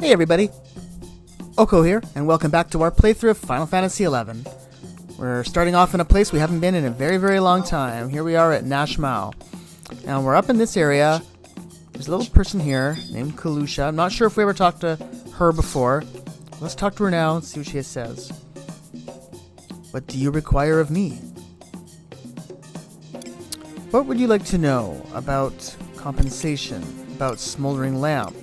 Hey everybody, Oko here, and welcome back to our playthrough of Final Fantasy XI. We're starting off in a place we haven't been in a very, very long time. Here we are at Nashmau. Now we're up in this area. There's a little person here named Kalusha. I'm not sure if we ever talked to her before. Let's talk to her now and see what she says. What do you require of me? What would you like to know about compensation, about smoldering lamp,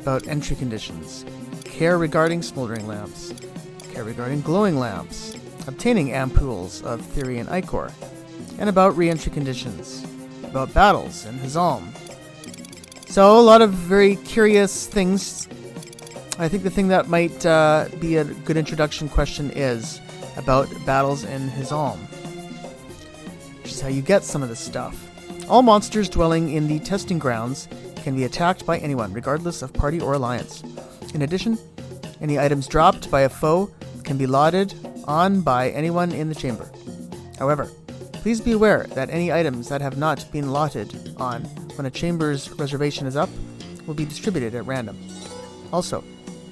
about entry conditions, care regarding smoldering lamps, care regarding glowing lamps, obtaining ampoules of Therian ichor, and about re-entry conditions, about battles in Hazalm. So a lot of very curious things. I think the thing that might be a good introduction question is about battles in Hazalm, which is how you get some of this stuff. All monsters dwelling in the testing grounds can be attacked by anyone, regardless of party or alliance. In addition, any items dropped by a foe can be lauded on by anyone in the chamber. However, please be aware that any items that have not been lotted on when a chamber's reservation is up will be distributed at random. Also,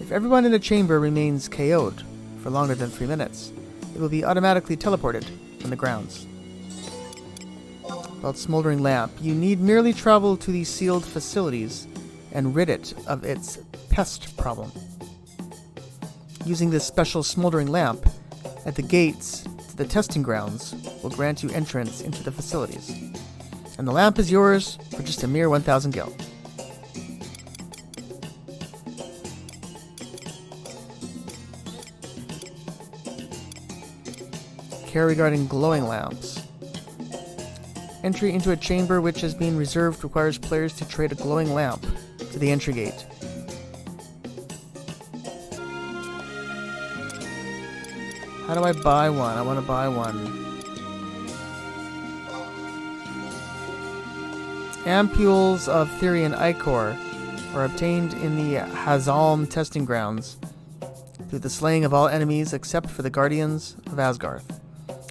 if everyone in the chamber remains KO'd for longer than 3 minutes, it will be automatically teleported from the grounds. About Smoldering Lamp, you need merely travel to the sealed facilities and rid it of its pest problem. Using this special Smoldering Lamp at the gates to the testing grounds will grant you entrance into the facilities. And the lamp is yours for just a mere 1,000 gil. Care regarding glowing lamps. Entry into a chamber which has been reserved requires players to trade a glowing lamp to the entry gate. How do I buy one? I want to buy one. Ampoules of Therian ichor are obtained in the Hazalm testing grounds through the slaying of all enemies except for the Guardians of Asgarth.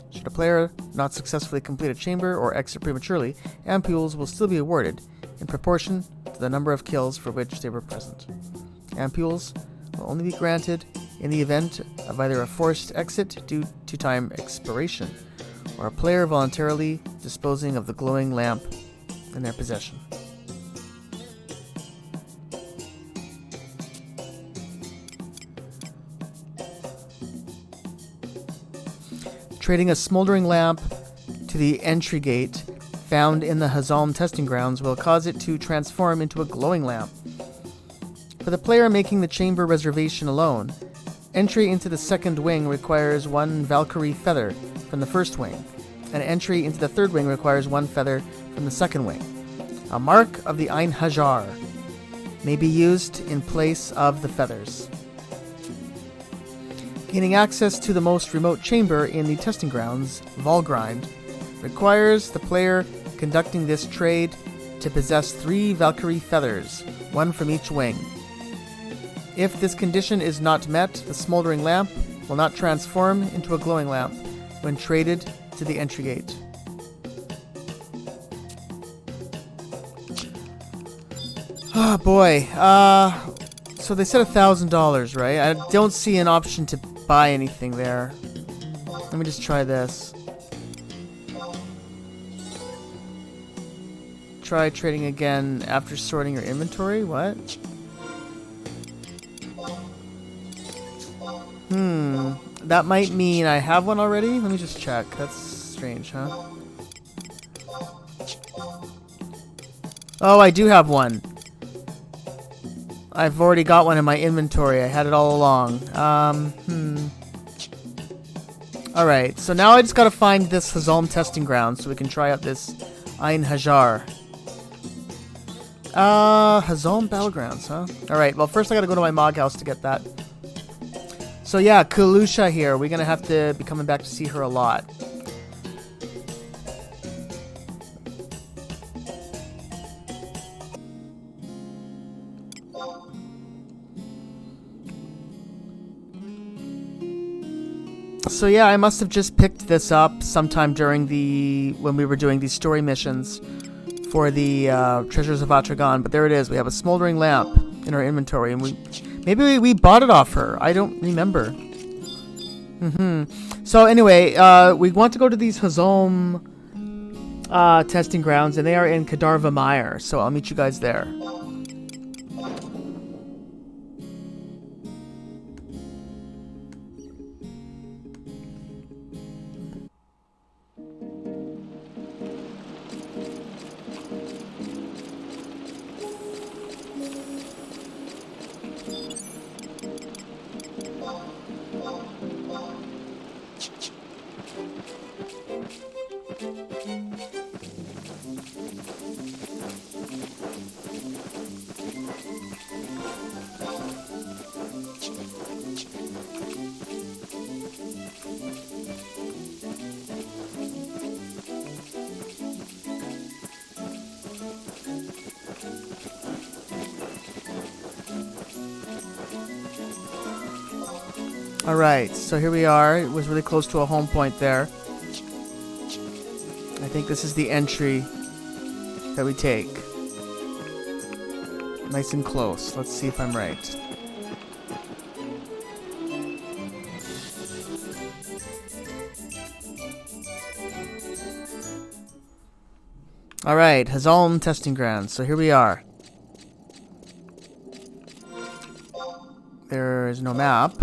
Should a player not successfully complete a chamber or exit prematurely, ampoules will still be awarded in proportion to the number of kills for which they were present. Ampoules will only be granted in the event of either a forced exit due to time expiration, or a player voluntarily disposing of the glowing lamp in their possession. Trading a smoldering lamp to the entry gate found in the Hazalm testing grounds will cause it to transform into a glowing lamp. For the player making the chamber reservation alone, entry into the second wing requires 1 Valkyrie feather from the first wing, and entry into the third wing requires 1 feather from the second wing. A mark of the Einherjar may be used in place of the feathers. Gaining access to the most remote chamber in the testing grounds, Valgrind, requires the player conducting this trade to possess 3 Valkyrie feathers, 1 from each wing. If this condition is not met, the smoldering lamp will not transform into a glowing lamp when traded to the entry gate. Oh boy, so they said $1,000, right? I don't see an option to buy anything there. Let me just try this. Try trading again after sorting your inventory? What? That might mean I have one already? Let me just check. That's strange, huh? Oh, I do have one. I've already got one in my inventory. I had it all along. Alright, so now I just gotta find this Hazalm testing ground so we can try out this Einherjar. Hazalm Battlegrounds, huh? Alright, well first I gotta go to my Mog house to get that. So yeah, Kalusha here. We're gonna have to be coming back to see her a lot. So yeah, I must have just picked this up sometime during when we were doing these story missions for the Treasures of Atragon, but there it is. We have a smoldering lamp in our inventory, and Maybe we bought it off her. I don't remember. So anyway, we want to go to these Hazom testing grounds, and they are in Kadarva Mire. So I'll meet you guys there. Alright, so here we are. It was really close to a home point there. I think this is the entry that we take. Nice and close. Let's see if I'm right. Alright, Hazalm testing grounds. So here we are. There is no map.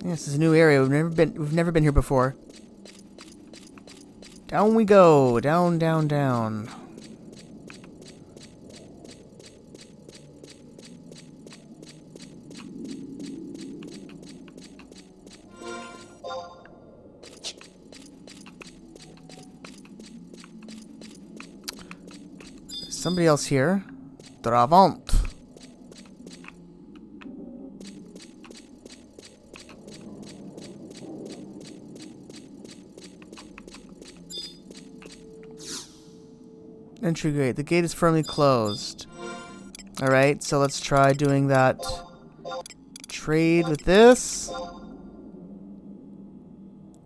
This is a new area. We've never been here before. Down we go. Down, down, down. There's somebody else here. Dravant. Entry gate. The gate is firmly closed. Alright, so let's try doing that trade with this.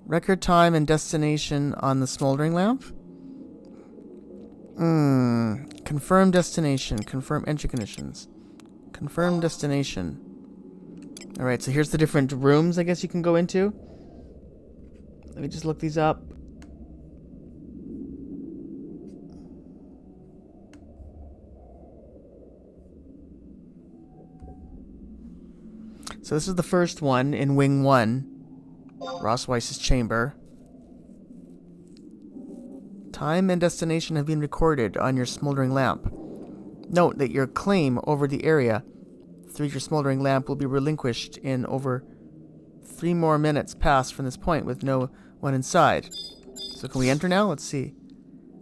Record time and destination on the smoldering lamp. Confirm destination. Confirm entry conditions. Confirm destination. Alright, so here's the different rooms I guess you can go into. Let me just look these up. So this is the first one in Wing 1. Ross Weiss's chamber. Time and destination have been recorded on your smoldering lamp. Note that your claim over the area through your smoldering lamp will be relinquished in over 3 more minutes passed from this point with no one inside. So can we enter now? Let's see.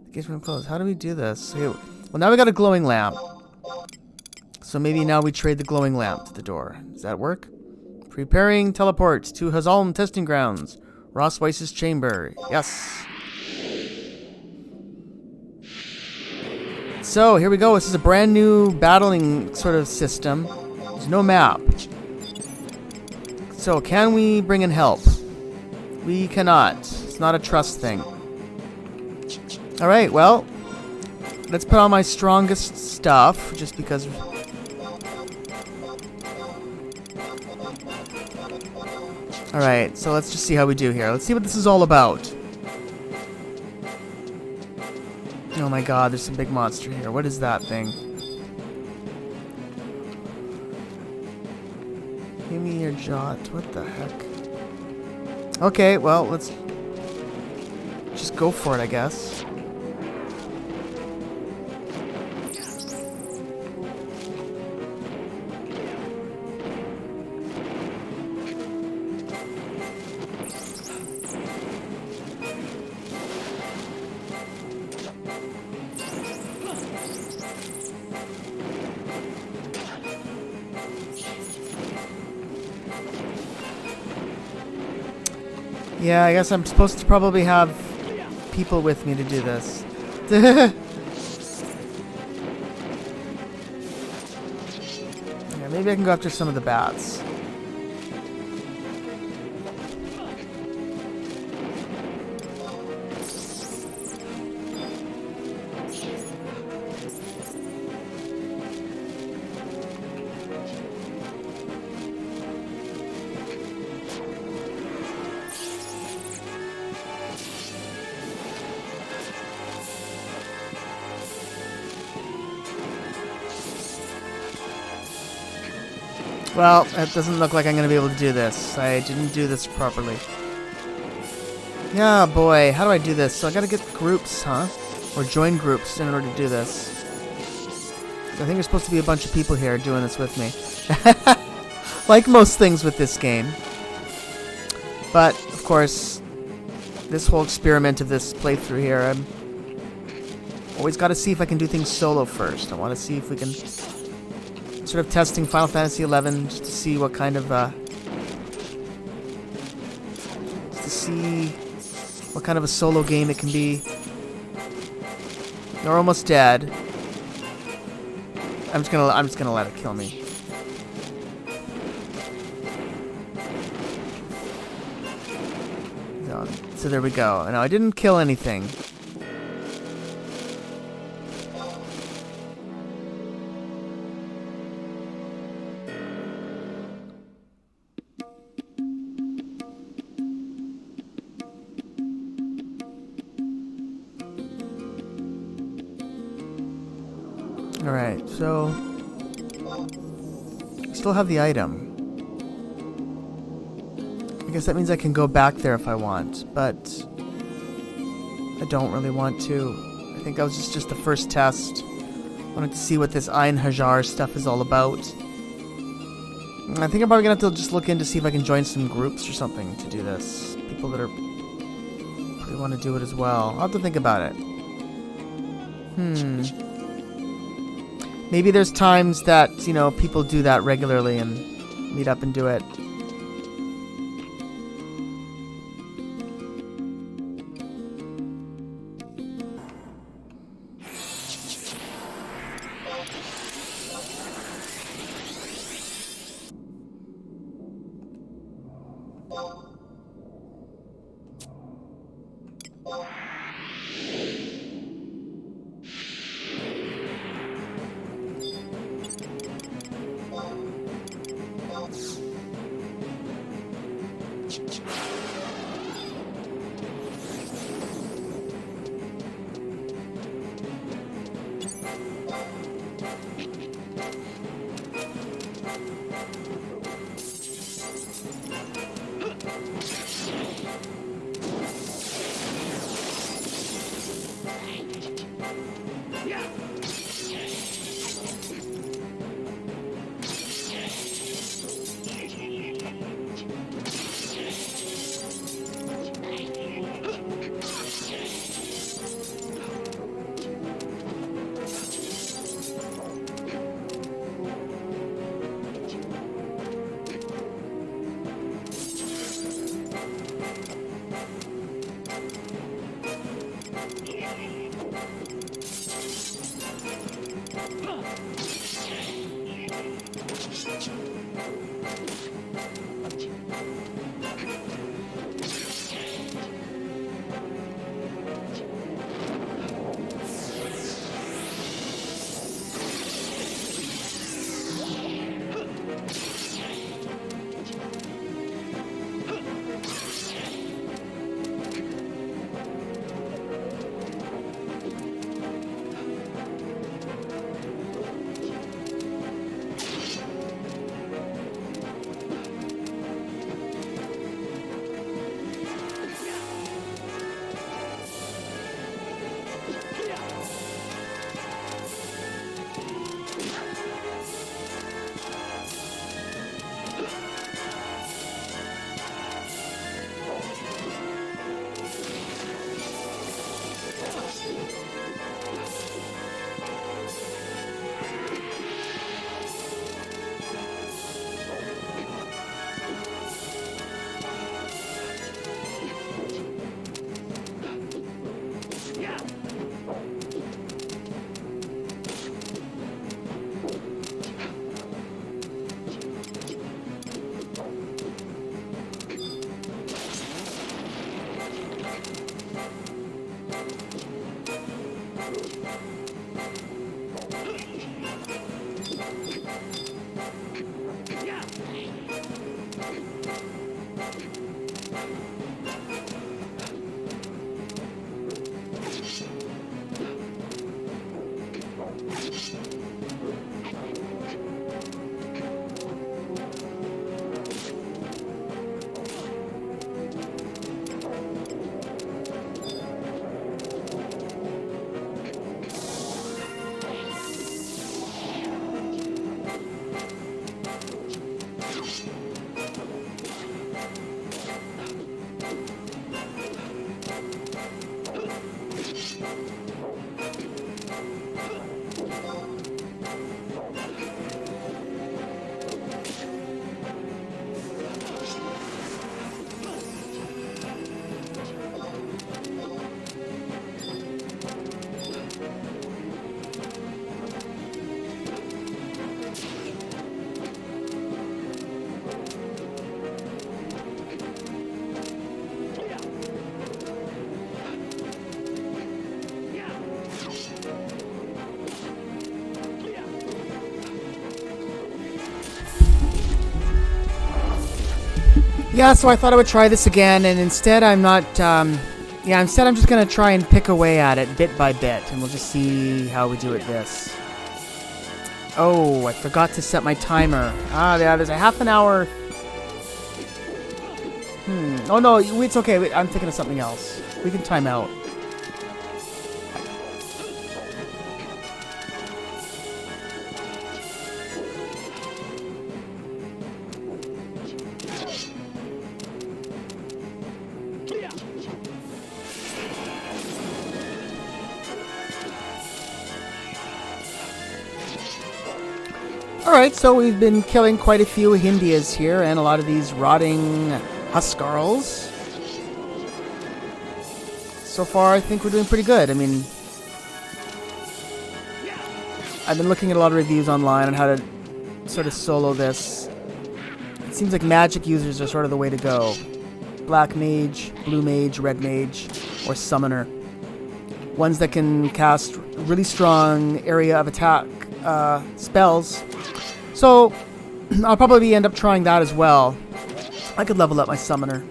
The gate's been closed. How do we do this? Okay, well, now we got a glowing lamp. So maybe now we trade the glowing lamp to the door. Does that work? Preparing teleport to Hazalm testing grounds. Ross Weiss's chamber. Yes. So here we go. This is a brand new battling sort of system. There's no map. So can we bring in help? We cannot. It's not a trust thing. Alright, well, let's put on my strongest stuff just because... Alright, so let's just see how we do here. Let's see what this is all about. Oh my god, there's some big monster here. What is that thing? Give me your jot. What the heck? Okay, well, let's just go for it, I guess. Yeah, I guess I'm supposed to probably have people with me to do this. Yeah, maybe I can go after some of the bats. Well, it doesn't look like I'm going to be able to do this. I didn't do this properly. Yeah, boy. How do I do this? So I got to get groups, huh? Or join groups in order to do this. I think there's supposed to be a bunch of people here doing this with me. Like most things with this game. But, of course, this whole experiment of this playthrough here, I'm always got to see if I can do things solo first. I want to see if we can... Sort of testing Final Fantasy XI just to see what kind of, just to see what kind of a solo game it can be. You're almost dead. I'm just gonna let it kill me. So there we go. Now I didn't kill anything. Alright, so I still have the item. I guess that means I can go back there if I want, but I don't really want to. I think that was just the first test. I wanted to see what this Einherjar stuff is all about. I think I'm probably gonna have to just look in to see if I can join some groups or something to do this. People that probably want to do it as well. I'll have to think about it. Maybe there's times that, you know, people do that regularly and meet up and do it. Yeah, so I thought I would try this again, and instead I'm not, instead I'm just going to try and pick away at it bit by bit, and we'll just see how we do at this. Oh, I forgot to set my timer. Ah, yeah, there's a half an hour. Oh, no, it's okay. Wait, I'm thinking of something else. We can time out. Alright, so we've been killing quite a few Hindias here, and a lot of these rotting Huskarls. So far, I think we're doing pretty good. I mean, I've been looking at a lot of reviews online on how to sort of solo this. It seems like magic users are sort of the way to go. Black mage, blue mage, red mage, or summoner. Ones that can cast really strong area of attack spells. So, I'll probably end up trying that as well. I could level up my summoner.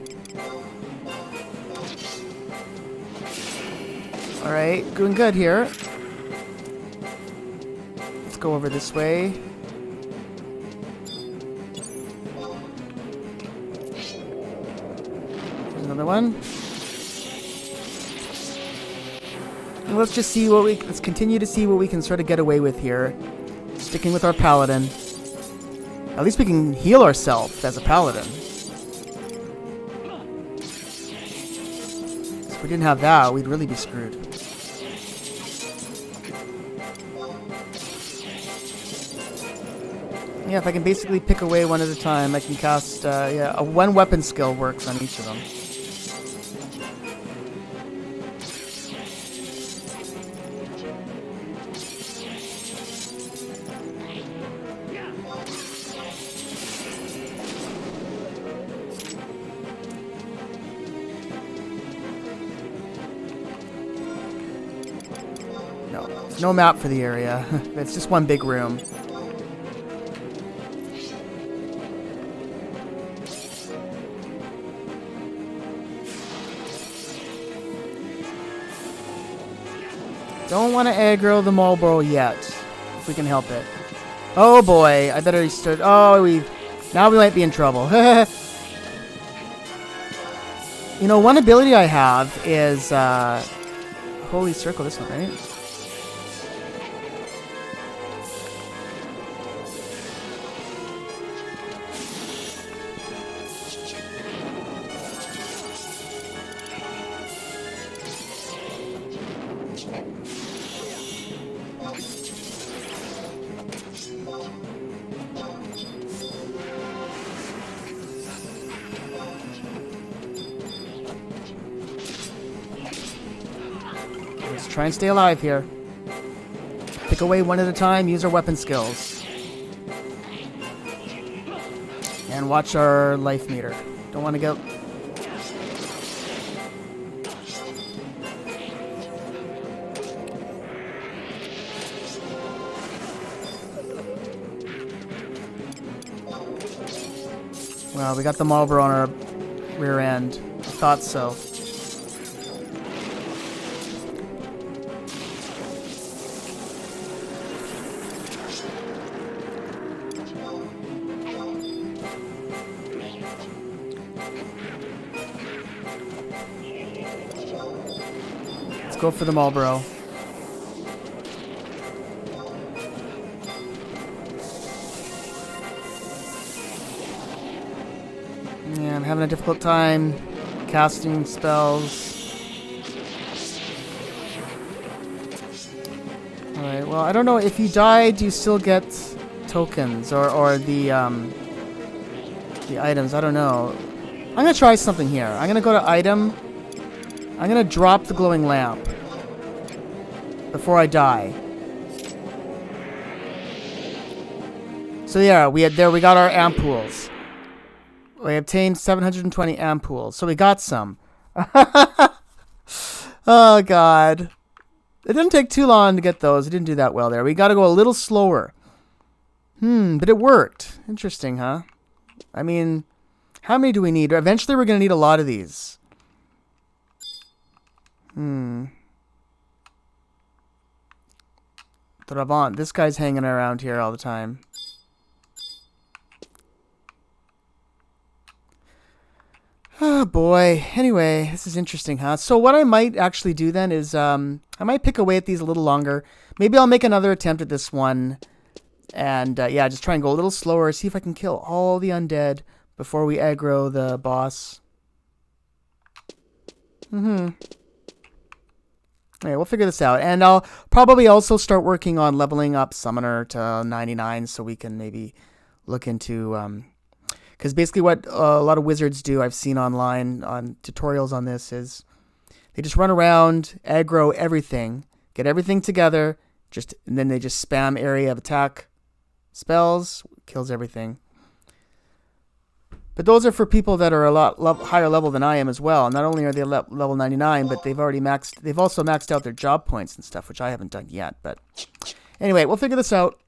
Alright, doing good here. Let's go over this way. There's another one. And let's just see what let's continue to see what we can sort of get away with here. Sticking with our paladin. At least we can heal ourselves as a paladin. If we didn't have that, we'd really be screwed. Yeah, if I can basically pick away one at a time, I can cast, a one weapon skill works on each of them. No map for the area. It's just one big room. Don't want to aggro the Marlboro yet, if we can help it. Oh boy, I better start. Oh, now we might be in trouble. You know, one ability I have is Holy Circle. This one, right? Let's try and stay alive here. Pick away one at a time, use our weapon skills. And watch our life meter. Don't want to get... Well, we got the Marlboro on our rear end. I thought so. Let's go for the Marlboro. Yeah, I'm having a difficult time casting spells. Alright, well, I don't know. If you die, do you still get tokens or the items? I don't know. I'm going to try something here. I'm going to go to item. I'm going to drop the glowing lamp before I die. So yeah, we got our ampoules. We obtained 720 ampoules, so we got some. Oh, God. It didn't take too long to get those. It didn't do that well there. We got to go a little slower. But it worked. Interesting, huh? I mean, How many do we need? Eventually we're going to need a lot of these. Trabant. This guy's hanging around here all the time. Oh boy. Anyway, this is interesting, huh? So what I might actually do then is I might pick away at these a little longer. Maybe I'll make another attempt at this one. And yeah, just try and go a little slower. See if I can kill all the undead before we aggro the boss. Yeah, we'll figure this out. And I'll probably also start working on leveling up Summoner to 99 so we can maybe look into... Because basically what a lot of wizards do, I've seen online on tutorials on this, is they just run around, aggro everything, get everything together, and then they just spam area of attack spells, kills everything. But those are for people that are a lot higher level than I am as well. Not only are they level 99, but they've also maxed out their job points and stuff, which I haven't done yet. But anyway, we'll figure this out.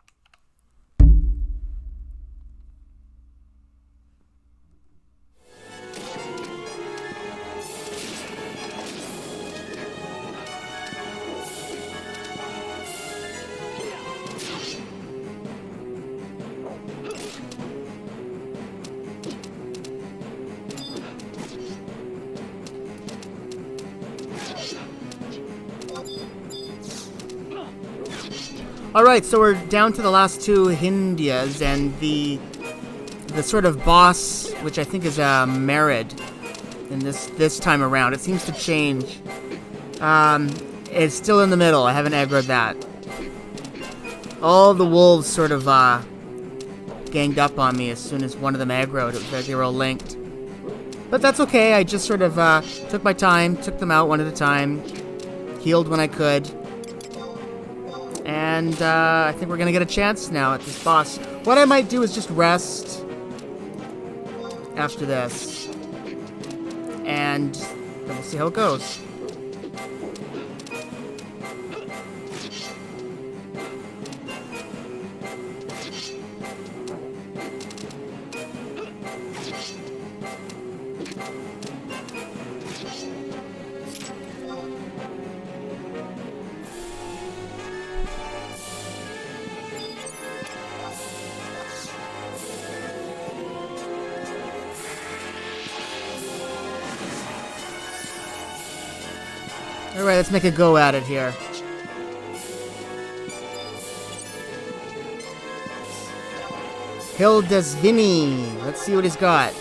Alright, so we're down to the last two Hindias, and the sort of boss, which I think is Merid in this time around. It seems to change. It's still in the middle. I haven't aggroed that. All the wolves sort of ganged up on me as soon as one of them aggroed. It was like they were all linked. But that's okay. I just sort of took my time, took them out one at a time, healed when I could. And I think we're going to get a chance now at this boss. What I might do is just rest after this. And then we'll see how it goes. Alright, let's make a go at it here. Hildesvini. Let's see what he's got.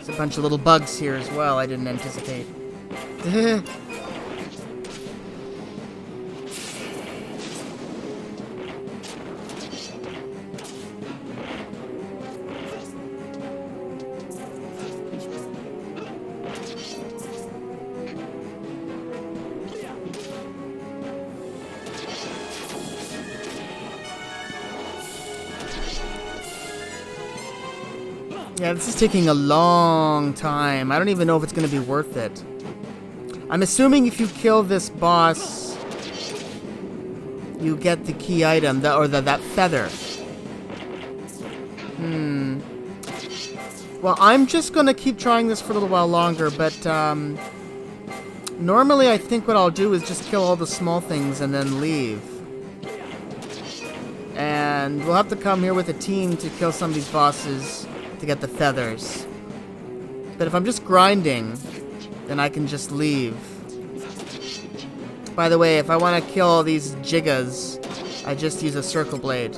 A bunch of little bugs here as well I didn't anticipate. Yeah, this is taking a long time. I don't even know if it's going to be worth it. I'm assuming if you kill this boss, you get the key item, that feather. Well, I'm just going to keep trying this for a little while longer, but normally I think what I'll do is just kill all the small things and then leave. And we'll have to come here with a team to kill some of these bosses to get the feathers. But if I'm just grinding, then I can just leave. By the way, if I want to kill all these Jiggas, I just use a circle blade.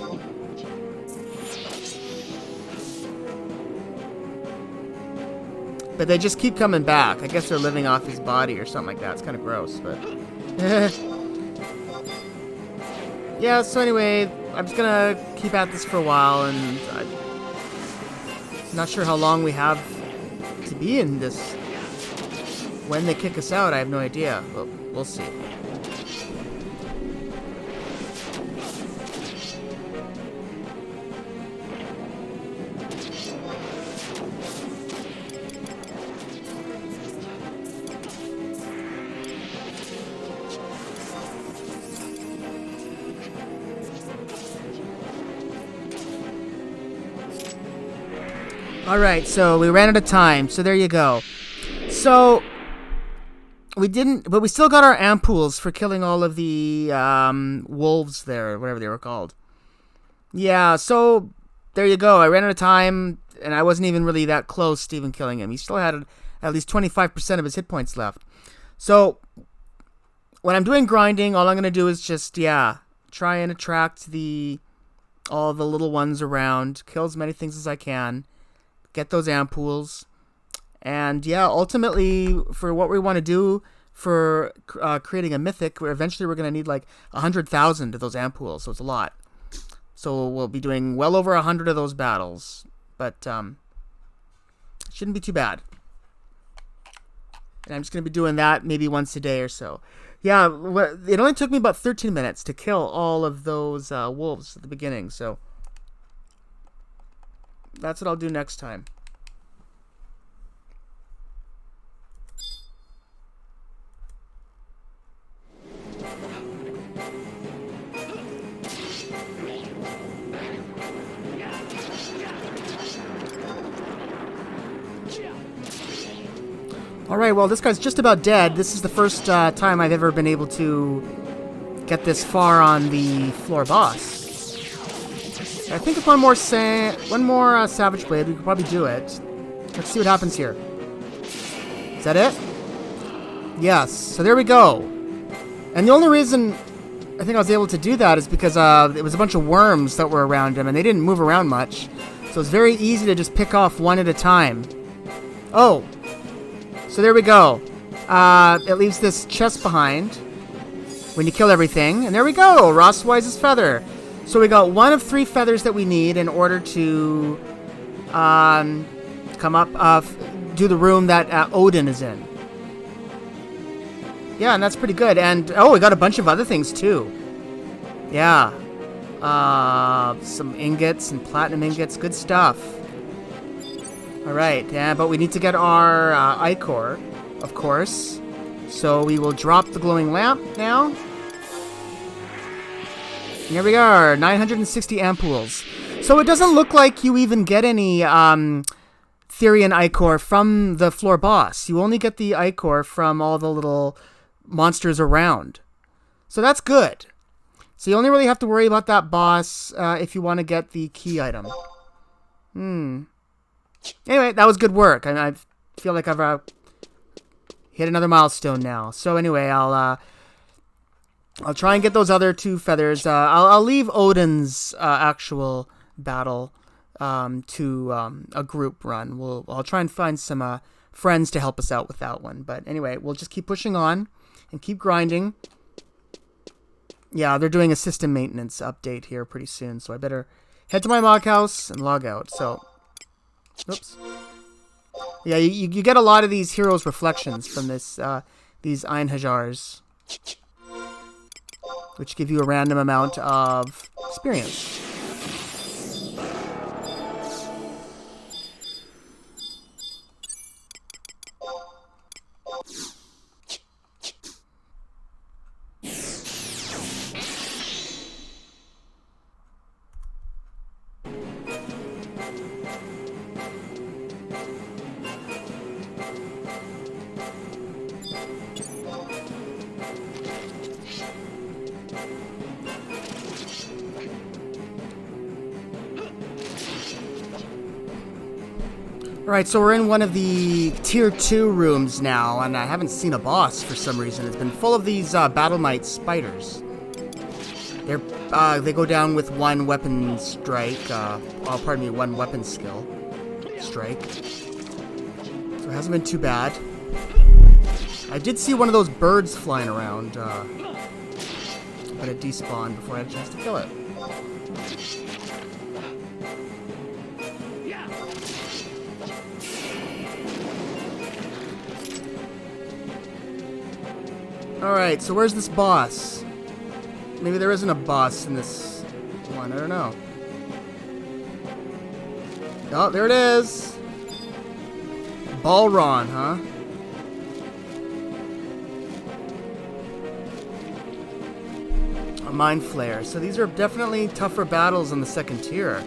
But they just keep coming back. I guess they're living off his body or something like that. It's kind of gross, but... yeah, so anyway, I'm just gonna keep at this for a while, and Not sure how long we have to be in this. When they kick us out, I have no idea. But we'll see. Alright, so we ran out of time, so there you go. So, we didn't, but we still got our ampoules for killing all of the wolves there, whatever they were called. Yeah, so there you go. I ran out of time, and I wasn't even really that close to even killing him. He still had at least 25% of his hit points left. So, when I'm doing grinding, all I'm going to do is just, try and attract all the little ones around, kill as many things as I can. Get those ampoules, and ultimately for what we want to do for creating a mythic, eventually we're going to need like 100,000 of those ampoules, so it's a lot. So we'll be doing well over 100 of those battles, but shouldn't be too bad. And I'm just going to be doing that maybe once a day or so. Yeah, it only took me about 13 minutes to kill all of those wolves at the beginning, so that's what I'll do next time. Alright, well, this guy's just about dead. This is the first time I've ever been able to get this far on the floor boss. I think with one more Savage Blade, we could probably do it. Let's see what happens here. Is that it? Yes. So there we go. And the only reason I think I was able to do that is because it was a bunch of worms that were around him, and they didn't move around much. So it's very easy to just pick off one at a time. Oh. So there we go. It leaves this chest behind when you kill everything. And there we go. Rosswise's feather. So we got one of 3 feathers that we need in order to come up, do the room that Odin is in. Yeah, and that's pretty good. And, we got a bunch of other things, too. Yeah. Some ingots and platinum ingots. Good stuff. Alright, but we need to get our ichor, of course. So we will drop the glowing lamp now. And here we are, 960 ampoules. So it doesn't look like you even get any Therian ichor from the floor boss. You only get the ichor from all the little monsters around. So that's good. So you only really have to worry about that boss if you want to get the key item. Anyway, that was good work. I feel like I've hit another milestone now. So anyway, I'll try and get those other 2 feathers. I'll leave Odin's actual battle to a group run. I'll try and find some friends to help us out with that one. But anyway, we'll just keep pushing on and keep grinding. Yeah, they're doing a system maintenance update here pretty soon, so I better head to my log house and log out. So, oops. Yeah, you get a lot of these heroes' reflections from these Einherjars, which give you a random amount of experience. Alright, so we're in one of the tier 2 rooms now, and I haven't seen a boss for some reason. It's been full of these Battle Knight spiders. They go down with 1 weapon strike, one weapon skill strike. So it hasn't been too bad. I did see one of those birds flying around, but it despawned before I had a chance to kill it. Alright, so where's this boss? Maybe there isn't a boss in this one. I don't know. Oh, there it is. Balron, huh? A Mind Flare. So these are definitely tougher battles in the second tier.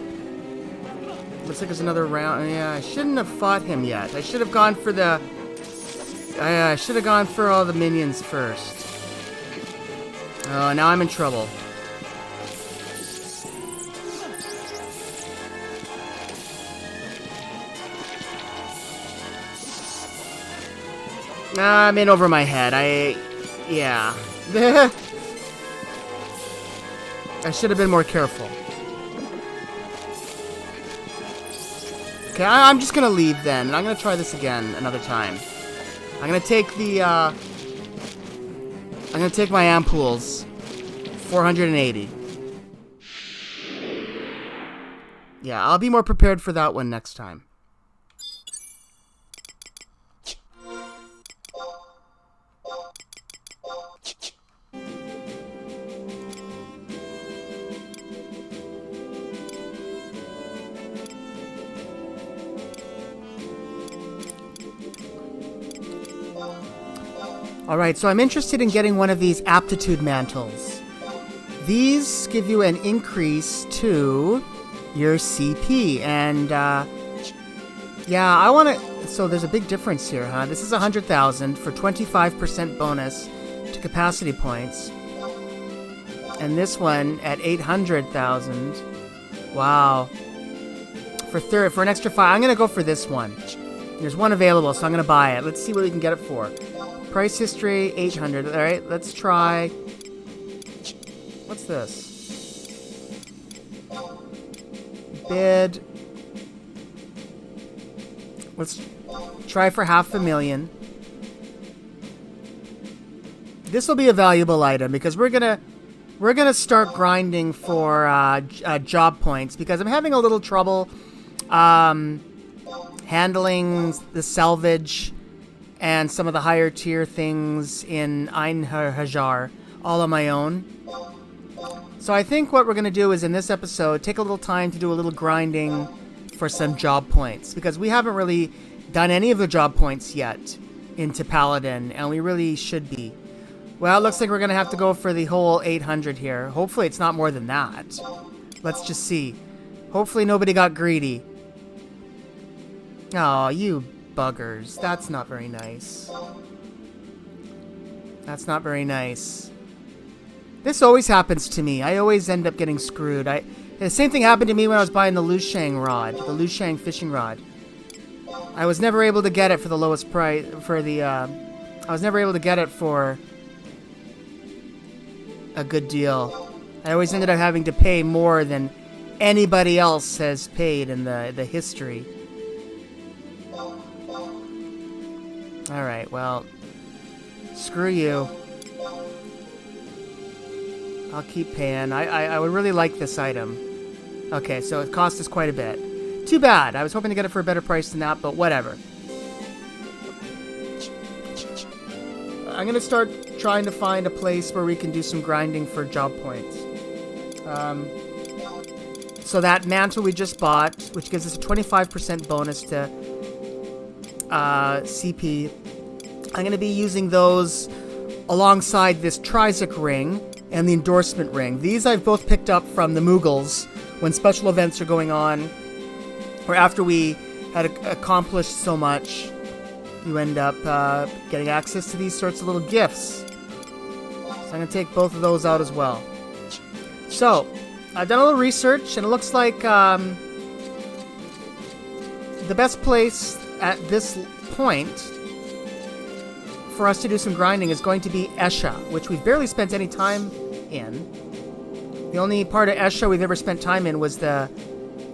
Looks like there's another round. Yeah, I shouldn't have fought him yet. I should have gone for the... I should have gone for all the minions first. Oh, now I'm in trouble. I'm in over my head. Yeah. I should have been more careful. Okay, I'm just gonna leave then, and I'm gonna try this again another time. I'm gonna take the, I'm gonna take my ampoules. 480. Yeah, I'll be more prepared for that one next time. Alright, so I'm interested in getting one of these aptitude mantles. These give you an increase to your CP, and yeah, I want to... So there's a big difference here, huh? This is 100,000 for 25% bonus to capacity points. And this one at 800,000. Wow. For an extra 5, I'm going to go for this one. There's one available, so I'm going to buy it. Let's see what we can get it for. Price history, 800. All right, let's try... What's this? Bid. Let's try for 500,000. This will be a valuable item because we're gonna start grinding for job points because I'm having a little trouble handling the salvage and some of the higher tier things in Einherjar all on my own. So I think what we're going to do is in this episode take a little time to do a little grinding for some job points because we haven't really done any of the job points yet into Paladin, and we really should be. Well, it looks like we're going to have to go for the whole 800 here. Hopefully it's not more than that. Let's just see. Hopefully nobody got greedy. Oh, you buggers. That's not very nice. That's not very nice. This always happens to me. I always end up getting screwed. The same thing happened to me when I was buying the Lushang rod, the Lushang fishing rod. I was never able to get it for the lowest price, I was never able to get it for a good deal. I always ended up having to pay more than anybody else has paid in the history. Alright, well, screw you. I'll keep paying. I would really like this item. Okay, so it cost us quite a bit. Too bad. I was hoping to get it for a better price than that, but whatever. I'm going to start trying to find a place where we can do some grinding for job points. So that mantle we just bought, which gives us a 25% bonus to CP, I'm going to be using those alongside this Trizic ring and the endorsement ring. These I've both picked up from the Mughals when special events are going on, or after we had accomplished so much, you end up getting access to these sorts of little gifts. So I'm going to take both of those out as well. So, I've done a little research, and it looks like the best place at this point for us to do some grinding is going to be Esha, which we've barely spent any time in. The only part of Esha we've ever spent time in was the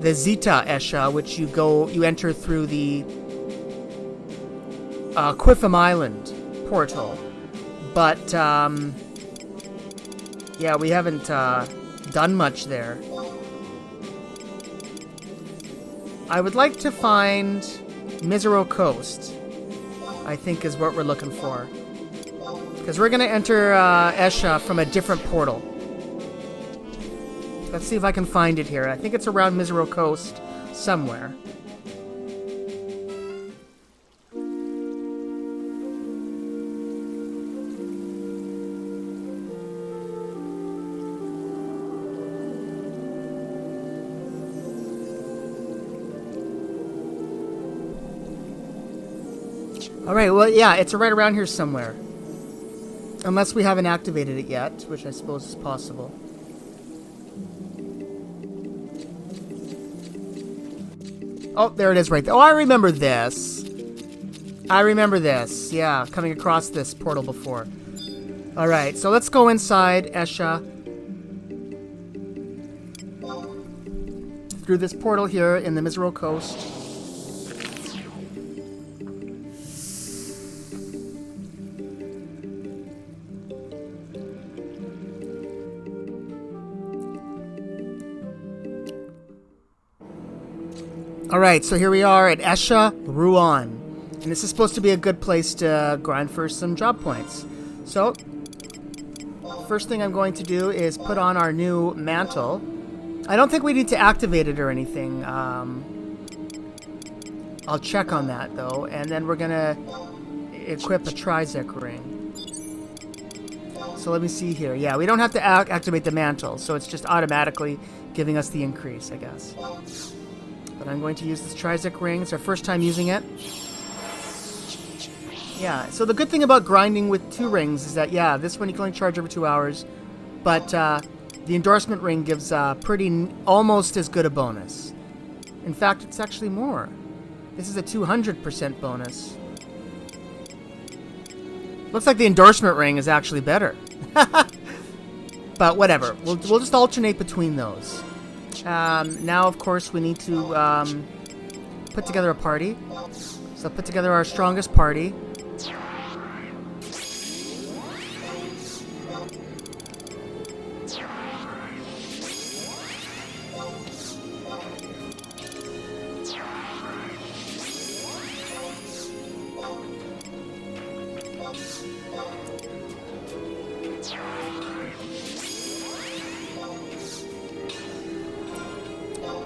Zeta Esha, which you enter through the Quiffam Island portal. But yeah, we haven't done much there. I would like to find Mizero Coast, I think is what we're looking for. Because we're going to enter Esha from a different portal. Let's see if I can find it here. I think it's around Mizero Coast somewhere. Alright, well, yeah, it's right around here somewhere. Unless we haven't activated it yet, which I suppose is possible. Oh, there it is right there. Oh, I remember this. I remember this. Yeah, coming across this portal before. Alright, so let's go inside Esha. Through this portal here in the Mizero Coast. Alright, so here we are at Esha Ruan. And this is supposed to be a good place to grind for some job points. So, first thing I'm going to do is put on our new mantle. I don't think we need to activate it or anything. I'll check on that, though. And then we're going to equip a Trizec ring. So let me see here. Yeah, we don't have to activate the mantle, so it's just automatically giving us the increase, I guess. But I'm going to use this Trizec ring. It's our first time using it. Yeah, so the good thing about grinding with 2 rings is that, yeah, this one you can only charge over 2 hours. But the endorsement ring gives almost as good a bonus. In fact, it's actually more. This is a 200% bonus. Looks like the endorsement ring is actually better. But whatever. We'll just alternate between those. Now, of course, we need to put together a party. So put together our strongest party.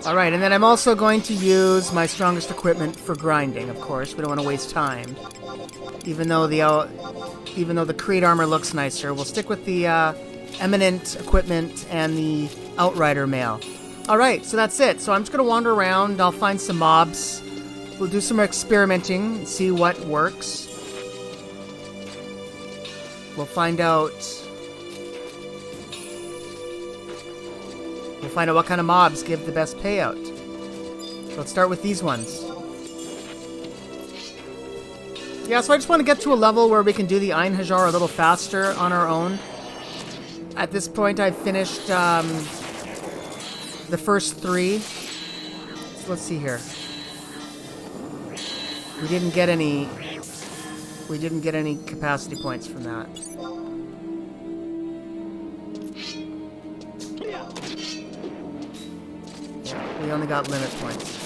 Alright, and then I'm also going to use my strongest equipment for grinding, of course. We don't want to waste time. Even though the Creed armor looks nicer, we'll stick with the Eminent equipment and the Outrider mail. Alright, so that's it. So I'm just going to wander around. I'll find some mobs. We'll do some experimenting and see what works. We'll find out... We'll find out what kind of mobs give the best payout. So let's start with these ones. Yeah, so I just want to get to a level where we can do the Einherjar a little faster on our own. At this point, I've finished the first 3. So let's see here. We didn't get any capacity points from that. We only got limit points.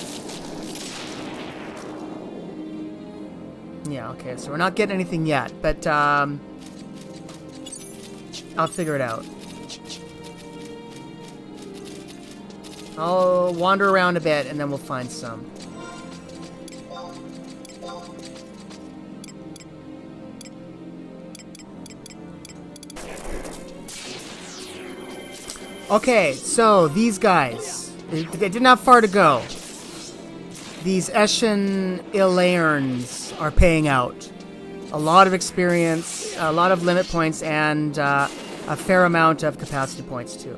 Yeah, okay, so we're not getting anything yet, but I'll figure it out. I'll wander around a bit and then we'll find some. Okay, so these guys. They didn't have far to go. These Eshan Ilairns are paying out. A lot of experience, a lot of limit points, and a fair amount of capacity points, too.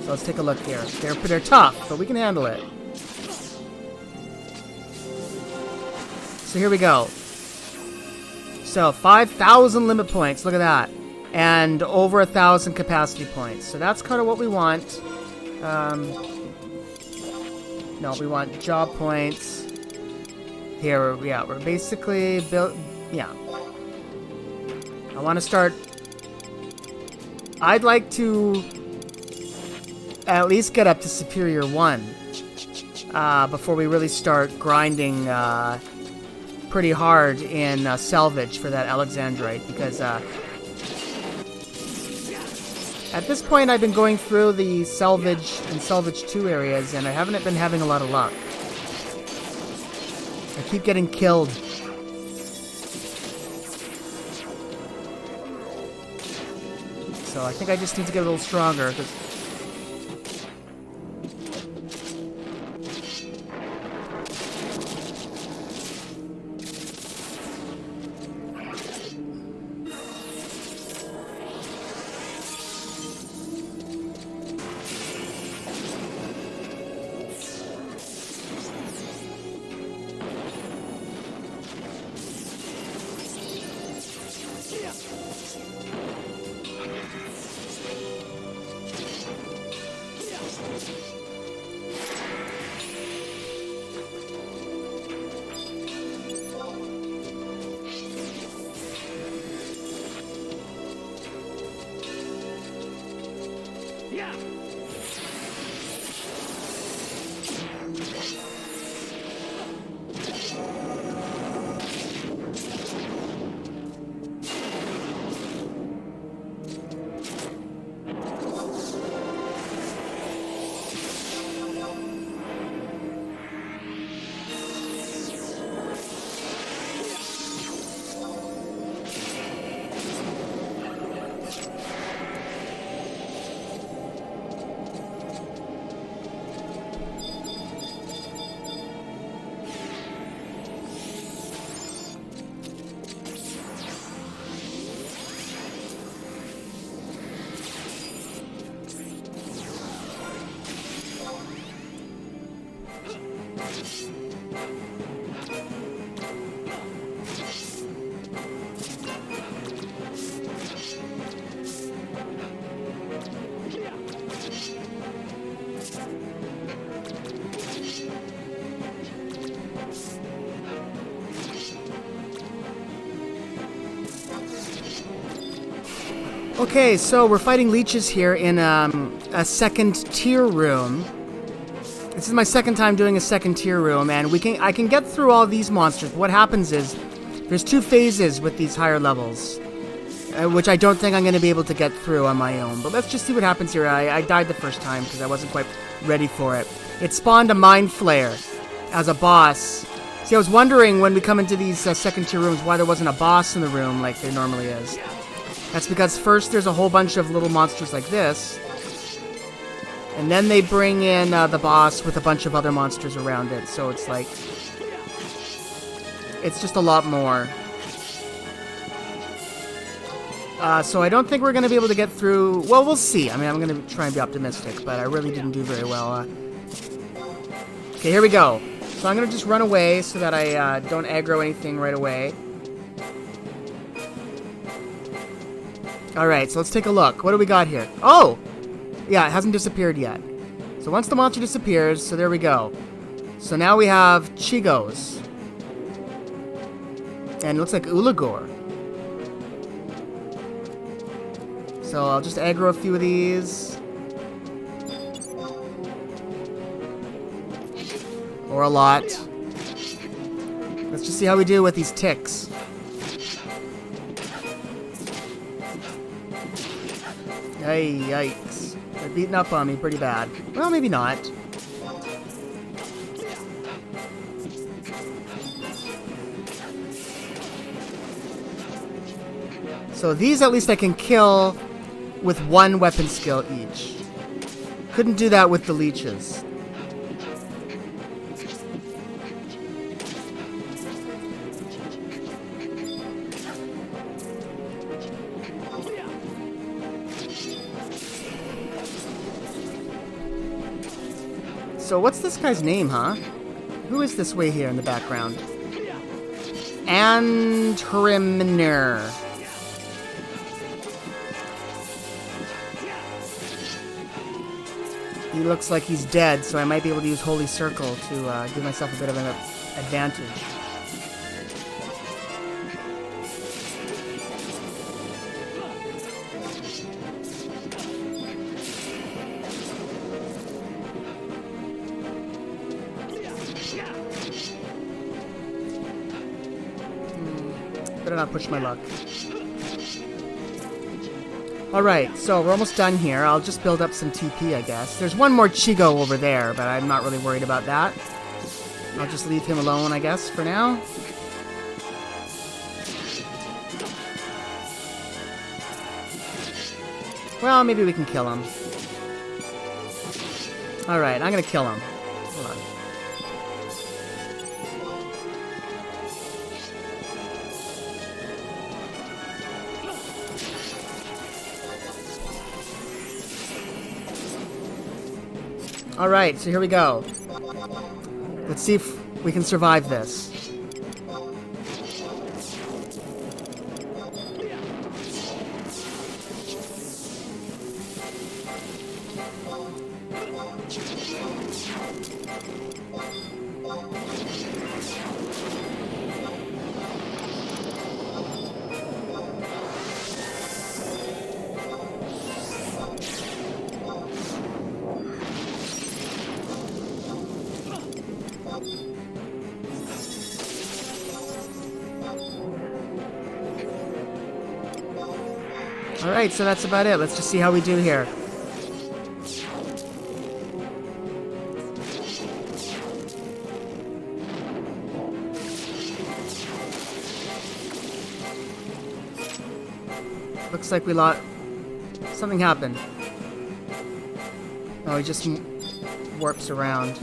So let's take a look here. They're tough, but we can handle it. So here we go. So 5,000 limit points, look at that. And over 1,000 capacity points. So that's kind of what we want. No, we want job points. Here, yeah, we're basically built. Yeah. I want to start. I'd like to at least get up to Superior 1 before we really start grinding pretty hard in salvage for that Alexandrite, because at this point I've been going through the salvage and salvage 2 areas, and I haven't been having a lot of luck. I keep getting killed. So I think I just need to get a little stronger, 'cause Okay, so we're fighting leeches here in a second tier room. This is my second time doing a second tier room, and I can get through all these monsters. What happens is there's 2 phases with these higher levels, which I don't think I'm going to be able to get through on my own. But let's just see what happens here. I died the first time because I wasn't quite ready for it. It spawned a Mind Flayer as a boss. See, I was wondering when we come into these second tier rooms why there wasn't a boss in the room like there normally is. That's because first there's a whole bunch of little monsters like this, and then they bring in the boss with a bunch of other monsters around it, so it's like, it's just a lot more. So I don't think we're going to be able to get through, well, we'll see. I mean, I'm going to try and be optimistic, but I really didn't do very well. Okay, here we go. So I'm going to just run away so that I don't aggro anything right away. Alright, so let's take a look. What do we got here? Oh! Yeah, it hasn't disappeared yet. So once the monster disappears, so there we go. So now we have Chigos. And it looks like Ulagor. So I'll just aggro a few of these. Or a lot. Let's just see how we do with these ticks. Hey, yikes. They're beating up on me pretty bad. Well, maybe not. So these at least I can kill with 1 weapon skill each. Couldn't do that with the leeches. So what's this guy's name, huh? Who is this way here in the background? Einherjar. He looks like he's dead, so I might be able to use Holy Circle to give myself a bit of an advantage. Better not push my luck. Alright, so we're almost done here. I'll just build up some TP, I guess. There's one more Chigo over there, but I'm not really worried about that. I'll just leave him alone, I guess, for now. Well, maybe we can kill him. Alright, I'm gonna kill him. Hold on. Alright, so here we go. Let's see if we can survive this. Alright, so that's about it. Let's just see how we do here. Looks like we lost... Something happened. Oh, he just warps around.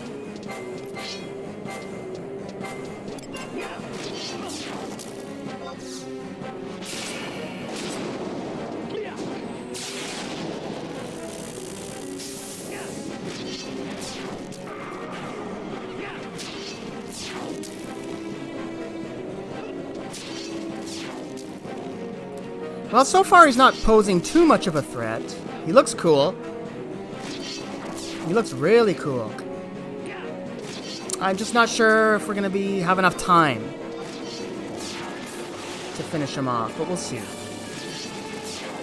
Well, so far he's not posing too much of a threat. He looks cool. He looks really cool. I'm just not sure if we're going to have enough time to finish him off, but we'll see.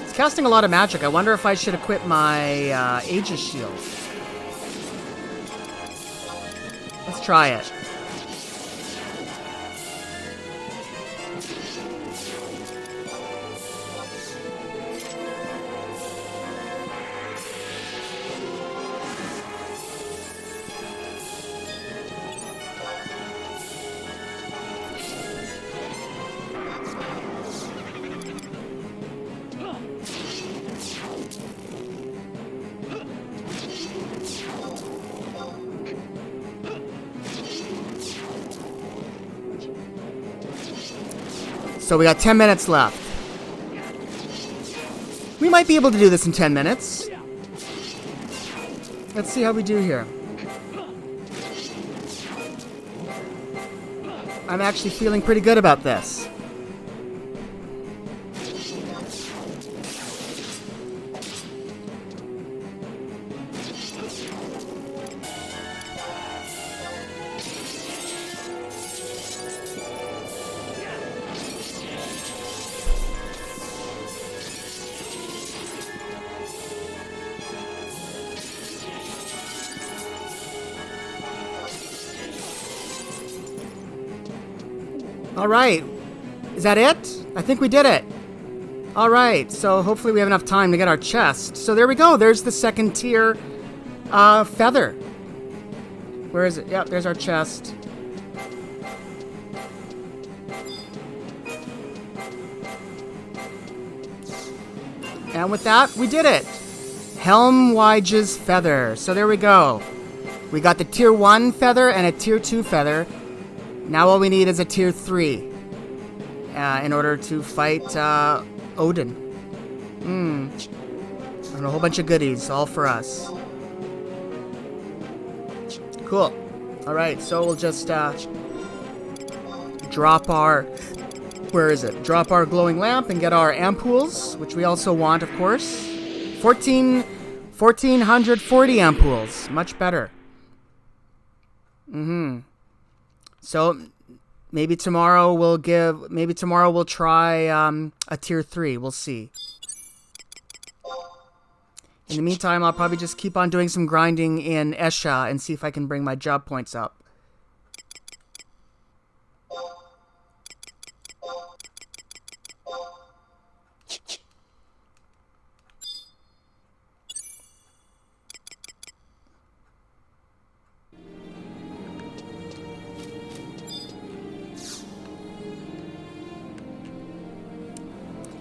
He's casting a lot of magic. I wonder if I should equip my Aegis shield. Let's try it. So we got 10 minutes left. We might be able to do this in 10 minutes. Let's see how we do here. I'm actually feeling pretty good about this. Alright, is that it? I think we did it. Alright, so hopefully we have enough time to get our chest. So there we go, there's the second tier feather. Where is it? Yep, there's our chest. And with that, we did it. Einherjar's feather. So there we go. We got the tier 1 feather and a tier 2 feather. Now all we need is a tier 3 in order to fight Odin. And a whole bunch of goodies, all for us. Cool. Alright, so we'll just drop our... Where is it? Drop our glowing lamp and get our ampoules, which we also want, of course. 1440 ampoules. Much better. So maybe tomorrow we'll try a tier 3. We'll see. In the meantime, I'll probably just keep on doing some grinding in Esha and see if I can bring my job points up.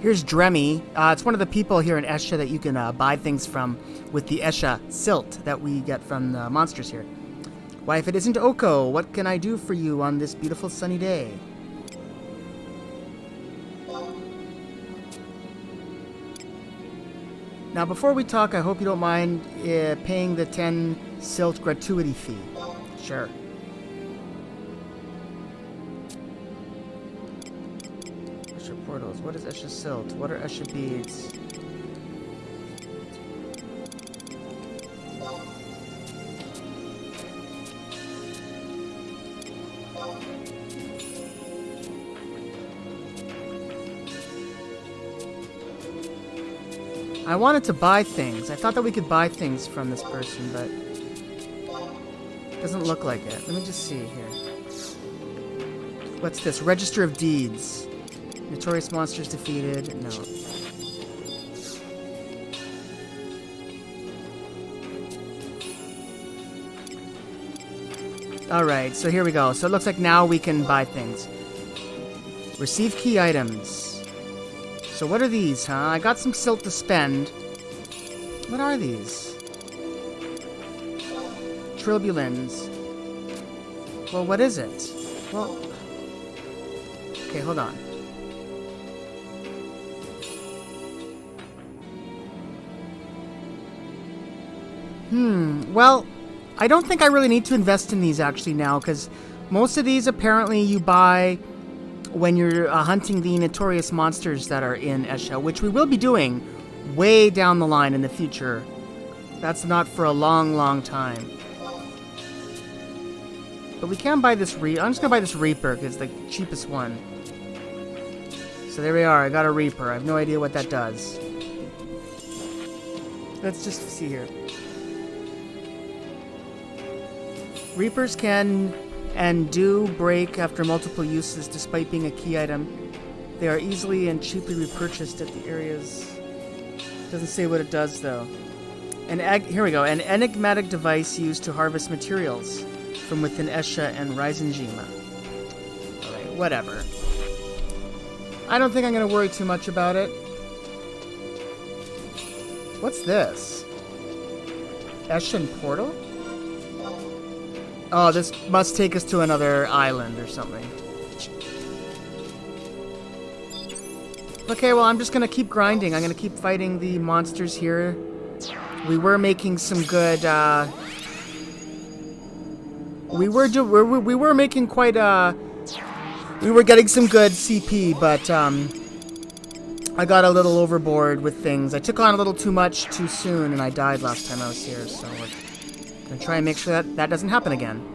Here's Dremy. It's one of the people here in Esha that you can buy things from with the Esha silt that we get from the monsters here. Why, if it isn't Oko, what can I do for you on this beautiful sunny day? Now, before we talk, I hope you don't mind paying the 10 silt gratuity fee. Sure. Esha portals. What is Esha silt? What are Esha beads? I wanted to buy things. I thought that we could buy things from this person, but it doesn't look like it. Let me just see here. What's this? Register of Deeds. Notorious monsters defeated. No. Alright, so here we go. So it looks like now we can buy things. Receive key items. So what are these, huh? I got some silt to spend. What are these? Trilbulins. Well, what is it? Well... Okay, hold on. Well, I don't think I really need to invest in these actually now, because most of these apparently you buy when you're hunting the notorious monsters that are in Esha, which we will be doing way down the line in the future. That's not for a long, long time. But we can buy this I'm just going to buy this Reaper, because it's the cheapest one. So there we are, I got a Reaper. I have no idea what that does. Let's just see here. Reapers can and do break after multiple uses despite being a key item. They are easily and cheaply repurchased at the areas. Doesn't say what it does though. Here we go. An enigmatic device used to harvest materials from within Esha and Reisenjima. Alright, whatever. I don't think I'm going to worry too much about it. What's this? Eshan Portal? Oh, this must take us to another island or something. Okay, well, I'm just gonna keep grinding. I'm gonna keep fighting the monsters here. We were making some good, we were making quite, we were getting some good CP, but, I got a little overboard with things. I took on a little too much too soon, and I died last time I was here, so we're gonna try and make sure that that doesn't happen again.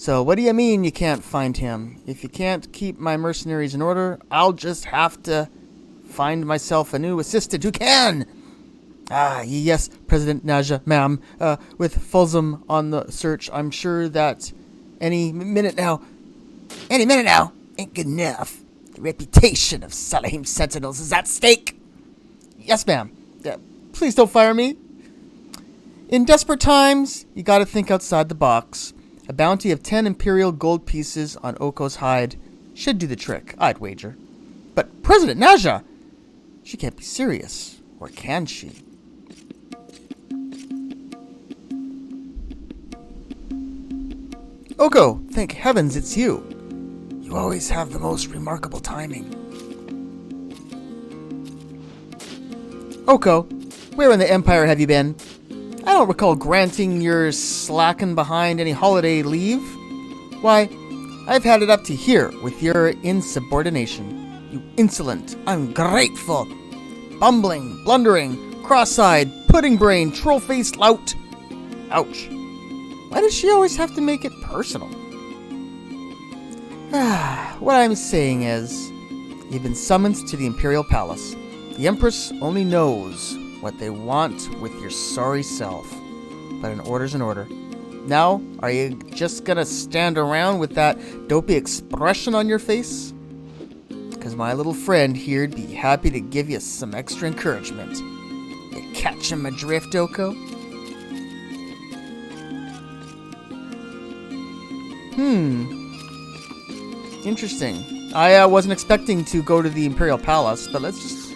So what do you mean you can't find him? If you can't keep my mercenaries in order, I'll just have to find myself a new assistant who can. Yes, President Naja, ma'am. With Fulzum on the search, I'm sure that any minute now ain't good enough. The reputation of Salahim Sentinels is at stake. Yes, ma'am. Please don't fire me. In desperate times, you gotta think outside the box. A bounty of 10 Imperial gold pieces on Oko's hide should do the trick, I'd wager. But President Naja! She can't be serious. Or can she? Oko, thank heavens it's you. You always have the most remarkable timing. Oko, where in the Empire have you been? I don't recall granting your slacking behind any holiday leave. Why, I've had it up to here with your insubordination. You insolent, ungrateful, bumbling, blundering, cross-eyed, pudding-brained, troll-faced lout. Ouch. Why does she always have to make it personal? What I'm saying is, you've been summoned to the Imperial Palace. The Empress only knows what they want with your sorry self. But an order's an order. Now, are you just gonna stand around with that dopey expression on your face? Because my little friend here'd be happy to give you some extra encouragement. You catch him adrift, Oko? Interesting. I wasn't expecting to go to the Imperial Palace, but let's just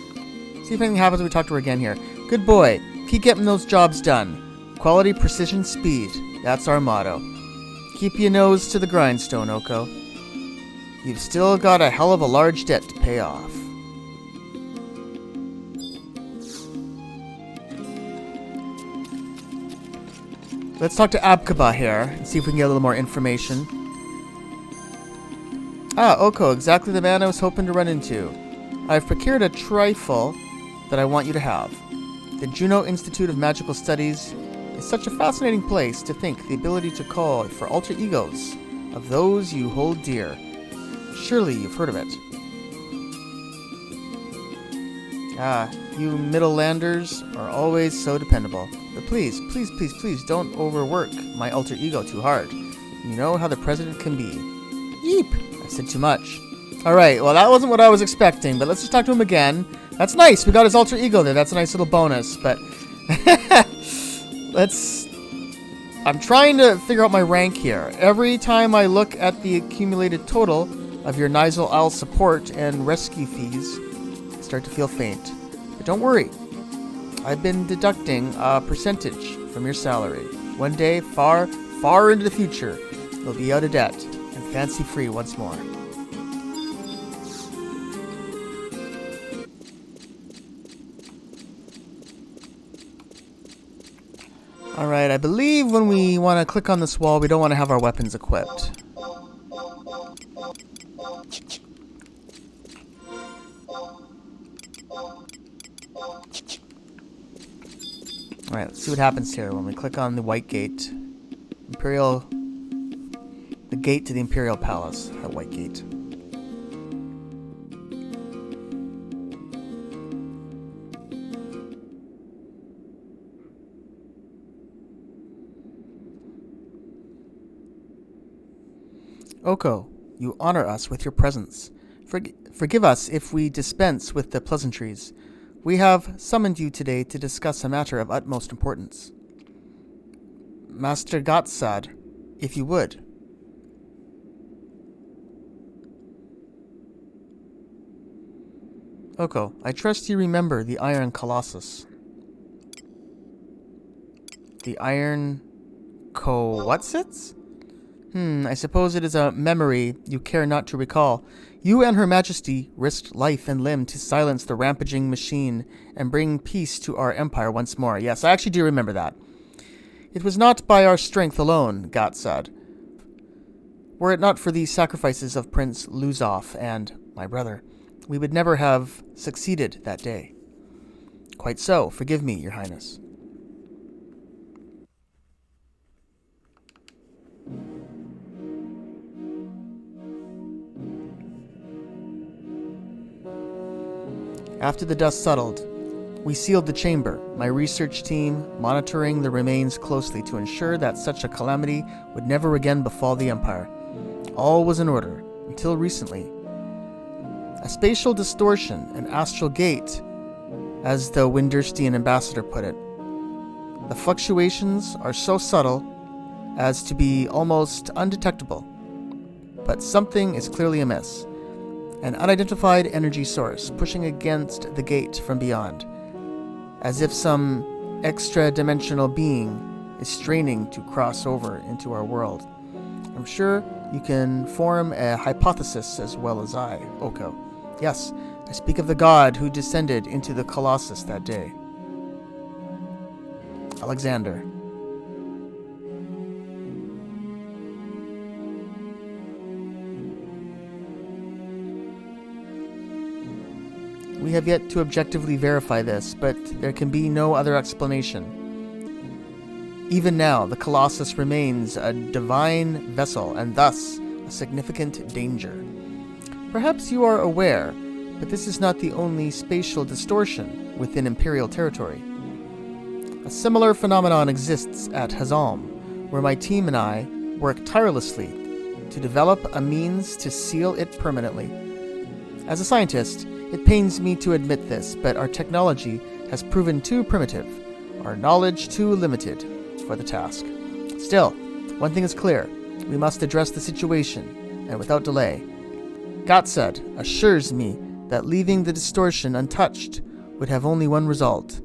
see if anything happens when we talk to her again here. Good boy. Keep getting those jobs done. Quality, precision, speed. That's our motto. Keep your nose to the grindstone, Oko. You've still got a hell of a large debt to pay off. Let's talk to Abkaba here and see if we can get a little more information. Oko, exactly the man I was hoping to run into. I've procured a trifle that I want you to have. The Juno Institute of Magical Studies is such a fascinating place to think the ability to call for alter egos of those you hold dear. Surely you've heard of it. You Middlelanders are always so dependable. But please, please, please, please don't overwork my alter ego too hard. You know how the president can be. Yeep! I said too much. Alright, well that wasn't what I was expecting, but let's just talk to him again. That's nice, we got his alter ego there. That's a nice little bonus, but... I'm trying to figure out my rank here. Every time I look at the accumulated total of your Nizal Al support and rescue fees, I start to feel faint. But don't worry. I've been deducting a percentage from your salary. One day, far, far into the future, you'll be out of debt and fancy-free once more. Alright, I believe when we want to click on this wall, we don't want to have our weapons equipped. Alright, let's see what happens here when we click on the white gate. The gate to the Imperial Palace, that white gate. Oko, you honor us with your presence. Forgive us if we dispense with the pleasantries. We have summoned you today to discuss a matter of utmost importance. Master Gatsad, if you would. Oko, I trust you remember the Iron Colossus. The Iron Coatsits? I suppose it is a memory you care not to recall. You and Her Majesty risked life and limb to silence the rampaging machine and bring peace to our empire once more. Yes, I actually do remember that. It was not by our strength alone, Gatsad. Were it not for the sacrifices of Prince Luzov and my brother, we would never have succeeded that day. Quite so. Forgive me, Your Highness. After the dust settled, we sealed the chamber, my research team monitoring the remains closely to ensure that such a calamity would never again befall the Empire. All was in order, until recently. A spatial distortion, an astral gate, as the Winderstein ambassador put it. The fluctuations are so subtle as to be almost undetectable. But something is clearly amiss. An unidentified energy source pushing against the gate from beyond, as if some extra-dimensional being is straining to cross over into our world. I'm sure you can form a hypothesis as well as I, Oko. Yes, I speak of the god who descended into the Colossus that day. Alexander. We have yet to objectively verify this, but there can be no other explanation. Even now, the Colossus remains a divine vessel and thus a significant danger. Perhaps you are aware, but this is not the only spatial distortion within Imperial territory. A similar phenomenon exists at Hazalm, where my team and I work tirelessly to develop a means to seal it permanently. As a scientist, it pains me to admit this, but our technology has proven too primitive, our knowledge too limited for the task. Still, one thing is clear. We must address the situation, and without delay. Gatsad assures me that leaving the distortion untouched would have only one result.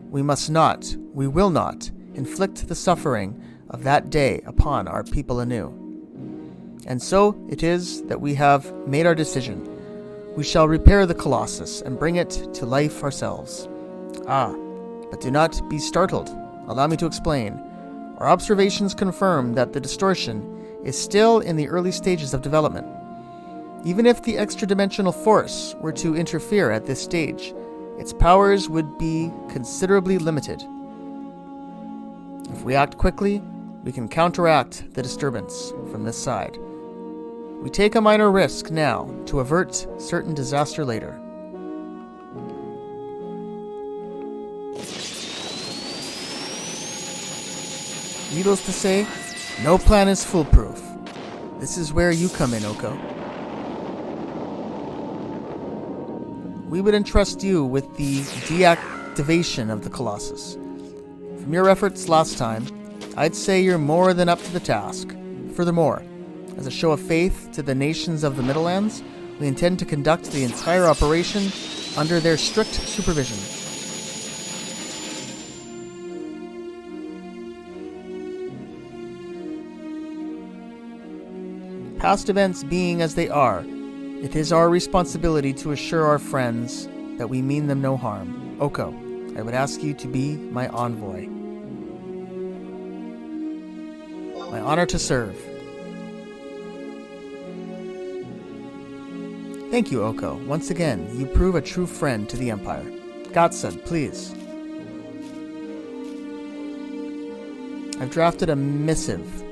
We will not, inflict the suffering of that day upon our people anew. And so it is that we have made our decision. We shall repair the Colossus and bring it to life ourselves. But do not be startled. Allow me to explain. Our observations confirm that the distortion is still in the early stages of development. Even if the extra-dimensional force were to interfere at this stage, its powers would be considerably limited. If we act quickly, we can counteract the disturbance from this side. We take a minor risk now to avert certain disaster later. Needless to say, no plan is foolproof. This is where you come in, Oko. We would entrust you with the deactivation of the Colossus. From your efforts last time, I'd say you're more than up to the task. Furthermore, as a show of faith to the nations of the Middlelands, we intend to conduct the entire operation under their strict supervision. Past events being as they are, it is our responsibility to assure our friends that we mean them no harm. Oko, I would ask you to be my envoy. My honor to serve. Thank you, Oko. Once again, you prove a true friend to the Empire. Gatsad, please. I've drafted a missive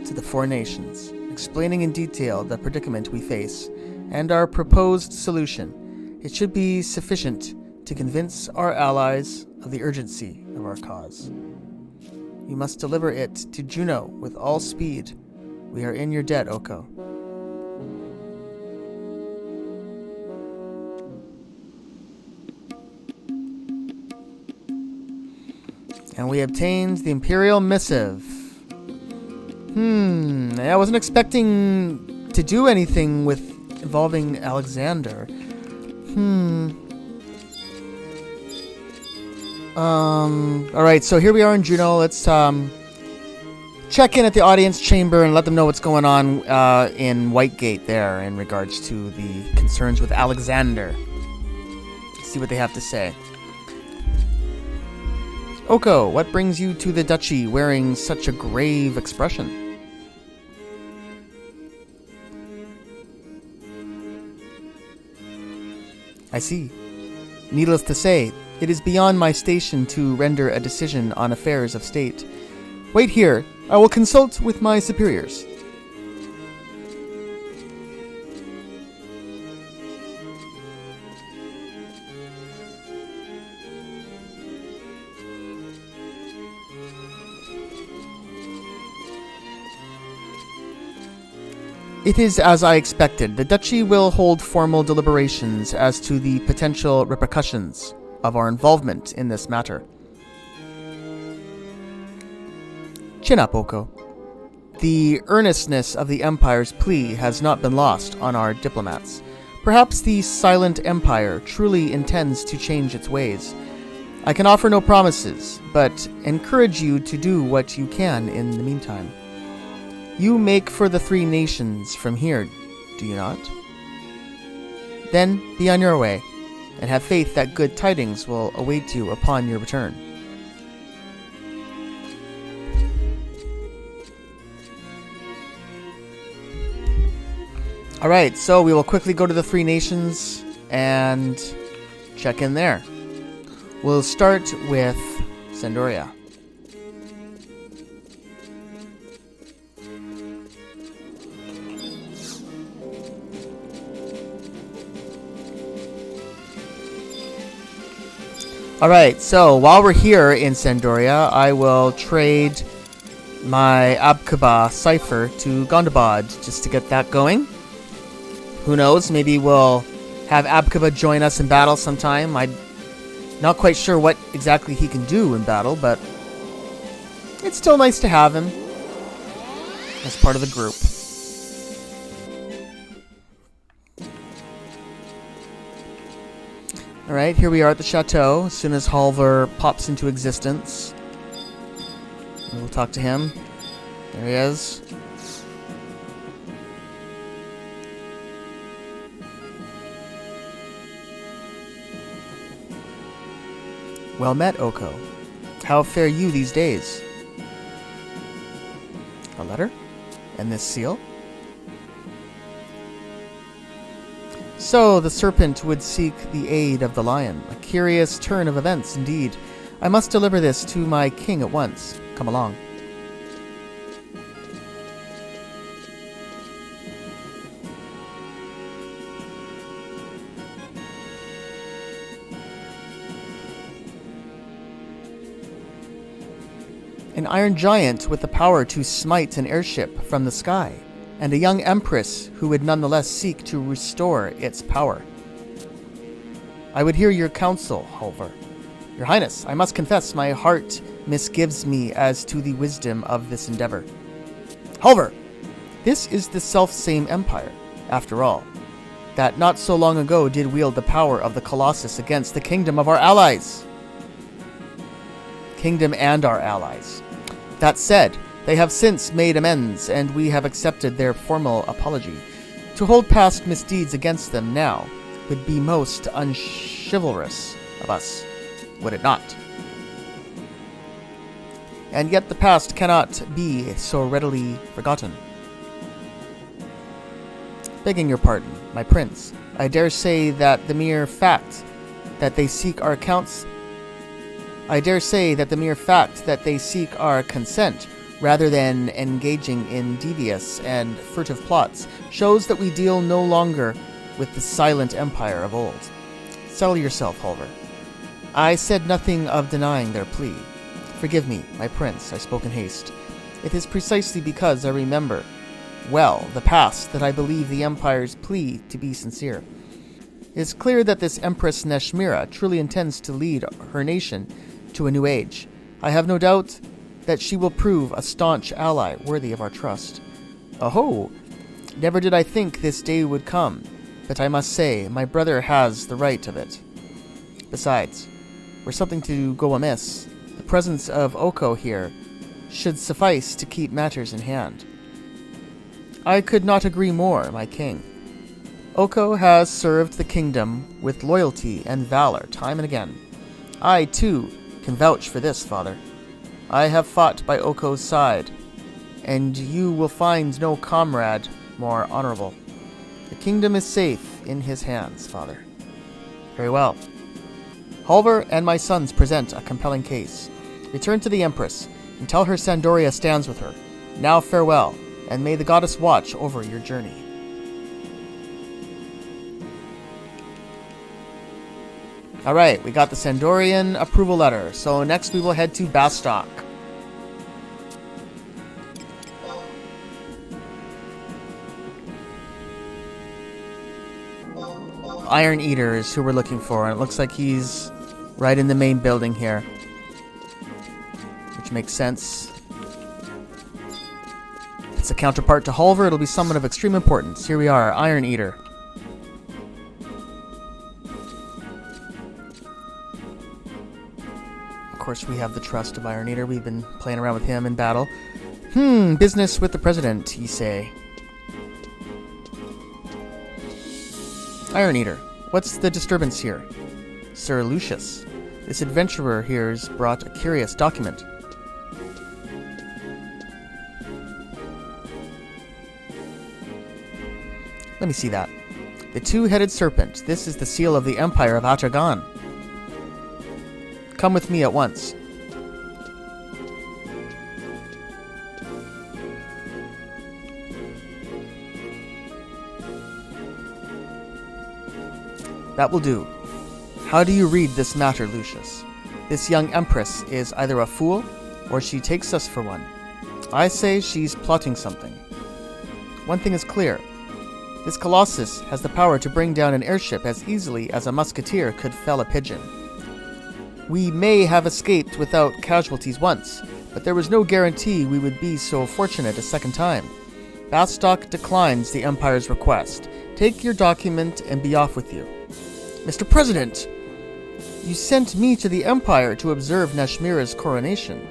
to the four nations, explaining in detail the predicament we face and our proposed solution. It should be sufficient to convince our allies of the urgency of our cause. You must deliver it to Juno with all speed. We are in your debt, Oko. And we obtained the Imperial missive. I wasn't expecting to do anything with involving Alexander. Alright, so here we are in Juno. Let's check in at the audience chamber and let them know what's going on in Whitegate there in regards to the concerns with Alexander. Let's see what they have to say. Oko, what brings you to the duchy wearing such a grave expression? I see. Needless to say, it is beyond my station to render a decision on affairs of state. Wait here. I will consult with my superiors. It is as I expected. The Duchy will hold formal deliberations as to the potential repercussions of our involvement in this matter. Chin up, Oko. The earnestness of the Empire's plea has not been lost on our diplomats. Perhaps the Silent Empire truly intends to change its ways. I can offer no promises, but encourage you to do what you can in the meantime. You make for the Three Nations from here, do you not? Then be on your way, and have faith that good tidings will await you upon your return. Alright, so we will quickly go to the Three Nations and check in there. We'll start with Sandoria. Alright, so while we're here in Sandoria, I will trade my Abkaba cipher to Gondabad just to get that going. Who knows, maybe we'll have Abkaba join us in battle sometime. I'm not quite sure what exactly he can do in battle, but it's still nice to have him as part of the group. Alright, here we are at the chateau. As soon as Halvar pops into existence, we'll talk to him. There he is. Well met, Oko. How fare you these days? A letter? And this seal? So, the serpent would seek the aid of the lion. A curious turn of events, indeed. I must deliver this to my king at once. Come along. An iron giant with the power to smite an airship from the sky, and a young empress who would nonetheless seek to restore its power. I would hear your counsel, Halvar. Your Highness, I must confess my heart misgives me as to the wisdom of this endeavor. Halvar, this is the self-same empire, after all, that not so long ago did wield the power of the Colossus against the kingdom of our allies. Kingdom and our allies. That said, they have since made amends, and we have accepted their formal apology. To hold past misdeeds against them now would be most unchivalrous of us, would it not? And yet the past cannot be so readily forgotten. Begging your pardon, my prince, I dare say that the mere fact that they seek our consent rather than engaging in devious and furtive plots, shows that we deal no longer with the silent empire of old. Settle yourself, Halvar. I said nothing of denying their plea. Forgive me, my prince, I spoke in haste. It is precisely because I remember well the past that I believe the empire's plea to be sincere. It is clear that this Empress Neshmira truly intends to lead her nation to a new age. I have no doubt that she will prove a staunch ally worthy of our trust. Oh, never did I think this day would come, but I must say, my brother has the right of it. Besides, were something to go amiss, the presence of Oko here should suffice to keep matters in hand. I could not agree more, my king. Oko has served the kingdom with loyalty and valor time and again. I, too, can vouch for this, father. I have fought by Oko's side, and you will find no comrade more honorable. The kingdom is safe in his hands, father. Very well. Halvar and my sons present a compelling case. Return to the Empress, and tell her Sandoria stands with her. Now farewell, and may the goddess watch over your journey. Alright, we got the Sandorian approval letter, so next we will head to Bastok. Iron Eater is who we're looking for, and it looks like he's right in the main building here. Which makes sense. If it's a counterpart to Hulver, it'll be someone of extreme importance. Here we are, Iron Eater. Of course, we have the trust of Iron Eater. We've been playing around with him in battle. Business with the President, ye say. Iron Eater, what's the disturbance here? Sir Lucius, this adventurer here's brought a curious document. Let me see that. The two-headed serpent. This is the seal of the Empire of Atragan. Come with me at once. That will do. How do you read this matter, Lucius? This young empress is either a fool, or she takes us for one. I say she's plotting something. One thing is clear. This Colossus has the power to bring down an airship as easily as a musketeer could fell a pigeon. We may have escaped without casualties once, but there was no guarantee we would be so fortunate a second time. Bastok declines the Empire's request. Take your document and be off with you. Mr. President, you sent me to the Empire to observe Nashmira's coronation.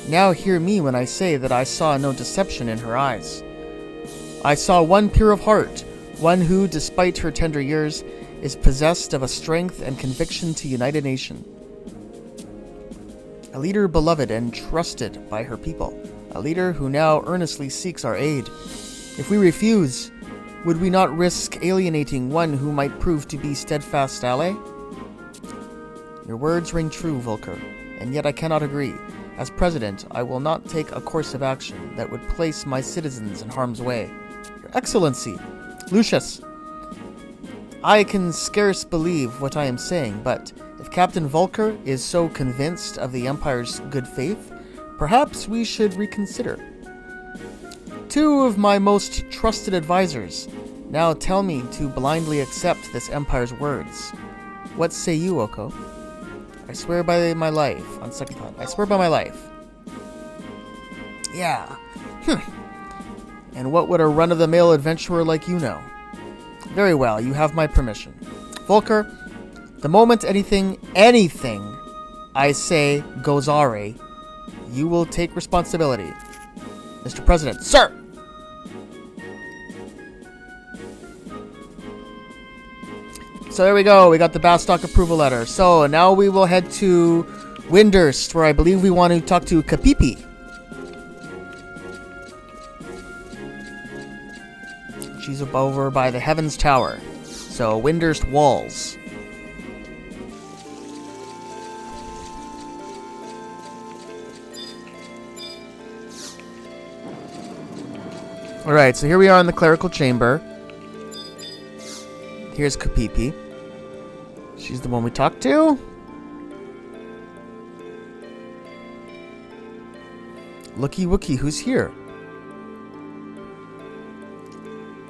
Now hear me when I say that I saw no deception in her eyes. I saw one pure of heart, one who, despite her tender years, is possessed of a strength and conviction to unite a nation. A leader beloved and trusted by her people, a leader who now earnestly seeks our aid. If we refuse, would we not risk alienating one who might prove to be steadfast ally? Your words ring true, Volker, and yet I cannot agree. As president, I will not take a course of action that would place my citizens in harm's way. Your Excellency, Lucius, I can scarce believe what I am saying, but if Captain Volker is so convinced of the Empire's good faith, perhaps we should reconsider. Two of my most trusted advisors now tell me to blindly accept this Empire's words. What say you, Oko? I swear by my life. On second thought, I swear by my life. Yeah. And what would a run-of-the-mill adventurer like you know? Very well, you have my permission. Volker, the moment anything I say goes awry, you will take responsibility. Mr. President, sir! So there we go, we got the Bastok approval letter. So now we will head to Windurst, where I believe we want to talk to Kapipi. She's over by the Heavens Tower. So Windurst Walls. Alright, so here we are in the clerical chamber. Here's Kapipi. She's the one we talked to. Looky wookie, who's here?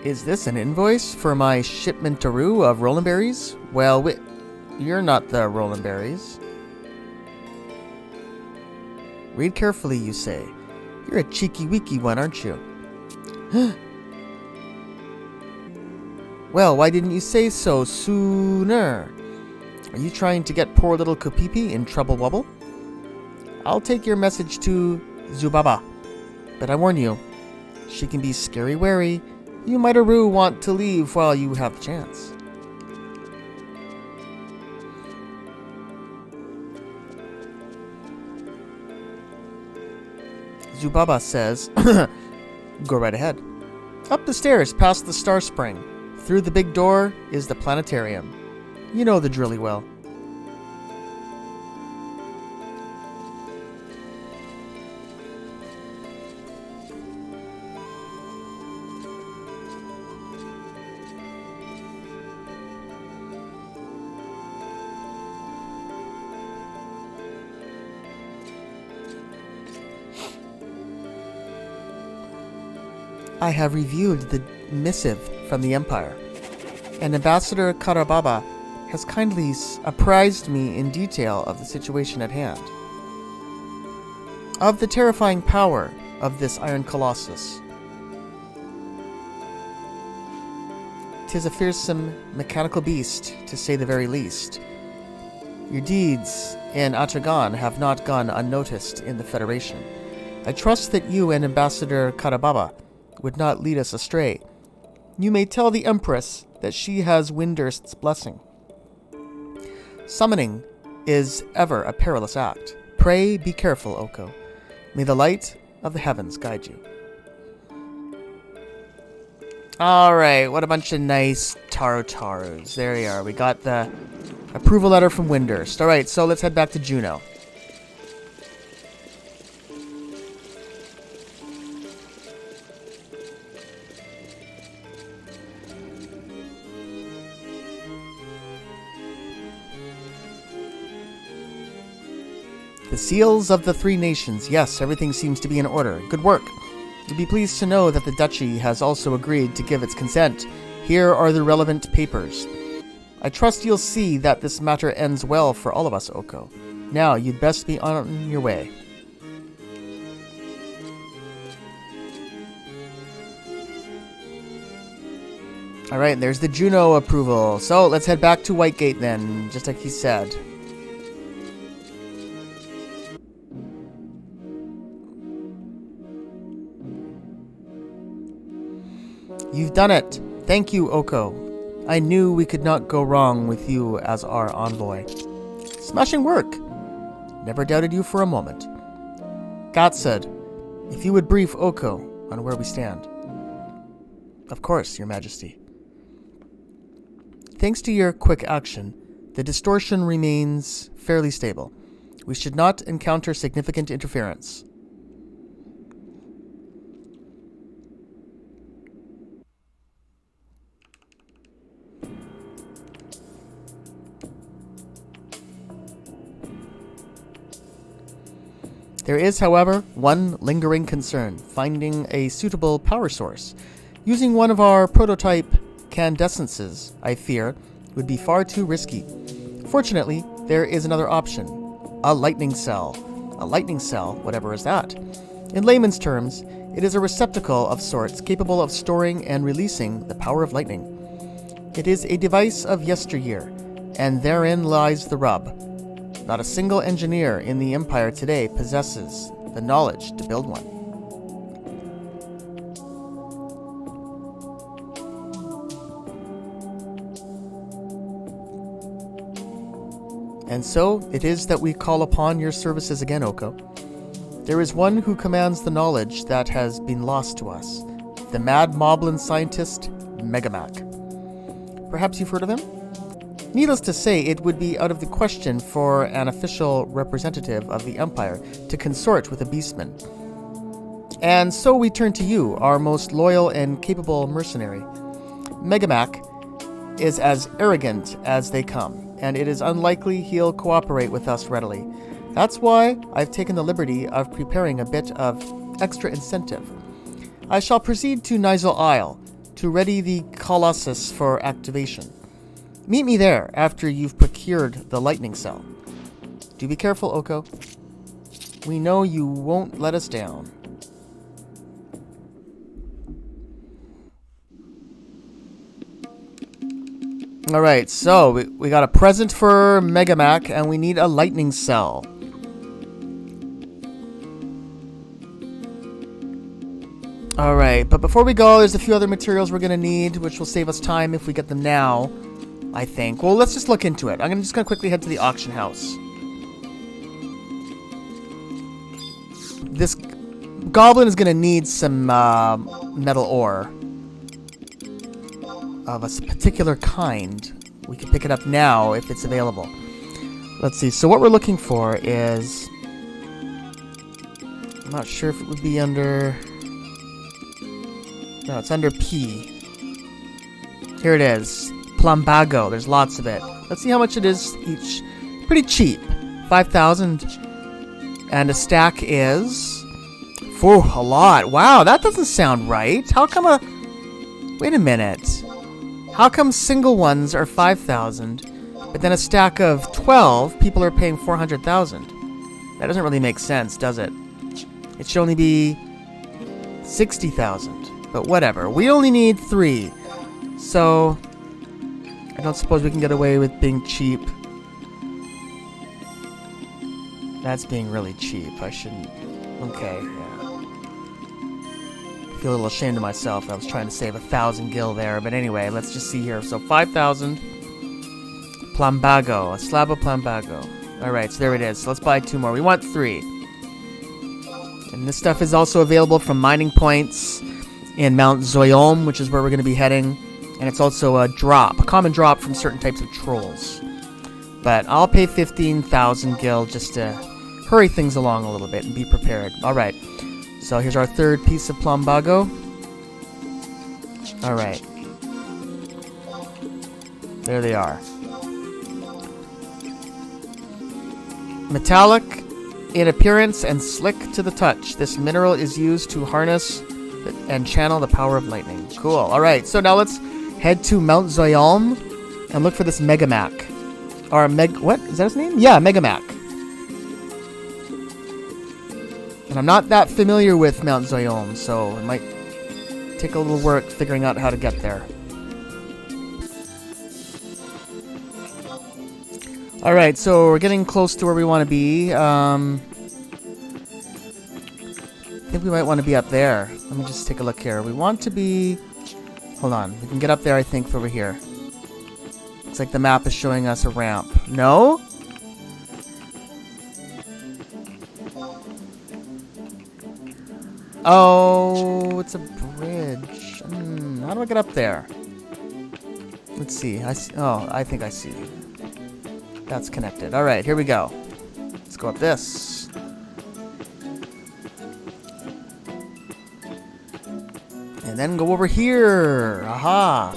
Is this an invoice for my shipment-aroo of Roland Berries? Well, you're not the Roland Berries. Read carefully, you say. You're a cheeky-weeky one, aren't you? Well, why didn't you say so sooner? Are you trying to get poor little Kapipi in trouble wubble? I'll take your message to Zubaba, but I warn you, she can be scary wary. You might want to leave while you have the chance. Zubaba says, go right ahead. Up the stairs, past the Star Spring. Through the big door is the planetarium. You know the drilly well. I have reviewed the missive from the Empire. and Ambassador Karababa has kindly apprised me in detail of the situation at hand. Of the terrifying power of this iron colossus. 'Tis a fearsome mechanical beast, to say the very least. Your deeds in Atragan have not gone unnoticed in the Federation. I trust that you and Ambassador Karababa would not lead us astray. You may tell the Empress that she has Windurst's blessing. Summoning is ever a perilous act. Pray be careful, Oko. May the light of the heavens guide you. Alright, what a bunch of nice Taros. There we are. We got the approval letter from Windurst. Alright, so let's head back to Juno. The seals of the three nations. Yes, everything seems to be in order. Good work. You'll be pleased to know that the Duchy has also agreed to give its consent. Here are the relevant papers. I trust you'll see that this matter ends well for all of us, Oko. Now, you'd best be on your way. Alright, there's the Juno approval. So, let's head back to Whitegate then, just like he said. You've done it. Thank you, Oko. I knew we could not go wrong with you as our envoy. Smashing work. Never doubted you for a moment. Gat said, if you would brief Oko on where we stand. Of course, Your Majesty. Thanks to your quick action, the distortion remains fairly stable. We should not encounter significant interference. There is, however, one lingering concern, finding a suitable power source. Using one of our prototype candescences, I fear, would be far too risky. Fortunately, there is another option. A lightning cell. A lightning cell, whatever is that. In layman's terms, it is a receptacle of sorts capable of storing and releasing the power of lightning. It is a device of yesteryear, and therein lies the rub. Not a single engineer in the Empire today possesses the knowledge to build one. And so it is that we call upon your services again, Oko. There is one who commands the knowledge that has been lost to us, the mad moblin scientist, Megamac. Perhaps you've heard of him? Needless to say, it would be out of the question for an official representative of the Empire to consort with a beastman. And so we turn to you, our most loyal and capable mercenary. Megamac is as arrogant as they come, and it is unlikely he'll cooperate with us readily. That's why I've taken the liberty of preparing a bit of extra incentive. I shall proceed to Nigel Isle to ready the Colossus for activation. Meet me there after you've procured the lightning cell. Do be careful, Oko. We know you won't let us down. Alright, so we got a present for Megamac, and we need a lightning cell. Alright, but before we go, there's a few other materials we're going to need, which will save us time if we get them now, I think. Well, let's just look into it. I'm just going to quickly head to the auction house. This goblin is going to need some metal ore of a particular kind. We can pick it up now if it's available. Let's see. So what we're looking for is... I'm not sure if it would be under... No, it's under P. Here it is. Plumbago. There's lots of it. Let's see how much it is each. Pretty cheap. 5,000. And a stack is... Oh, a lot. Wow, that doesn't sound right. How come a... Wait a minute. How come single ones are 5,000, but then a stack of 12, people are paying 400,000? That doesn't really make sense, does it? It should only be 60,000, but whatever. We only need 3, so I don't suppose we can get away with being cheap. That's being really cheap. I shouldn't. Okay, yeah. I feel a little ashamed of myself. I was trying to save 1,000 gil there, but anyway, let's just see here. So 5,000. Plumbago, a slab of plumbago. Alright, so there it is. So let's buy 2 more. We want 3. And this stuff is also available from mining points in Mount Zoyom, which is where we're going to be heading. And it's also a drop, a common drop from certain types of trolls. But I'll pay 15,000 gil just to hurry things along a little bit and be prepared. Alright, so here's our 3rd piece of plumbago. Alright. There they are. Metallic in appearance and slick to the touch. This mineral is used to harness and channel the power of lightning. Cool. Alright, so now let's head to Mount Zoyom and look for this Megamac. Or what? Is that his name? Yeah, Megamac. And I'm not that familiar with Mount Zoyom, so it might take a little work figuring out how to get there. Alright, so we're getting close to where we want to be. I think we might want to be up there. Let me just take a look here. We want to be... Hold on. We can get up there, I think, over here. Looks like the map is showing us a ramp. No? Oh, it's a bridge. How do I get up there? Let's see. Oh, I think I see. That's connected. Alright, here we go. Let's go up this. And then go over here. Aha.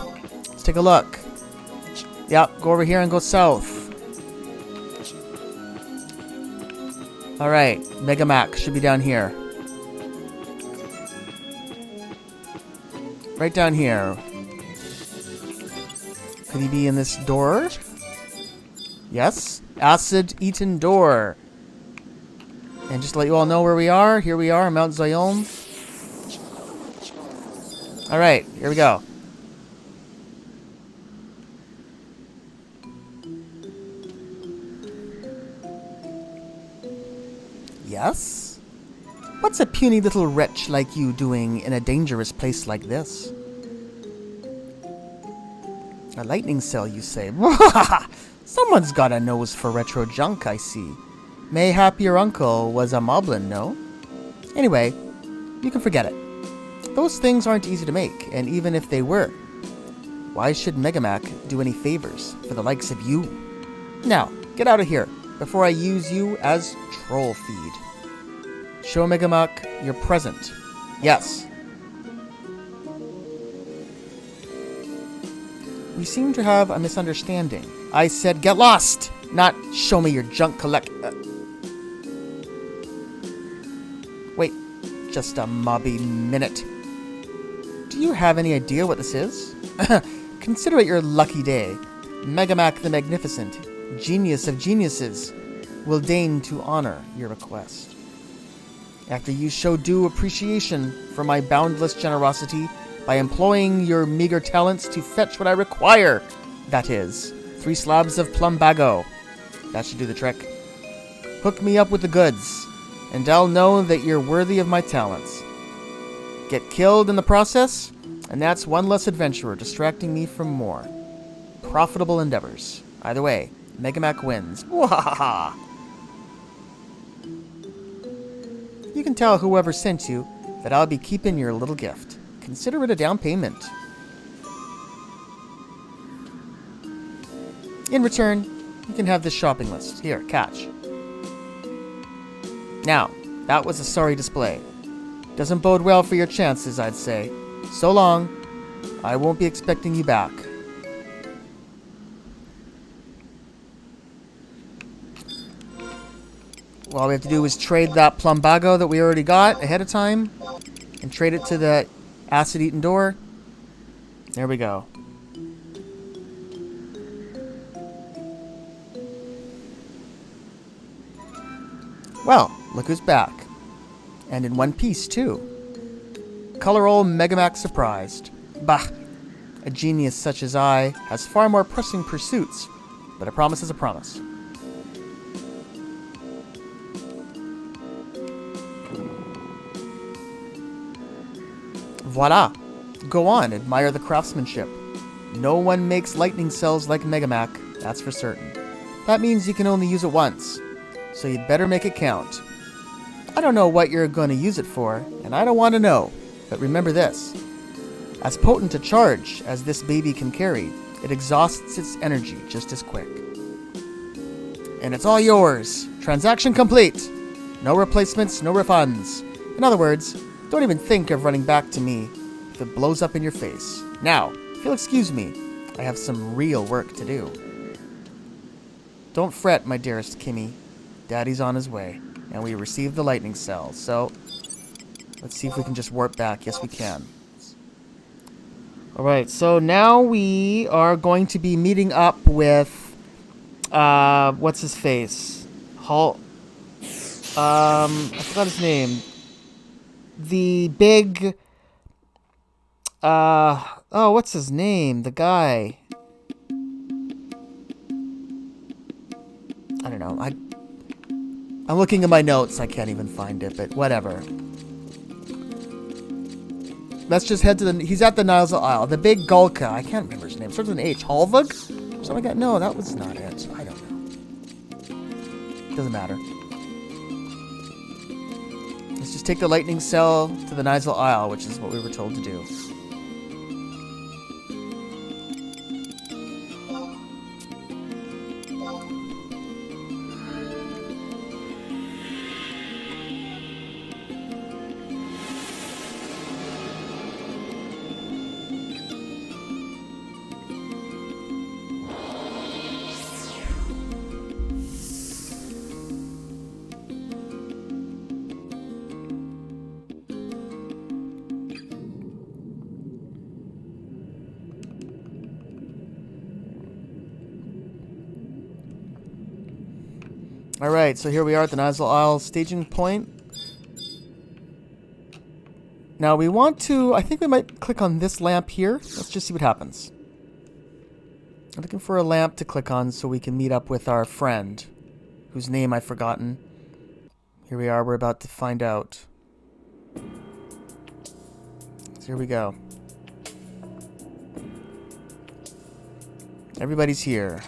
Let's take a look. Yep, go over here and go south. Alright, Megamac should be down here. Right down here. Could he be in this door? Yes. Acid-eaten door. And just to let you all know where we are, here we are, Mount Zoyom. Alright, here we go. Yes? What's a puny little wretch like you doing in a dangerous place like this? A lightning cell, you say? Someone's got a nose for retro junk, I see. Mayhap your uncle was a moblin, no? Anyway, you can forget it. Those things aren't easy to make, and even if they were, why should Megamac do any favors for the likes of you? Now, get out of here, before I use you as troll feed. Show Megamac your present. Yes. We seem to have a misunderstanding. I said get lost, not show me your junk collect... Wait, just a mobby minute. Do you have any idea what this is? Consider it your lucky day. Megamac the Magnificent, genius of geniuses, will deign to honor your request. After you show due appreciation for my boundless generosity by employing your meager talents to fetch what I require, that is, 3 slabs of plumbago. That should do the trick. Hook me up with the goods, and I'll know that you're worthy of my talents. Get killed in the process, and that's one less adventurer distracting me from more profitable endeavors. Either way, Megamac wins. Wahaha! You can tell whoever sent you that I'll be keeping your little gift. Consider it a down payment. In return, you can have this shopping list. Here, catch. Now, that was a sorry display. Doesn't bode well for your chances, I'd say. So long. I won't be expecting you back. All we have to do is trade that plumbago that we already got ahead of time and trade it to the acid-eaten door. There we go. Well, look who's back. And in one piece, too. Color old Megamax surprised. Bah! A genius such as I has far more pressing pursuits, but a promise is a promise. Voila! Go on, admire the craftsmanship. No one makes lightning cells like Megamac, that's for certain. That means you can only use it once, so you'd better make it count. I don't know what you're going to use it for, and I don't want to know, but remember this. As potent a charge as this baby can carry, it exhausts its energy just as quick. And it's all yours. Transaction complete. No replacements, no refunds. In other words, don't even think of running back to me if it blows up in your face. Now, if you'll excuse me, I have some real work to do. Don't fret, my dearest Kimmy. Daddy's on his way, and we received the lightning cell, so let's see if we can just warp back. Yes, we can. Alright, so now we are going to be meeting up with, what's his face? I forgot his name. The big, what's his name? The guy. I don't know. I'm looking at my notes. I can't even find it, but whatever. Let's just head to he's at the Nilesal Isle. The big Gulka. I can't remember his name. Starts with an H. Halvug? Something like that? No, that was not it. I don't know. Doesn't matter. Let's just take the lightning cell to the Nilesal Isle, which is what we were told to do. Alright, so here we are at the Nilesal Isle staging point. Now we want to, I think we might click on this lamp here. Let's just see what happens. I'm looking for a lamp to click on so we can meet up with our friend, whose name I've forgotten. Here we are, we're about to find out. So here we go. Everybody's here.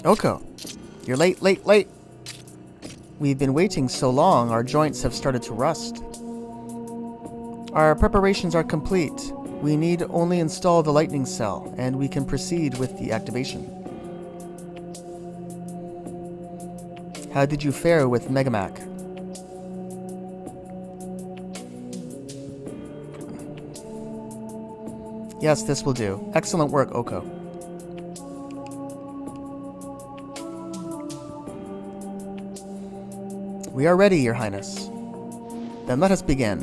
Oko, you're late. We've been waiting so long, our joints have started to rust. Our preparations are complete. We need only install the lightning cell, and we can proceed with the activation. How did you fare with Megamac? Yes, this will do. Excellent work, Oko. We are ready, Your Highness. Then let us begin.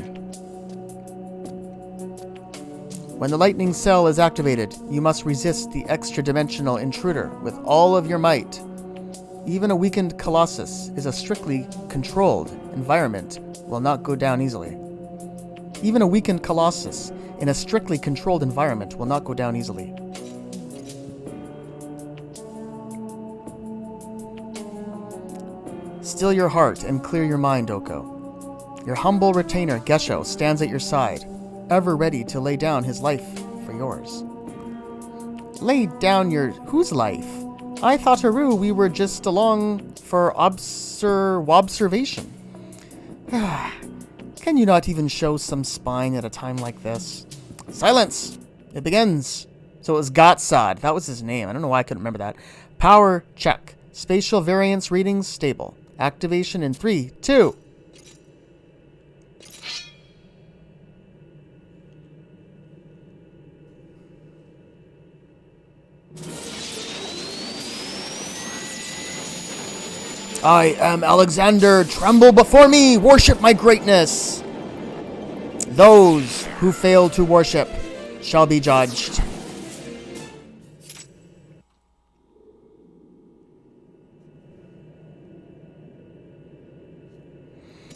When the lightning cell is activated, you must resist the extra-dimensional intruder with all of your might. Even a weakened colossus is a strictly controlled environment will not go down easily. Even a weakened colossus in a strictly controlled environment will not go down easily. Still your heart and clear your mind, Oko. Your humble retainer, Gesho, stands at your side, ever ready to lay down his life for yours. Lay down your... whose life? I thought, Haru, we were just along for observation. Can you not even show some spine at a time like this? Silence! It begins. So it was Gotsad. That was his name. I don't know why I couldn't remember that. Power check. Spatial variance readings stable. Activation in 3, 2. I am Alexander. Tremble before me. Worship my greatness. Those who fail to worship shall be judged.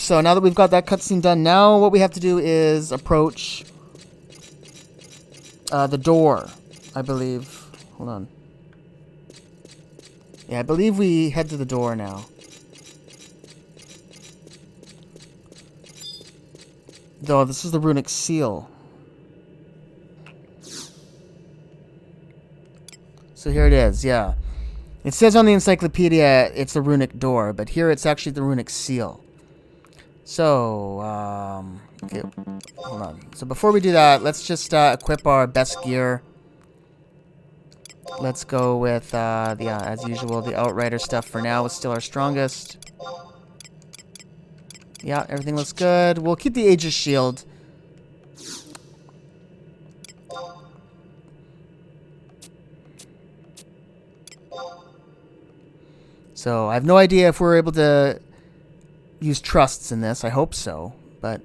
so now that we've got that cutscene done, now what we have to do is approach the door, I believe. Hold on. Yeah, I believe we head to the door now. Though, this is the runic seal. So here it is, yeah. It says on the encyclopedia it's the runic door, but here it's actually the runic seal. So, okay, hold on. So before we do that, let's just equip our best gear. Let's go with, as usual, the Outrider stuff for now is still our strongest. Yeah, everything looks good. We'll keep the Aegis shield. So, I have no idea if we're able to use trusts in this. I hope so, but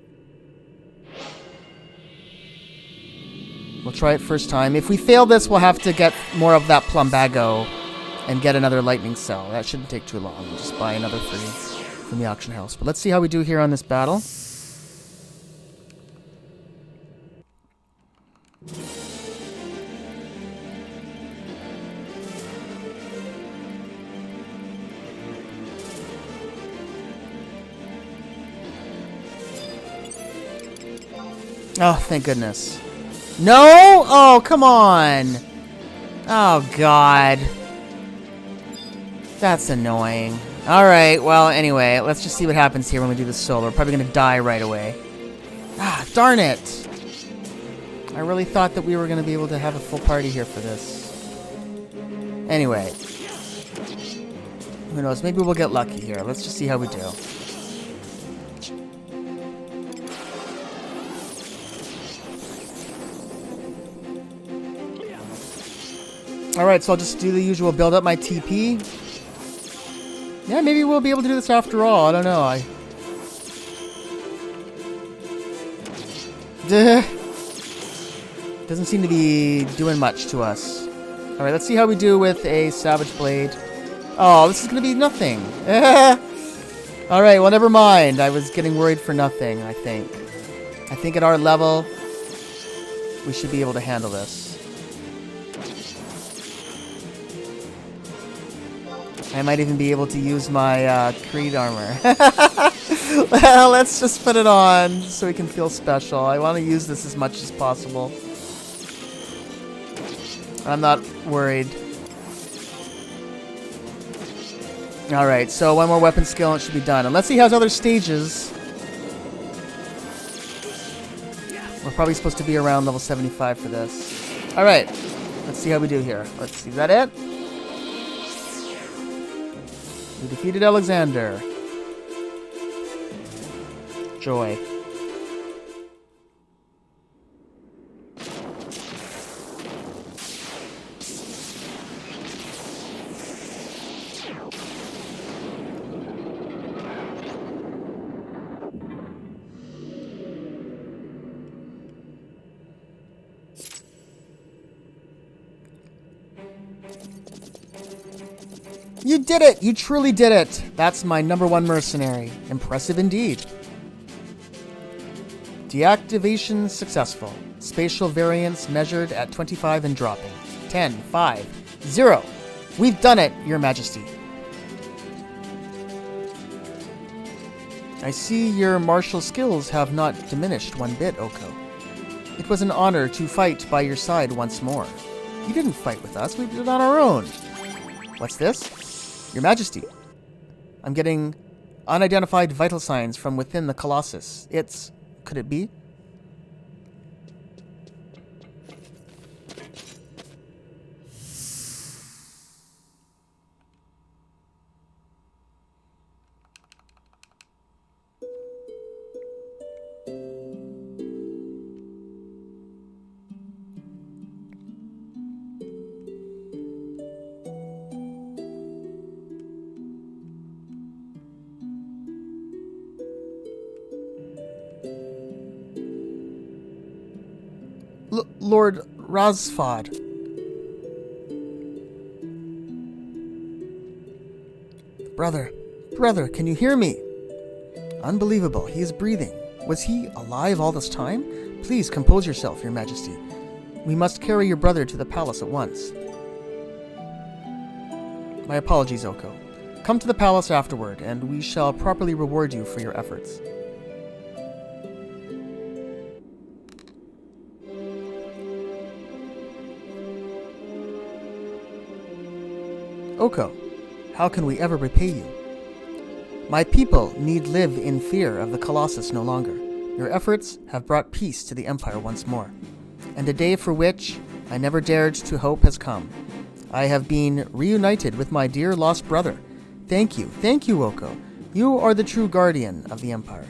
we'll try it first time. If we fail this, we'll have to get more of that plumbago and get another lightning cell. That shouldn't take too long. We'll just buy another 3 from the auction house. But let's see how we do here on this battle. Oh, thank goodness. No? Oh, come on. Oh, God. That's annoying. Alright, well, anyway, let's just see what happens here when we do this solo. We're probably going to die right away. Ah, darn it. I really thought that we were going to be able to have a full party here for this. Anyway. Who knows? Maybe we'll get lucky here. Let's just see how we do. Alright, so I'll just do the usual, build up my TP. Yeah, maybe we'll be able to do this after all. I don't know. Doesn't seem to be doing much to us. Alright, let's see how we do with a Savage Blade. Oh, this is going to be nothing. Alright, well, never mind. I was getting worried for nothing, I think. I think at our level, we should be able to handle this. I might even be able to use my Creed armor. Well, let's just put it on so we can feel special. I want to use this as much as possible. I'm not worried. Alright, so one more weapon skill and it should be done. Unless he has other stages. We're probably supposed to be around level 75 for this. Alright, let's see how we do here. Let's see, is that it? We defeated Alexander. Joy. You did it! You truly did it! That's my #1 mercenary. Impressive indeed. Deactivation successful. Spatial variance measured at 25 and dropping. 10, 5, 0. We've done it, Your Majesty. I see your martial skills have not diminished one bit, Oko. It was an honor to fight by your side once more. You didn't fight with us, we did it on our own. What's this? Your Majesty, I'm getting unidentified vital signs from within the Colossus. It's... could it be? Lord Razfod. Brother, can you hear me? Unbelievable, he is breathing. Was he alive all this time? Please compose yourself, Your Majesty. We must carry your brother to the palace at once. My apologies, Oko. Come to the palace afterward, and we shall properly reward you for your efforts. Oko, how can we ever repay you? My people need live in fear of the Colossus no longer. Your efforts have brought peace to the Empire once more, and a day for which I never dared to hope has come. I have been reunited with my dear lost brother. Thank you, Oko. You are the true guardian of the Empire.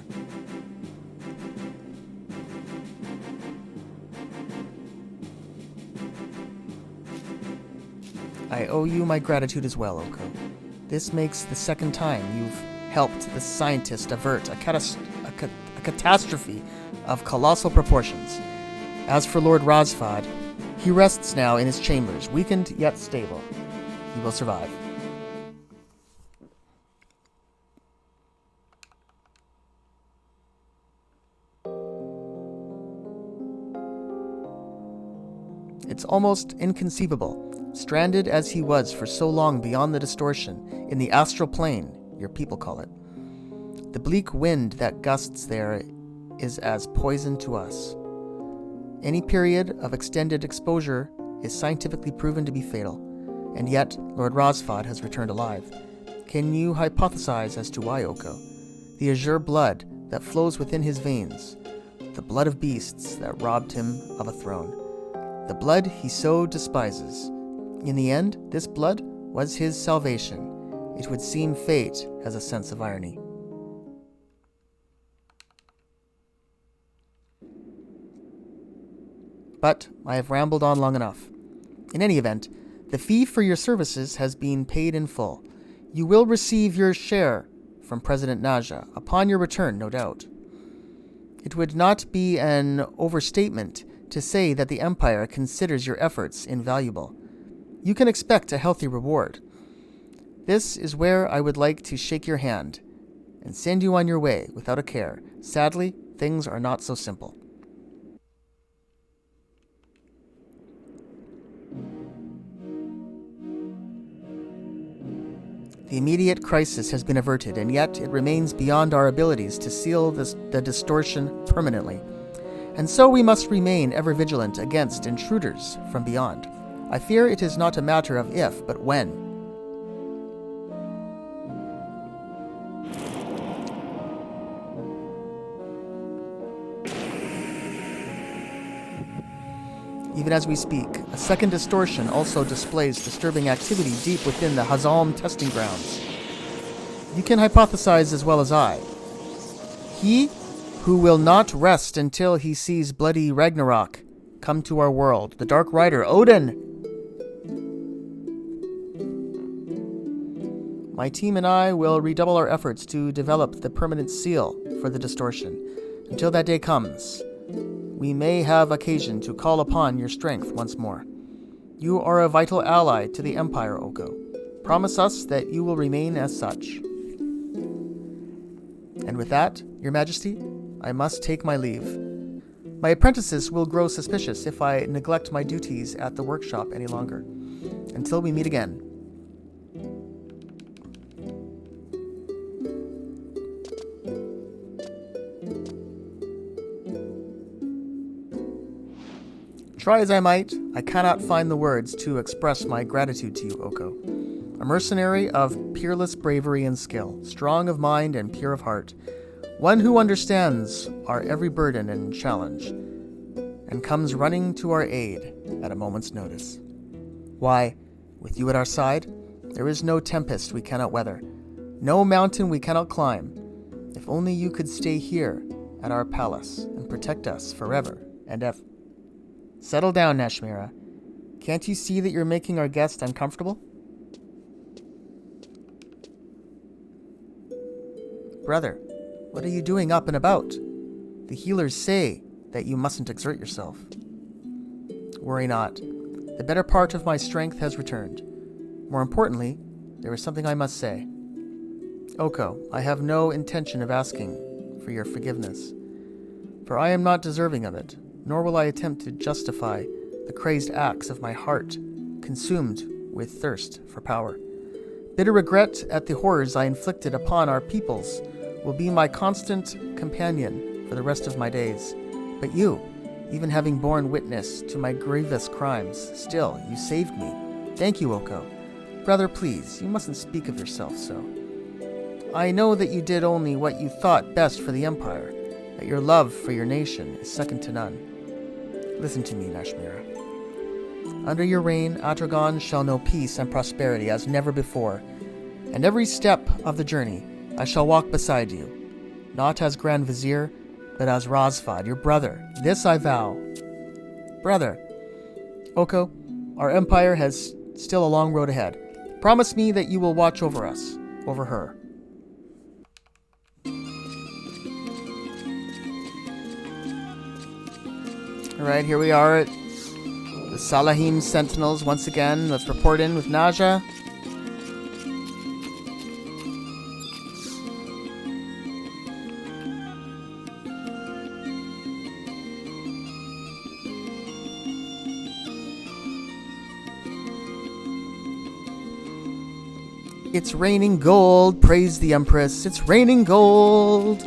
I owe you my gratitude as well, Oko. This makes the second time you've helped the scientist avert a catastrophe of colossal proportions. As for Lord Razfad, he rests now in his chambers, weakened yet stable. He will survive. It's almost inconceivable, stranded as he was for so long beyond the distortion, in the astral plane, your people call it. The bleak wind that gusts there is as poison to us. Any period of extended exposure is scientifically proven to be fatal, and yet Lord Razfad has returned alive. Can you hypothesize as to why, Oko? The azure blood that flows within his veins, the blood of beasts that robbed him of a throne, the blood he so despises. In the end, this blood was his salvation. It would seem fate has a sense of irony. But I have rambled on long enough. In any event, the fee for your services has been paid in full. You will receive your share from President Naja upon your return, no doubt. It would not be an overstatement to say that the Empire considers your efforts invaluable. You can expect a healthy reward. This is where I would like to shake your hand and send you on your way without a care. Sadly, things are not so simple. The immediate crisis has been averted, and yet it remains beyond our abilities to seal the distortion permanently. And so we must remain ever vigilant against intruders from beyond. I fear it is not a matter of if, but when. Even as we speak, a second distortion also displays disturbing activity deep within the Hazalm testing grounds. You can hypothesize as well as I. He who will not rest until he sees bloody Ragnarok come to our world, the Dark Rider, Odin! My team and I will redouble our efforts to develop the permanent seal for the distortion. Until that day comes, we may have occasion to call upon your strength once more. You are a vital ally to the Empire, Oko. Promise us that you will remain as such. And with that, Your Majesty, I must take my leave. My apprentices will grow suspicious if I neglect my duties at the workshop any longer. Until we meet again. Try as I might, I cannot find the words to express my gratitude to you, Oko. A mercenary of peerless bravery and skill, strong of mind and pure of heart. One who understands our every burden and challenge, and comes running to our aid at a moment's notice. Why, with you at our side, there is no tempest we cannot weather, no mountain we cannot climb. If only you could stay here at our palace and protect us forever and ever. Settle down, Nashmira. Can't you see that you're making our guest uncomfortable? Brother, what are you doing up and about? The healers say that you mustn't exert yourself. Worry not. The better part of my strength has returned. More importantly, there is something I must say. Oko, I have no intention of asking for your forgiveness. For I am not deserving of it, nor will I attempt to justify the crazed acts of my heart, consumed with thirst for power. Bitter regret at the horrors I inflicted upon our peoples will be my constant companion for the rest of my days. But you, even having borne witness to my grievous crimes, still you saved me. Thank you, Oko. Brother, please, you mustn't speak of yourself so. I know that you did only what you thought best for the Empire, that your love for your nation is second to none. Listen to me, Nashmira. Under your reign, Atragon shall know peace and prosperity as never before, and every step of the journey I shall walk beside you, not as Grand Vizier, but as Razvad, your brother. This I vow. Brother, Oko, our empire has still a long road ahead. Promise me that you will watch over us, over her. Alright, here we are at the Salahim Sentinels once again. Let's report in with Naja. It's raining gold, praise the Empress. It's raining gold.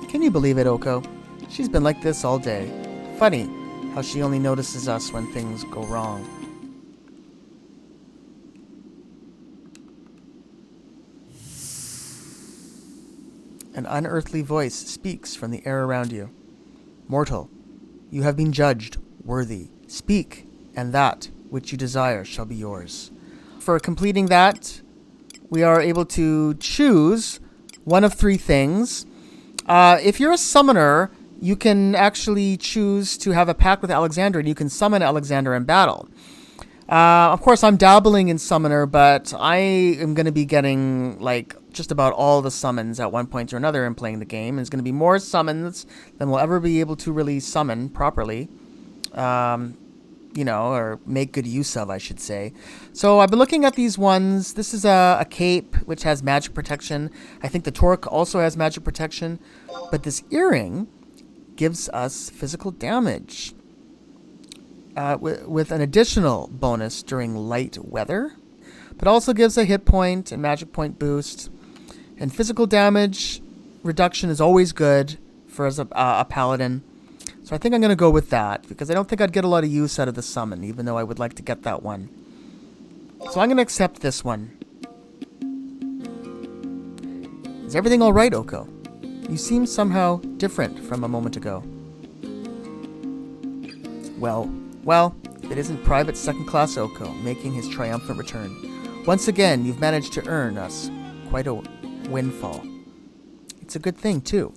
Can you believe it, Oko? She's been like this all day. Funny how she only notices us when things go wrong. An unearthly voice speaks from the air around you. Mortal, you have been judged worthy. Speak, and that which you desire shall be yours. For completing that, we are able to choose one of three things. If you're a summoner, you can actually choose to have a pact with Alexander, and you can summon Alexander in battle. Of course, I'm dabbling in summoner, but I am going to be getting like just about all the summons at one point or another in playing the game. And there's going to be more summons than we'll ever be able to really summon properly. Or make good use of, I should say. So I've been looking at these ones. This is a cape, which has magic protection. I think the torque also has magic protection. But this earring gives us physical damage with an additional bonus during light weather. But also gives a hit point and magic point boost. And physical damage reduction is always good for as a paladin. So I think I'm going to go with that, because I don't think I'd get a lot of use out of the summon, even though I would like to get that one. So I'm going to accept this one. Is everything all right, Oko? You seem somehow different from a moment ago. Well, it isn't Private Second Class Oko making his triumphant return. Once again, you've managed to earn us quite a windfall. It's a good thing, too,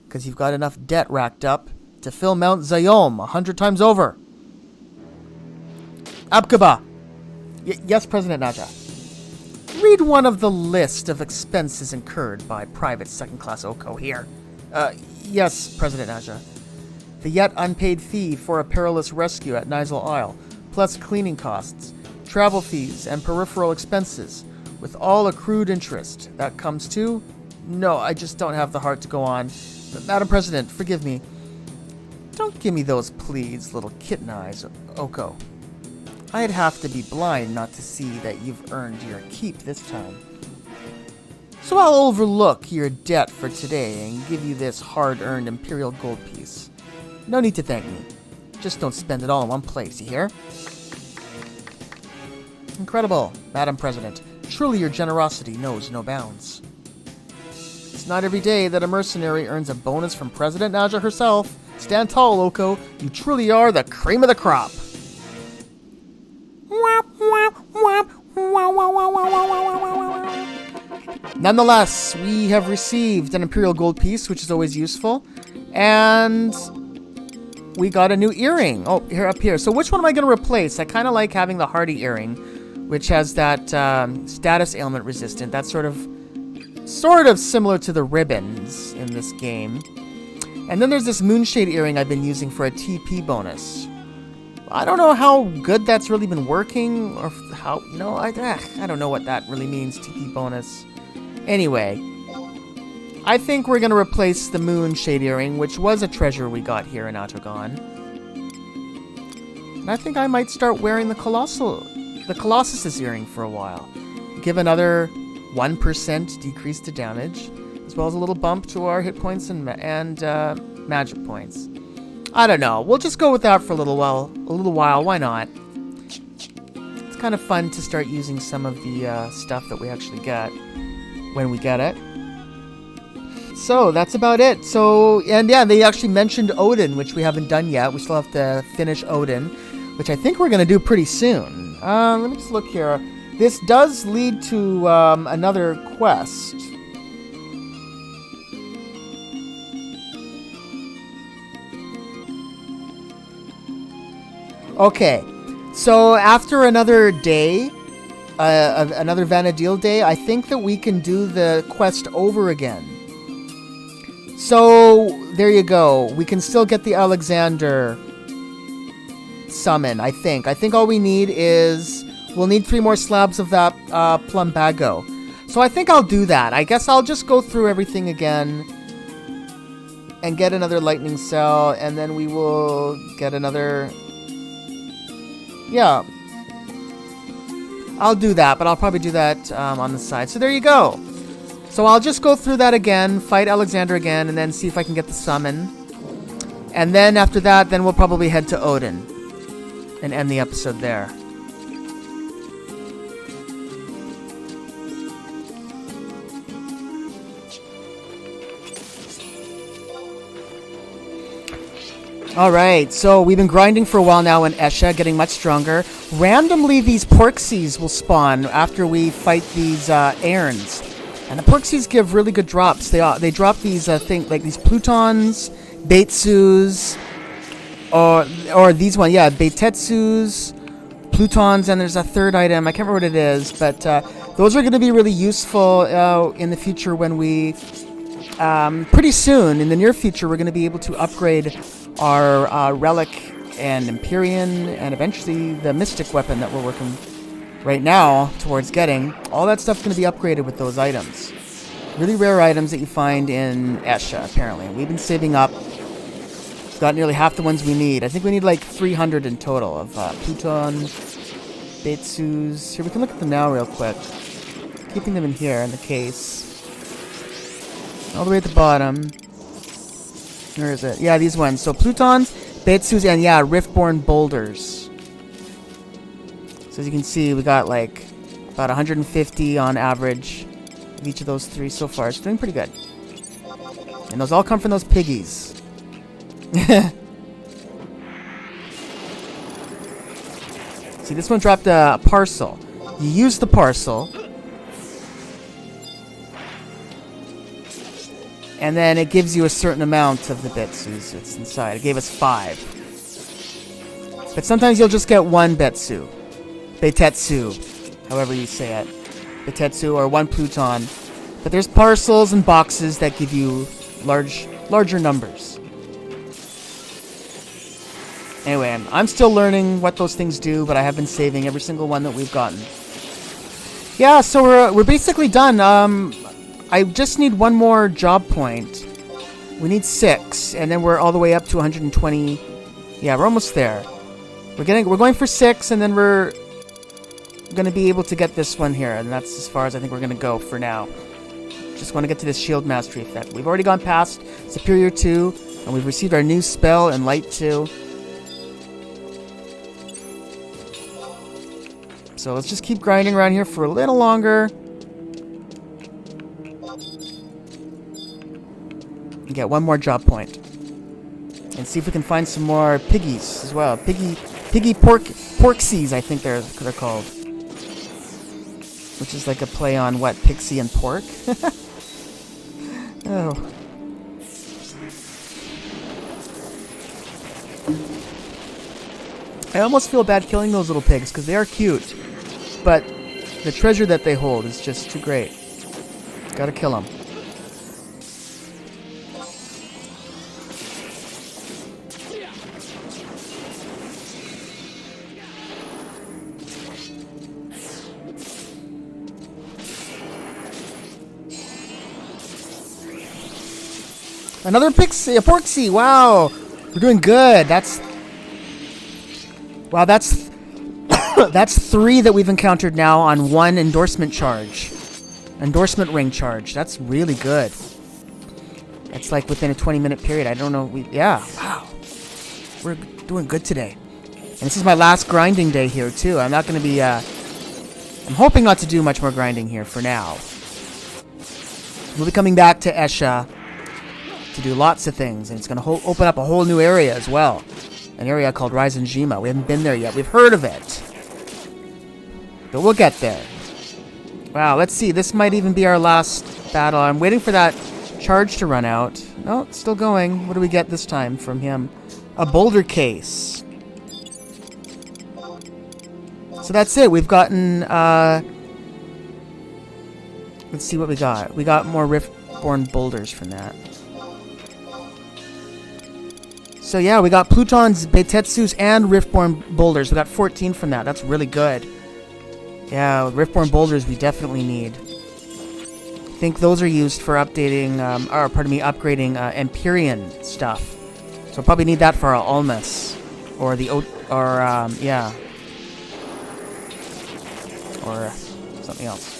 because you've got enough debt racked up to fill Mount Zayom 100 times over. Abkaba. Yes, President Naja. Read one of the list of expenses incurred by Private Second Class Oko here. Yes, President Naja. The yet unpaid fee for a perilous rescue at Nizal Isle, plus cleaning costs, travel fees, and peripheral expenses, with all accrued interest. That comes to... No, I just don't have the heart to go on. Madam President, forgive me. Don't give me those pleads, little kitten eyes, Oko. I'd have to be blind not to see that you've earned your keep this time. So I'll overlook your debt for today and give you this hard-earned Imperial gold piece. No need to thank me. Just don't spend it all in one place, you hear? Incredible, Madam President. Truly your generosity knows no bounds. It's not every day that a mercenary earns a bonus from President Naja herself. Stand tall, Oko. You truly are the cream of the crop. Nonetheless, we have received an Imperial gold piece, which is always useful. And we got a new earring. Oh, here up here. So which one am I going to replace? I kind of like having the Hardy earring, which has that status ailment resistant. That's sort of similar to the ribbons in this game. And then there's this Moonshade earring I've been using for a TP bonus. I don't know how good that's really been working, or how, I don't know what that really means, TP bonus. Anyway, I think we're going to replace the moon shade earring, which was a treasure we got here in Autogon. And I think I might start wearing the Colossus's earring for a while. Give another 1% decrease to damage, as well as a little bump to our hit points and magic points. I don't know. We'll just go with that for a little while. Why not? It's kind of fun to start using some of the stuff that we actually get when we get it. So that's about it. So, and yeah, they actually mentioned Odin, which we haven't done yet. We still have to finish Odin, which I think we're going to do pretty soon. Let me just look here. This does lead to another quest. Okay, so after another day, another Vanadil day, I think that we can do the quest over again. So, there you go. We can still get the Alexander summon, I think. I think all we need is... We'll need 3 more slabs of that plumbago. So I think I'll do that. I guess I'll just go through everything again and get another lightning cell, and then we will get another... Yeah. I'll do that, but I'll probably do that on the side. So there you go. So I'll just go through that again, fight Alexander again, and then see if I can get the summon. And then after that, then we'll probably head to Odin and end the episode there. Alright, so we've been grinding for a while now in Esha, getting much stronger. Randomly, these Porxies will spawn after we fight these Aerns. And the Porxies give really good drops. They drop these like these Plutons, Beitsus, or these one, yeah, Beitetsus, Plutons, and there's a third item. I can't remember what it is, but those are going to be really useful in the future when we... pretty soon, in the near future, we're going to be able to upgrade our Relic and Empyrean, and eventually the Mystic weapon that we're working right now towards getting. All that stuff's going to be upgraded with those items. Really rare items that you find in Esha, apparently. We've been saving up. We've got nearly half the ones we need. I think we need like 300 in total of Pluton, Beitsus. Here, we can look at them now real quick. Keeping them in here in the case. All the way at the bottom. Where is it? Yeah, these ones. So Plutons, Beitsus, and yeah, Riftborn Boulders. So as you can see, we got like about 150 on average of each of those 3 so far. It's doing pretty good. And those all come from those piggies. See, this one dropped a parcel. You use the parcel. And then it gives you a certain amount of the Beitsus that's inside. It gave us 5. But sometimes you'll just get 1 Beitsu. Beitetsu, however you say it. Beitetsu, or 1 Pluton. But there's parcels and boxes that give you larger numbers. Anyway, I'm still learning what those things do, but I have been saving every single one that we've gotten. Yeah, so we're basically done. I just need 1 more job point. We need 6, and then we're all the way up to 120. Yeah, we're almost there. We're going for 6, and then we're going to be able to get this one here, and that's as far as I think we're going to go for now. Just want to get to this shield mastery effect. We've already gone past Superior 2, and we've received our new spell in Light 2. So let's just keep grinding around here for a little longer. And get 1 more job point. And see if we can find some more piggies as well. Piggy Porxies, I think they're called. Which is like a play on what? Pixie and pork? Oh. I almost feel bad killing those little pigs because they are cute. But the treasure that they hold is just too great. Gotta kill them. Another pixie, a porksy. Wow, we're doing good. That's that's 3 that we've encountered now on 1 endorsement endorsement ring charge. That's really good. That's like within a 20-minute period. I don't know. Wow, we're doing good today. And this is my last grinding day here too. I'm not going to be. I'm hoping not to do much more grinding here for now. We'll be coming back to Esha to do lots of things, and it's going to open up a whole new area as well. An area called Risenjima. We haven't been there yet. We've heard of it. But we'll get there. Wow, let's see. This might even be our last battle. I'm waiting for that charge to run out. No, it's still going. What do we get this time from him? A boulder case. So that's it. We've gotten... let's see what we got. We got more Riftborn boulders from that. So yeah, we got Plutons, Beitetsus, and Riftborn boulders. We got 14 from that. That's really good. Yeah, Riftborn boulders we definitely need. I think those are used for updating, upgrading Empyrean stuff. So we'll probably need that for our Almas. Or or something else.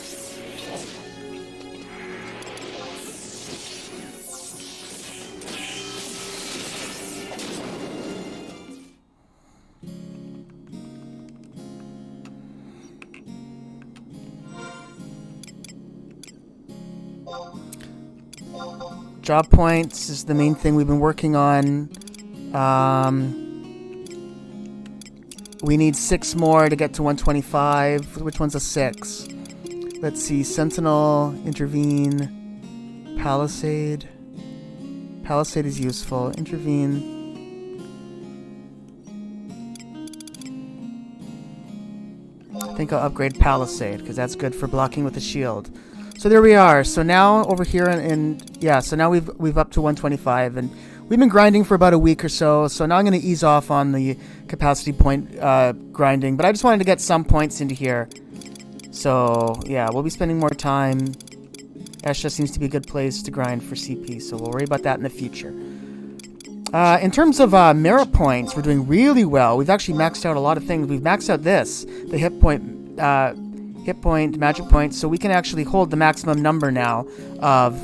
Job points is the main thing we've been working on. We need 6 more to get to 125. Which one's a 6? Let's see. Sentinel, Intervene, Palisade. Palisade is useful. Intervene. I think I'll upgrade Palisade because that's good for blocking with the shield. So there we are. So now over here so now we've up to 125, and we've been grinding for about a week or so. So now I'm going to ease off on the capacity point grinding, but I just wanted to get some points into here. So yeah, we'll be spending more time. Esha seems to be a good place to grind for CP, so we'll worry about that in the future. In terms of merit points, we're doing really well. We've actually maxed out a lot of things. We've maxed out the hit point, magic points, so we can actually hold the maximum number now of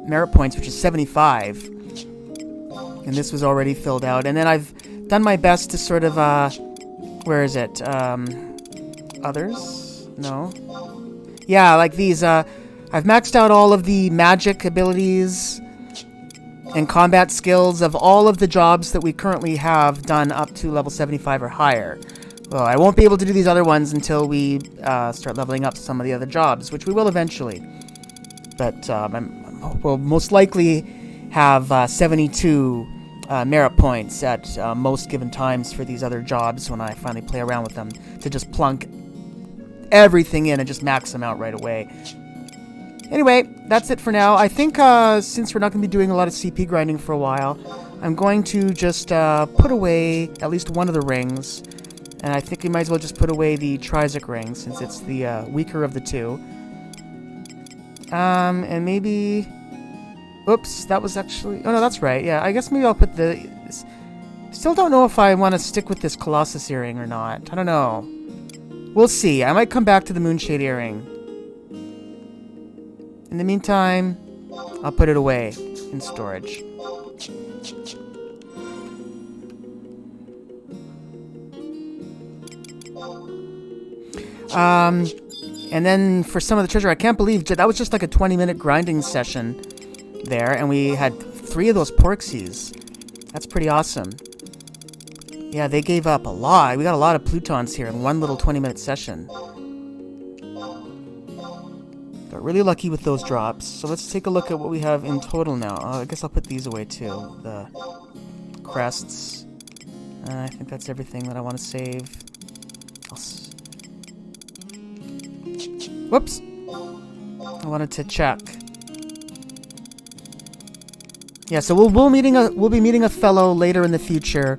merit points, which is 75. And this was already filled out. And then I've done my best to sort of, where is it? Others? No. Yeah, like these, I've maxed out all of the magic abilities and combat skills of all of the jobs that we currently have done up to level 75 or higher. Well, I won't be able to do these other ones until we start leveling up some of the other jobs, which we will eventually. But we'll most likely have 72 merit points at most given times for these other jobs when I finally play around with them, to just plunk everything in and just max them out right away. Anyway, that's it for now. I think since we're not going to be doing a lot of CP grinding for a while, I'm going to just put away at least one of the rings. And I think we might as well just put away the Trizic ring, since it's the weaker of the two. And maybe... Oops, that was actually... Oh, no, that's right. Yeah, I guess maybe I'll put the... Still don't know if I want to stick with this Colossus earring or not. I don't know. We'll see. I might come back to the Moonshade earring. In the meantime, I'll put it away in storage. And then for some of the treasure, I can't believe that was just like a 20-minute grinding session there, and we had 3 of those porksies. That's pretty awesome. Yeah, they gave up a lot. We got a lot of Plutons here in one little 20-minute session. Got really lucky with those drops. So let's take a look at what we have in total now. I guess I'll put these away too. The crests. I think that's everything that I want to save. Whoops. I wanted to check. Yeah, so we'll be meeting a fellow later in the future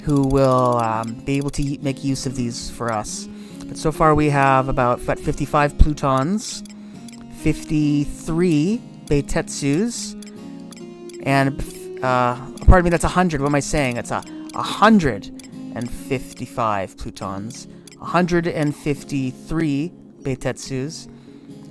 who will be able to make use of these for us. But so far we have about 55 Plutons, 53 Beitetsus, And, pardon me, that's 100. What am I saying? It's 155 plutons, 153 Beitetsus,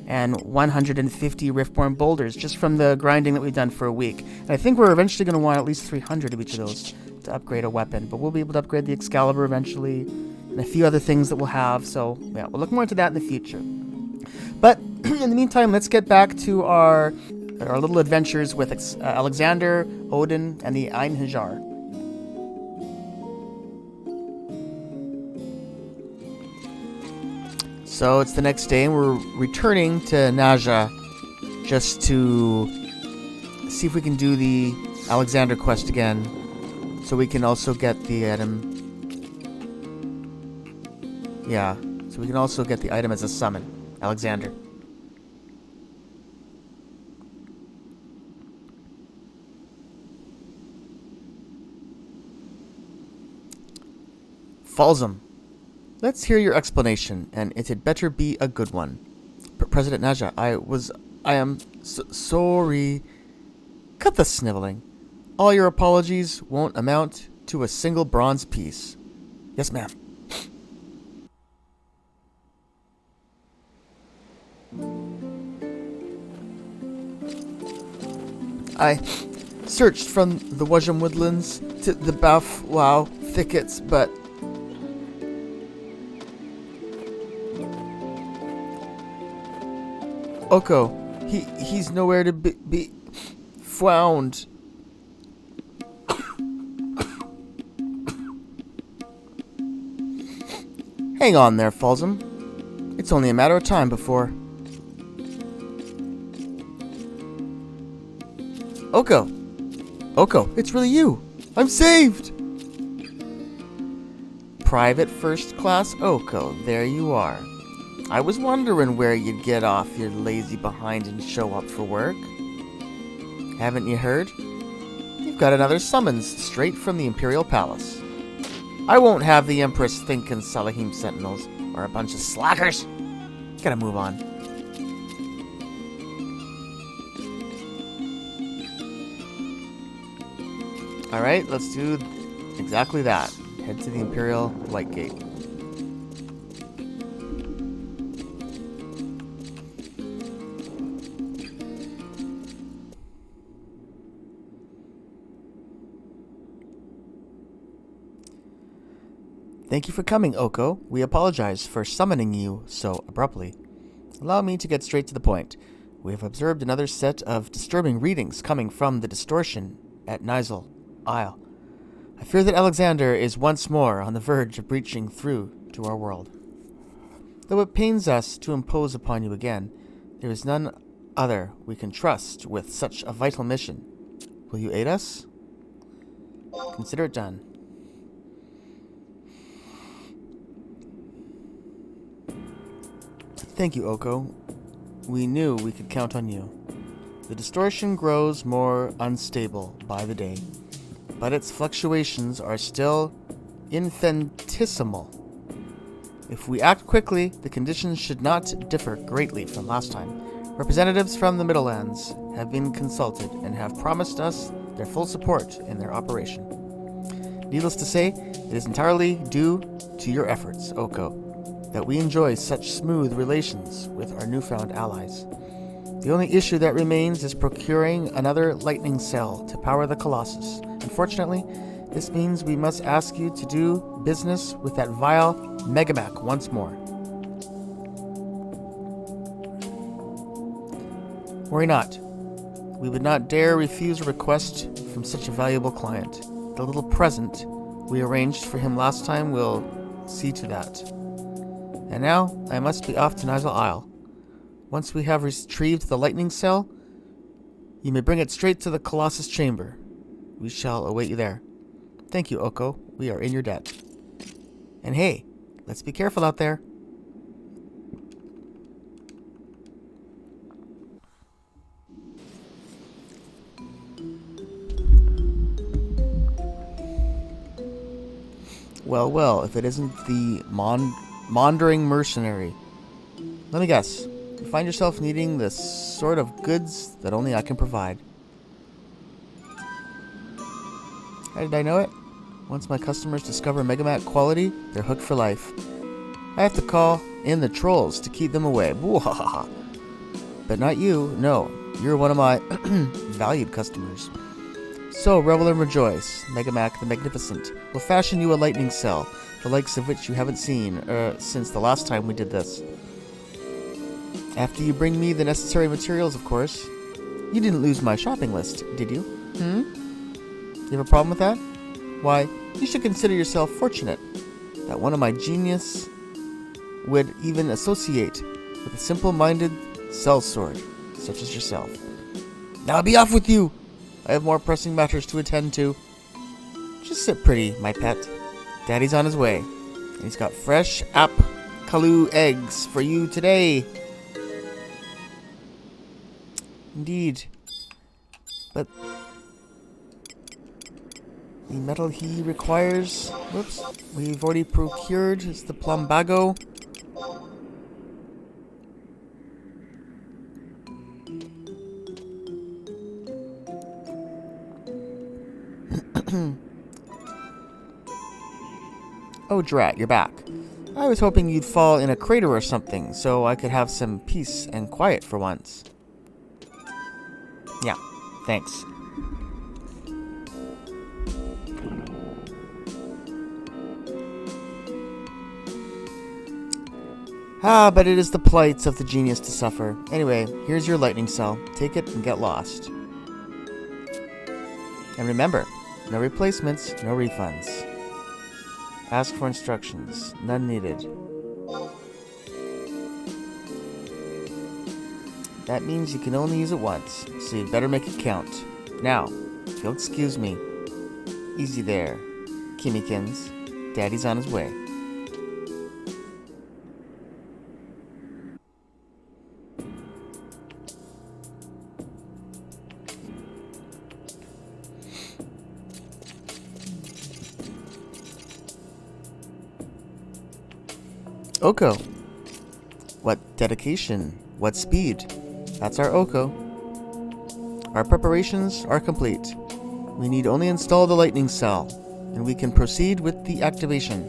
and 150 Riftborn boulders, just from the grinding that we've done for a week. And I think we're eventually going to want at least 300 of each of those to upgrade a weapon. But we'll be able to upgrade the Excalibur eventually, and a few other things that we'll have. So, yeah, we'll look more into that in the future. But in the meantime, let's get back to our little adventures with Alexander, Odin, and the Einherjar. So it's the next day, and we're returning to Naja just to see if we can do the Alexander quest again, so we can also get the item. Yeah, so we can also get the item as a summon, Alexander. Falzum, let's hear your explanation, and it had better be a good one. President Naja, I am sorry. Cut the sniveling. All your apologies won't amount to a single bronze piece. Yes, ma'am. I searched from the Wajam woodlands to the Bafwao thickets, but Oko, he's nowhere to be found. Hang on there, Falzum. It's only a matter of time before... Oko, it's really you. I'm saved. Private First Class Oko, there you are. I was wondering where you'd get off your lazy behind and show up for work. Haven't you heard? You've got another summons straight from the Imperial Palace. I won't have the Empress thinking Salahim Sentinels are a bunch of slackers. Gotta move on. Alright, let's do exactly that. Head to the Imperial White Gate. Thank you for coming, Oko. We apologize for summoning you so abruptly. Allow me to get straight to the point. We have observed another set of disturbing readings coming from the distortion at Nizal Isle. I fear that Alexander is once more on the verge of breaching through to our world. Though it pains us to impose upon you again, there is none other we can trust with such a vital mission. Will you aid us? Consider it done. Thank you, Oko. We knew we could count on you. The distortion grows more unstable by the day, but its fluctuations are still infinitesimal. If we act quickly, the conditions should not differ greatly from last time. Representatives from the Middlelands have been consulted and have promised us their full support in their operation. Needless to say, it is entirely due to your efforts, Oko, that we enjoy such smooth relations with our newfound allies. The only issue that remains is procuring another lightning cell to power the Colossus. Unfortunately, this means we must ask you to do business with that vile Megamach once more. Worry not. We would not dare refuse a request from such a valuable client. The little present we arranged for him last time will see to that. And now, I must be off to Nizal Isle. Once we have retrieved the lightning cell, you may bring it straight to the Colossus chamber. We shall await you there. Thank you, Oko. We are in your debt. And hey, let's be careful out there. Well, if it isn't the Maundering mercenary. Let me guess. You find yourself needing the sort of goods that only I can provide. How did I know it? Once my customers discover Megamat quality, they're hooked for life. I have to call in the trolls to keep them away. Boo-ha-ha-ha. But not you, no. You're one of my valued customers. So, revel and rejoice. Megamac the Magnificent will fashion you a lightning cell, the likes of which you haven't seen since the last time we did this. After you bring me the necessary materials, of course. You didn't lose my shopping list, did you? You have a problem with that? Why, you should consider yourself fortunate that one of my genius would even associate with a simple-minded sellsword, such as yourself. Now be off with you! I have more pressing matters to attend to. Just sit pretty, my pet. Daddy's on his way, and he's got fresh Kalu eggs for you today. Indeed. But the metal he requires, whoops, we've already procured. It's the plumbago. Oh, drat, you're back. I was hoping you'd fall in a crater or something, so I could have some peace and quiet for once. Yeah, thanks. But it is the plights of the genius to suffer. Anyway, here's your lightning cell. Take it and get lost. And remember, no replacements, no refunds. Ask for instructions. None needed. That means you can only use it once, so you'd better make it count. Now, if you'll excuse me. Easy there, Kimmykins. Daddy's on his way. Oko. What dedication, what speed. That's our Oko. Our preparations are complete. We need only install the lightning cell, and we can proceed with the activation.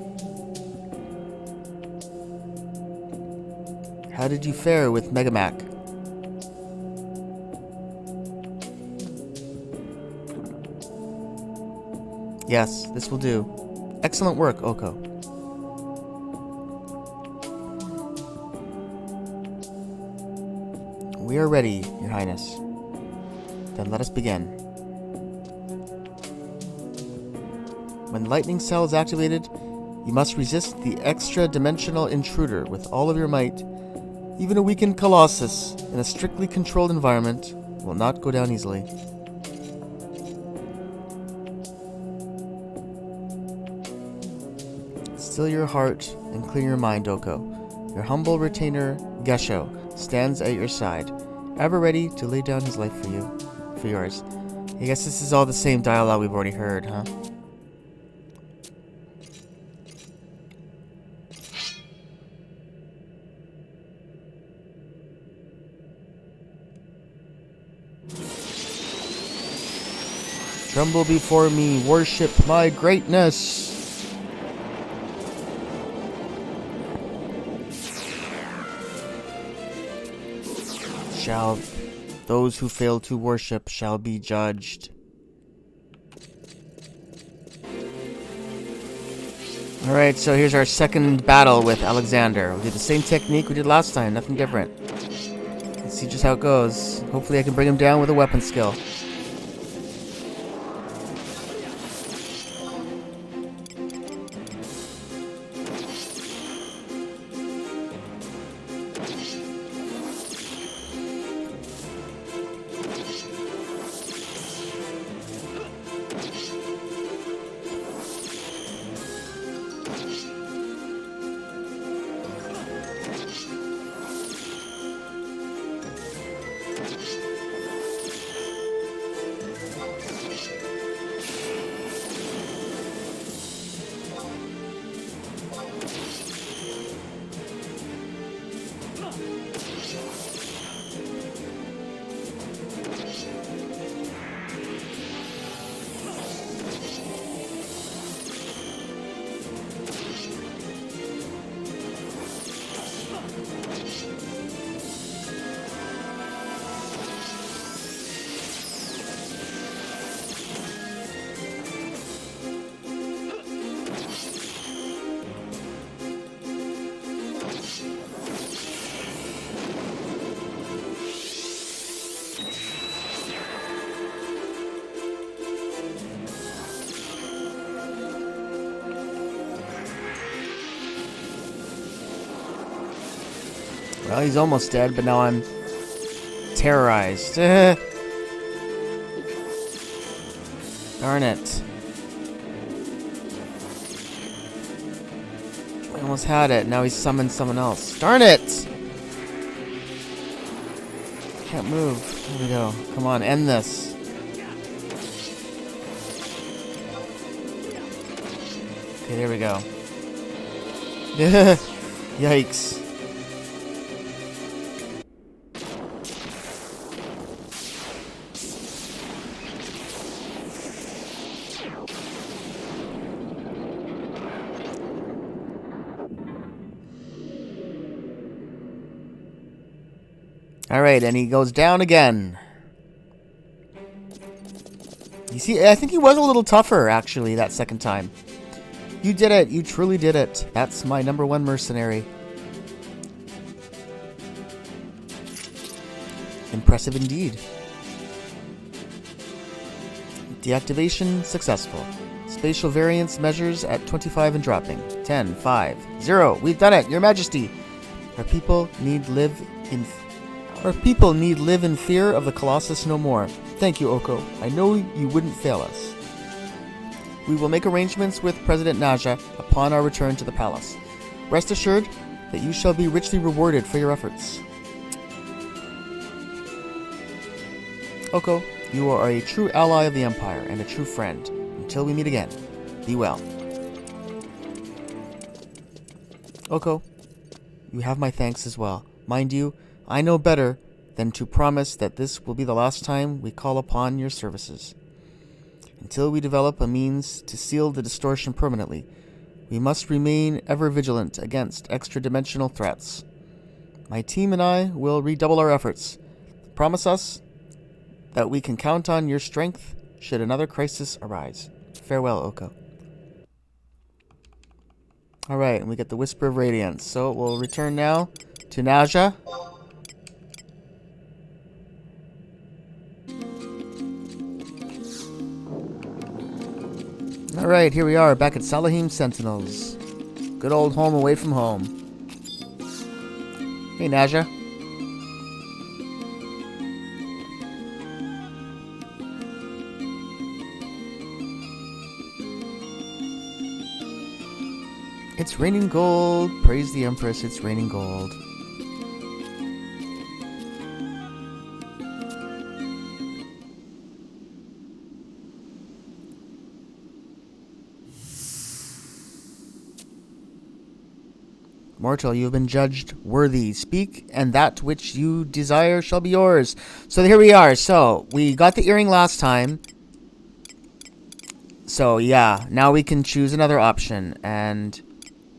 How did you fare with Megamac? Yes, this will do. Excellent work, Oko. We are ready, Your Highness. Then let us begin. When the lightning cell is activated, you must resist the extra-dimensional intruder with all of your might. Even a weakened colossus in a strictly controlled environment will not go down easily. Still your heart and clear your mind, Oko. Your humble retainer, Gesho, stands at your side, ever ready to lay down his life for yours. I guess this is all the same dialogue we've already heard, huh? Tremble before me, worship my greatness. Those who fail to worship shall be judged. Alright, so here's our second battle with Alexander. We did the same technique we did last time, nothing different. Let's see just how it goes. Hopefully I can bring him down with a weapon skill. Well, he's almost dead, but now I'm terrorized. Darn it. I almost had it. Now he's summoned someone else. Darn it! Can't move. Here we go. Come on, end this. Okay, there we go. Yikes. Alright, and he goes down again. You see, I think he was a little tougher, actually, that second time. You did it. You truly did it. That's my #1 mercenary. Impressive indeed. Deactivation successful. Spatial variance measures at 25 and dropping. 10, 5, 0. We've done it, Your Majesty. Our people need live in fear of the Colossus no more. Thank you, Oko. I know you wouldn't fail us. We will make arrangements with President Naja upon our return to the palace. Rest assured that you shall be richly rewarded for your efforts. Oko, you are a true ally of the Empire and a true friend. Until we meet again, be well. Oko, you have my thanks as well. Mind you, I know better than to promise that this will be the last time we call upon your services. Until we develop a means to seal the distortion permanently, we must remain ever vigilant against extra-dimensional threats. My team and I will redouble our efforts. Promise us that we can count on your strength should another crisis arise. Farewell, Oko. Alright, and we get the Whisper of Radiance. So we'll return now to Naja. Alright, here we are, back at Salahim Sentinels. Good old home away from home. Hey, Naja. It's raining gold. Praise the Empress, it's raining gold. Mortal, you have been judged worthy. Speak, and that which you desire shall be yours. So here we are. So, we got the earring last time. So, yeah. Now we can choose another option. And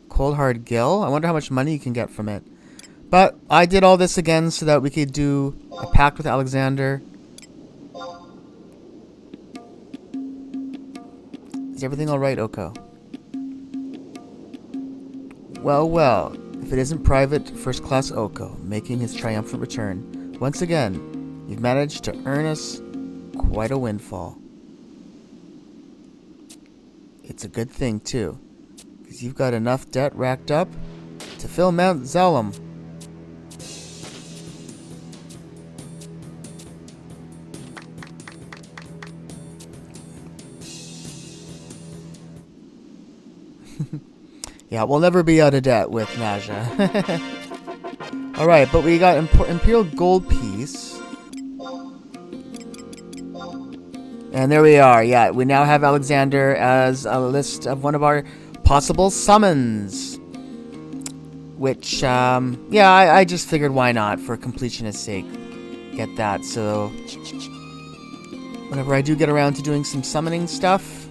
Cold Hard Gill. I wonder how much money you can get from it. But I did all this again so that we could do a pact with Alexander. Is everything alright, Oko? Well, well, if it isn't Private First Class Oko, making his triumphant return. Once again, you've managed to earn us quite a windfall. It's a good thing, too, because you've got enough debt racked up to fill Mount Zalem. Yeah, we'll never be out of debt with Naja. Alright, but we got Imperial Gold Piece. And there we are. Yeah, we now have Alexander as a list of one of our possible summons. Which, yeah, I just figured why not, for completionist sake. Get that, so whenever I do get around to doing some summoning stuff,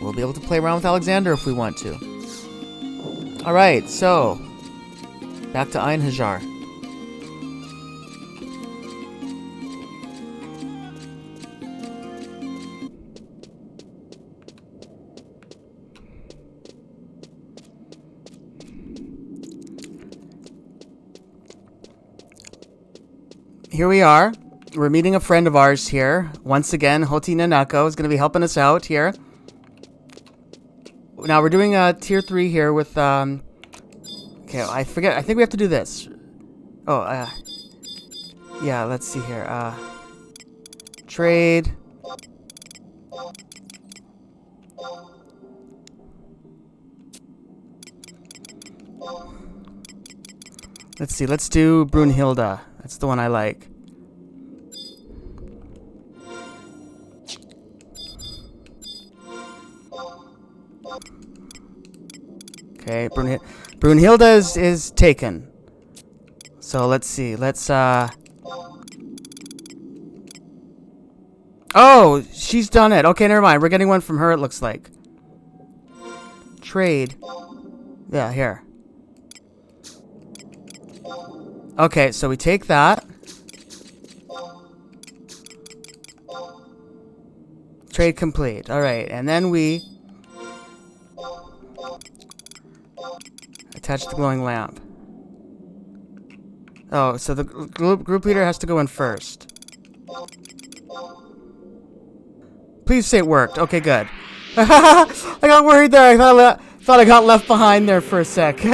we'll be able to play around with Alexander if we want to. Alright, so back to Einherjar. Here we are. We're meeting a friend of ours here. Once again, Hoti Nanako is going to be helping us out here. Now, we're doing a tier 3 here with, okay, Okay, I forget. I think we have to do this. Oh, yeah, let's see here. Trade. Let's see, let's do Brunhilde. That's the one I like. Okay, Brunhilde is taken. So let's see, let's oh, she's done it. Okay, never mind. We're getting one from her, it looks like. Trade. Yeah, here. Okay, so we take that. Trade complete. Alright, and then we attach the glowing lamp. Oh, so the group leader has to go in first. Please say it worked. Okay, good. I got worried there. I thought I got left behind there for a sec.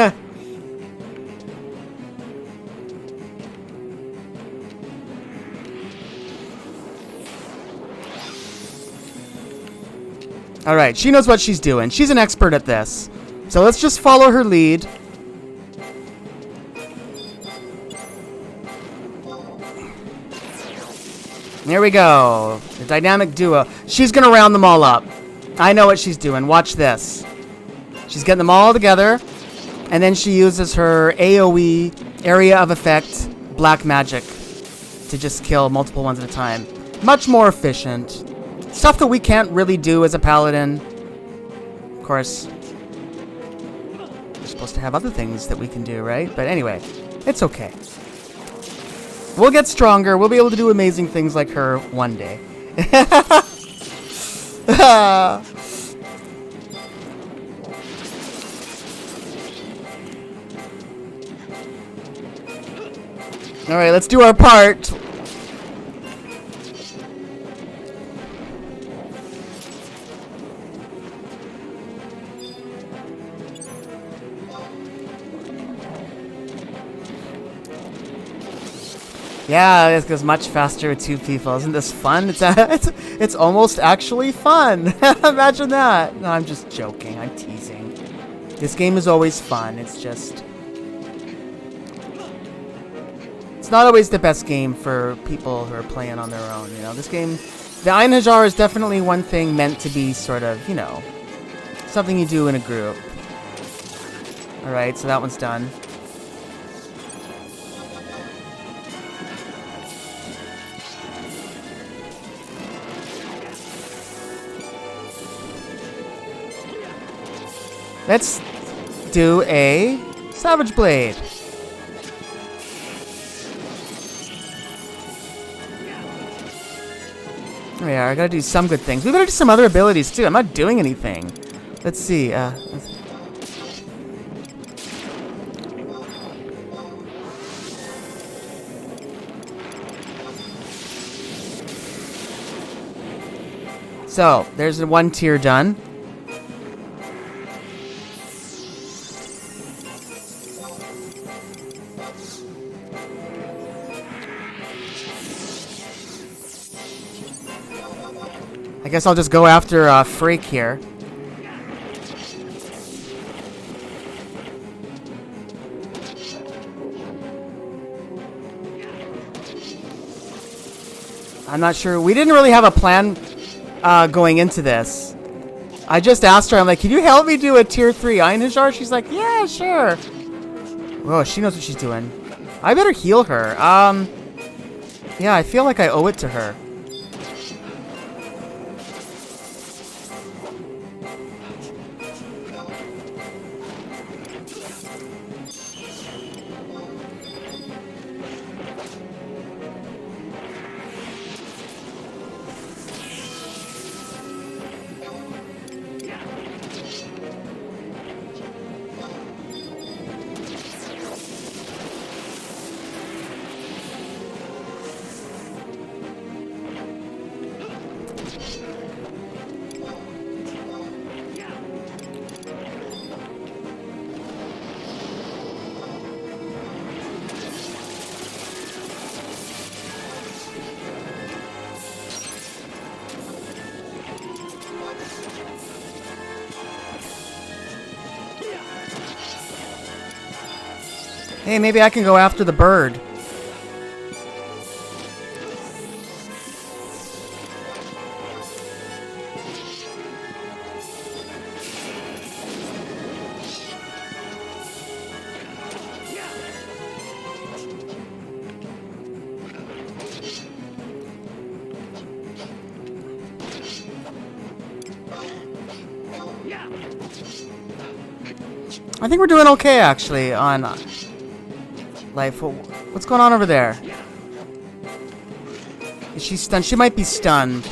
Alright, she knows what she's doing. She's an expert at this. So let's just follow her lead. There we go. The dynamic duo. She's gonna round them all up. I know what she's doing. Watch this. She's getting them all together. And then she uses her AoE, area of effect, black magic, to just kill multiple ones at a time. Much more efficient. Stuff that we can't really do as a paladin. Of course, we're supposed to have other things that we can do, right? But anyway, it's okay. We'll get stronger. We'll be able to do amazing things like her one day. Alright, let's do our part. Yeah, this goes much faster with two people. Isn't this fun? It's almost actually fun. Imagine that. No, I'm just joking. I'm teasing. This game is always fun. It's just... it's not always the best game for people who are playing on their own, you know? This game... the Einherjar is definitely one thing meant to be sort of, you know, something you do in a group. Alright, so that one's done. Let's do a Savage Blade. Oh yeah, I gotta do some good things. We better do some other abilities too. I'm not doing anything. Let's see. So, there's the one tier done. I guess I'll just go after Freak here. I'm not sure. We didn't really have a plan going into this. I just asked her, I'm like, can you help me do a tier 3 Einherjar? She's like, yeah, sure. Whoa, she knows what she's doing. I better heal her. Yeah, I feel like I owe it to her. Hey, maybe I can go after the bird. I think we're doing okay, actually, on life. What's going on over there? Is she stunned? She might be stunned.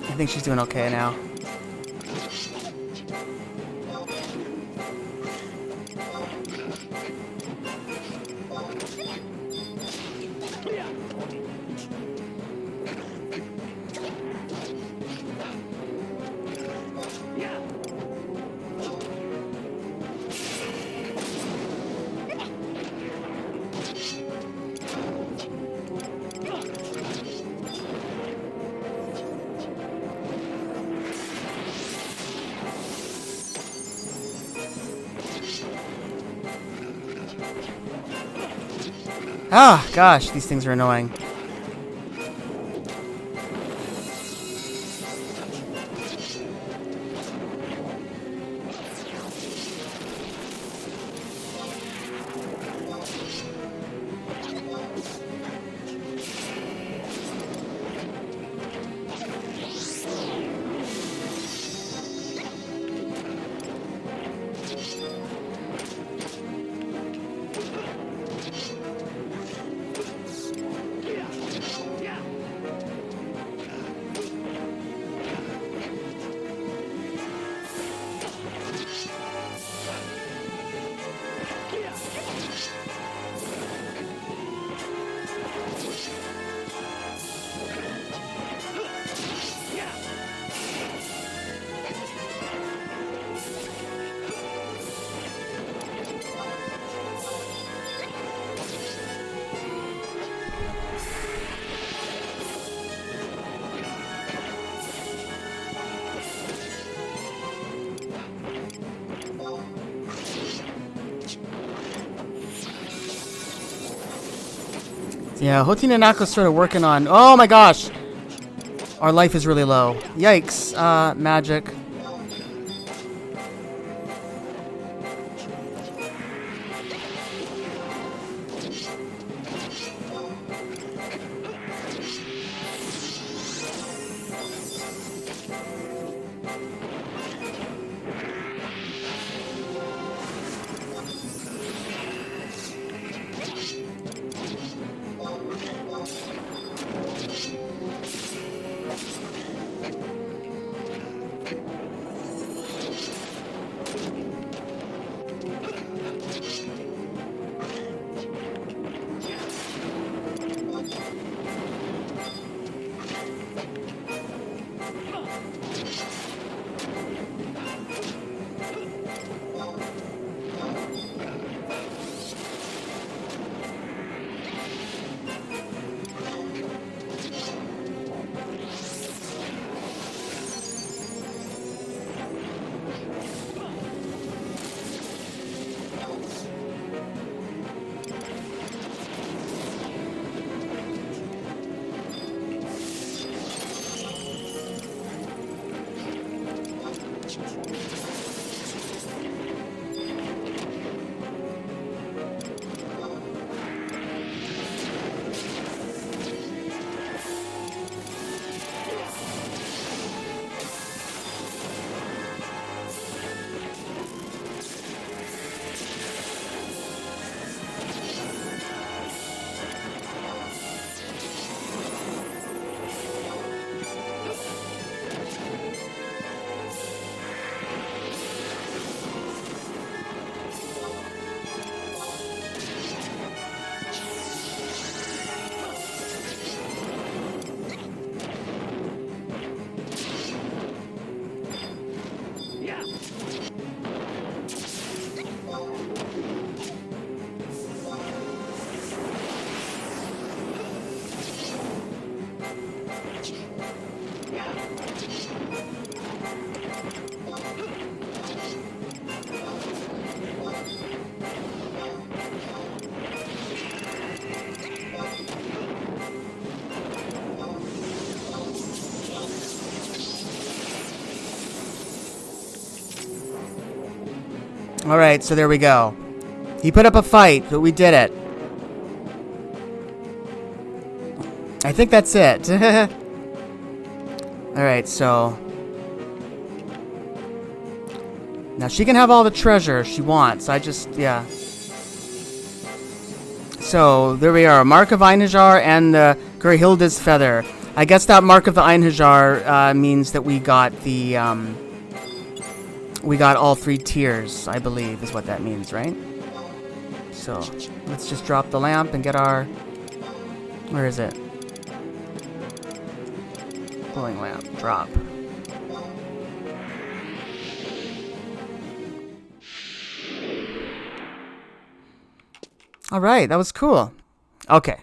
I think she's doing okay now. Ah, gosh, these things are annoying. Yeah, Hotin and Nako started working on... Oh my gosh! Our life is really low. Yikes. Magic. Alright, so there we go. He put up a fight, but we did it. I think that's it. Alright, so... now she can have all the treasure she wants. Yeah. So, there we are. Mark of Einherjar and the Gerhilda's Feather. I guess that Mark of the Einherjar means that we got the, we got all 3 tiers, I believe, is what that means, right? So, let's just drop the lamp and get our... where is it? Glowing lamp. Drop. Alright, that was cool. Okay.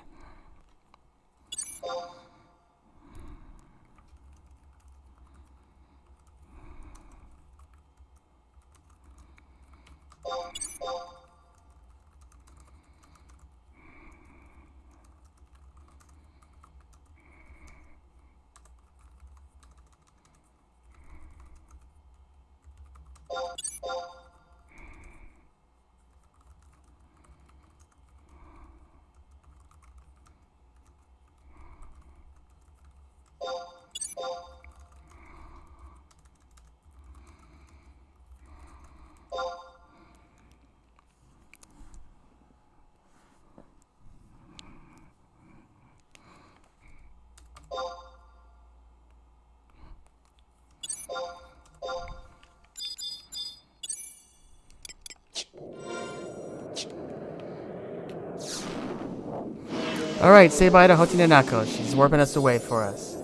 Alright, say bye to Hotinanako. She's warping us away for us.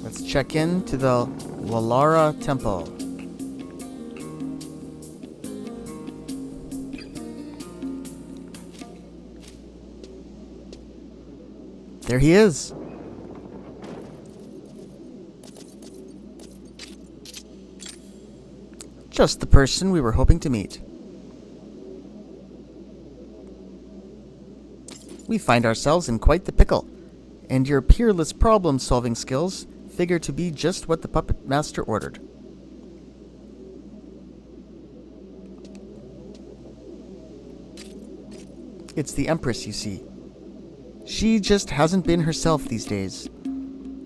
Let's check in to the Walara Temple. There he is. Just the person we were hoping to meet. We find ourselves in quite the pickle, and your peerless problem-solving skills figure to be just what the puppet master ordered. It's the Empress, you see. She just hasn't been herself these days.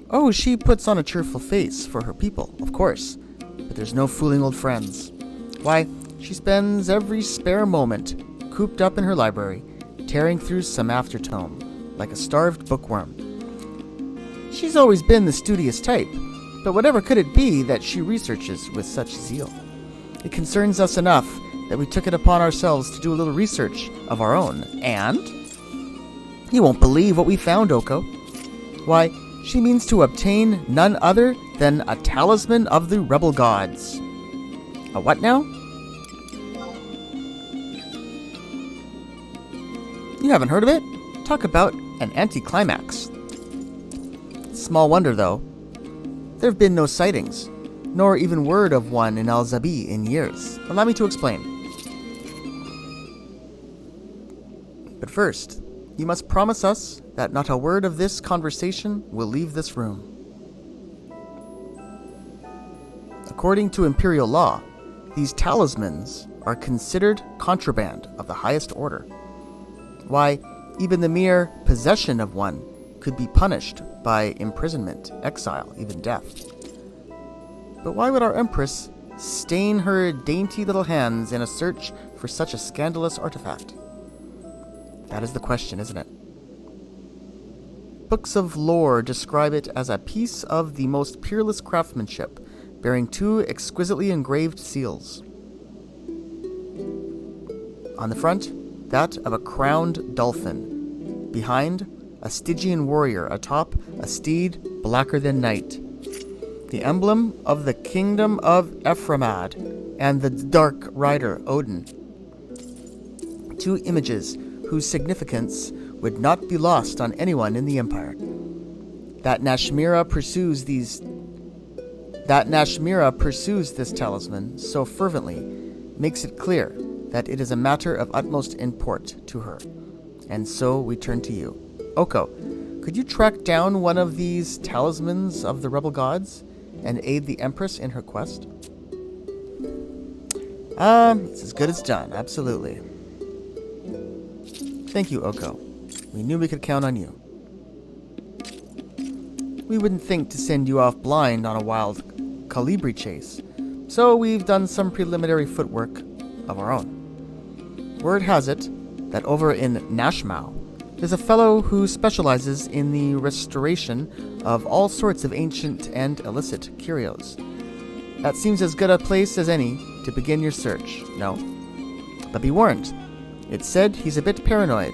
Oh, she puts on a cheerful face for her people, of course. But there's no fooling old friends. Why, she spends every spare moment cooped up in her library, tearing through some aftertome, like a starved bookworm. She's always been the studious type, but whatever could it be that she researches with such zeal? It concerns us enough that we took it upon ourselves to do a little research of our own, and... you won't believe what we found, Oko. Why, she means to obtain none other than a talisman of the rebel gods. A what now? You haven't heard of it? Talk about an anticlimax. Small wonder, though. There have been no sightings, nor even word of one in Al-Zabi in years. Allow me to explain. But first, you must promise us that not a word of this conversation will leave this room. According to Imperial law, these talismans are considered contraband of the highest order. Why, even the mere possession of one could be punished by imprisonment, exile, even death. But why would our Empress stain her dainty little hands in a search for such a scandalous artifact? That is the question, isn't it? Books of lore describe it as a piece of the most peerless craftsmanship, bearing 2 exquisitely engraved seals. On the front, that of a crowned dolphin. Behind, a Stygian warrior atop a steed blacker than night. The emblem of the kingdom of Ephraimad and the dark rider Odin. 2 images whose significance would not be lost on anyone in the Empire. That Nashmira pursues this talisman so fervently makes it clear that it is a matter of utmost import to her. And so we turn to you. Oko, Could you track down one of these talismans of the rebel gods and aid the Empress in her quest? It's as good as done, absolutely. Thank you, Oko. We knew we could count on you. We wouldn't think to send you off blind on a wild Calibri chase, so we've done some preliminary footwork of our own. Word has it that over in Nashmau, there's a fellow who specializes in the restoration of all sorts of ancient and illicit curios. That seems as good a place as any to begin your search, no? But be warned, it's said he's a bit paranoid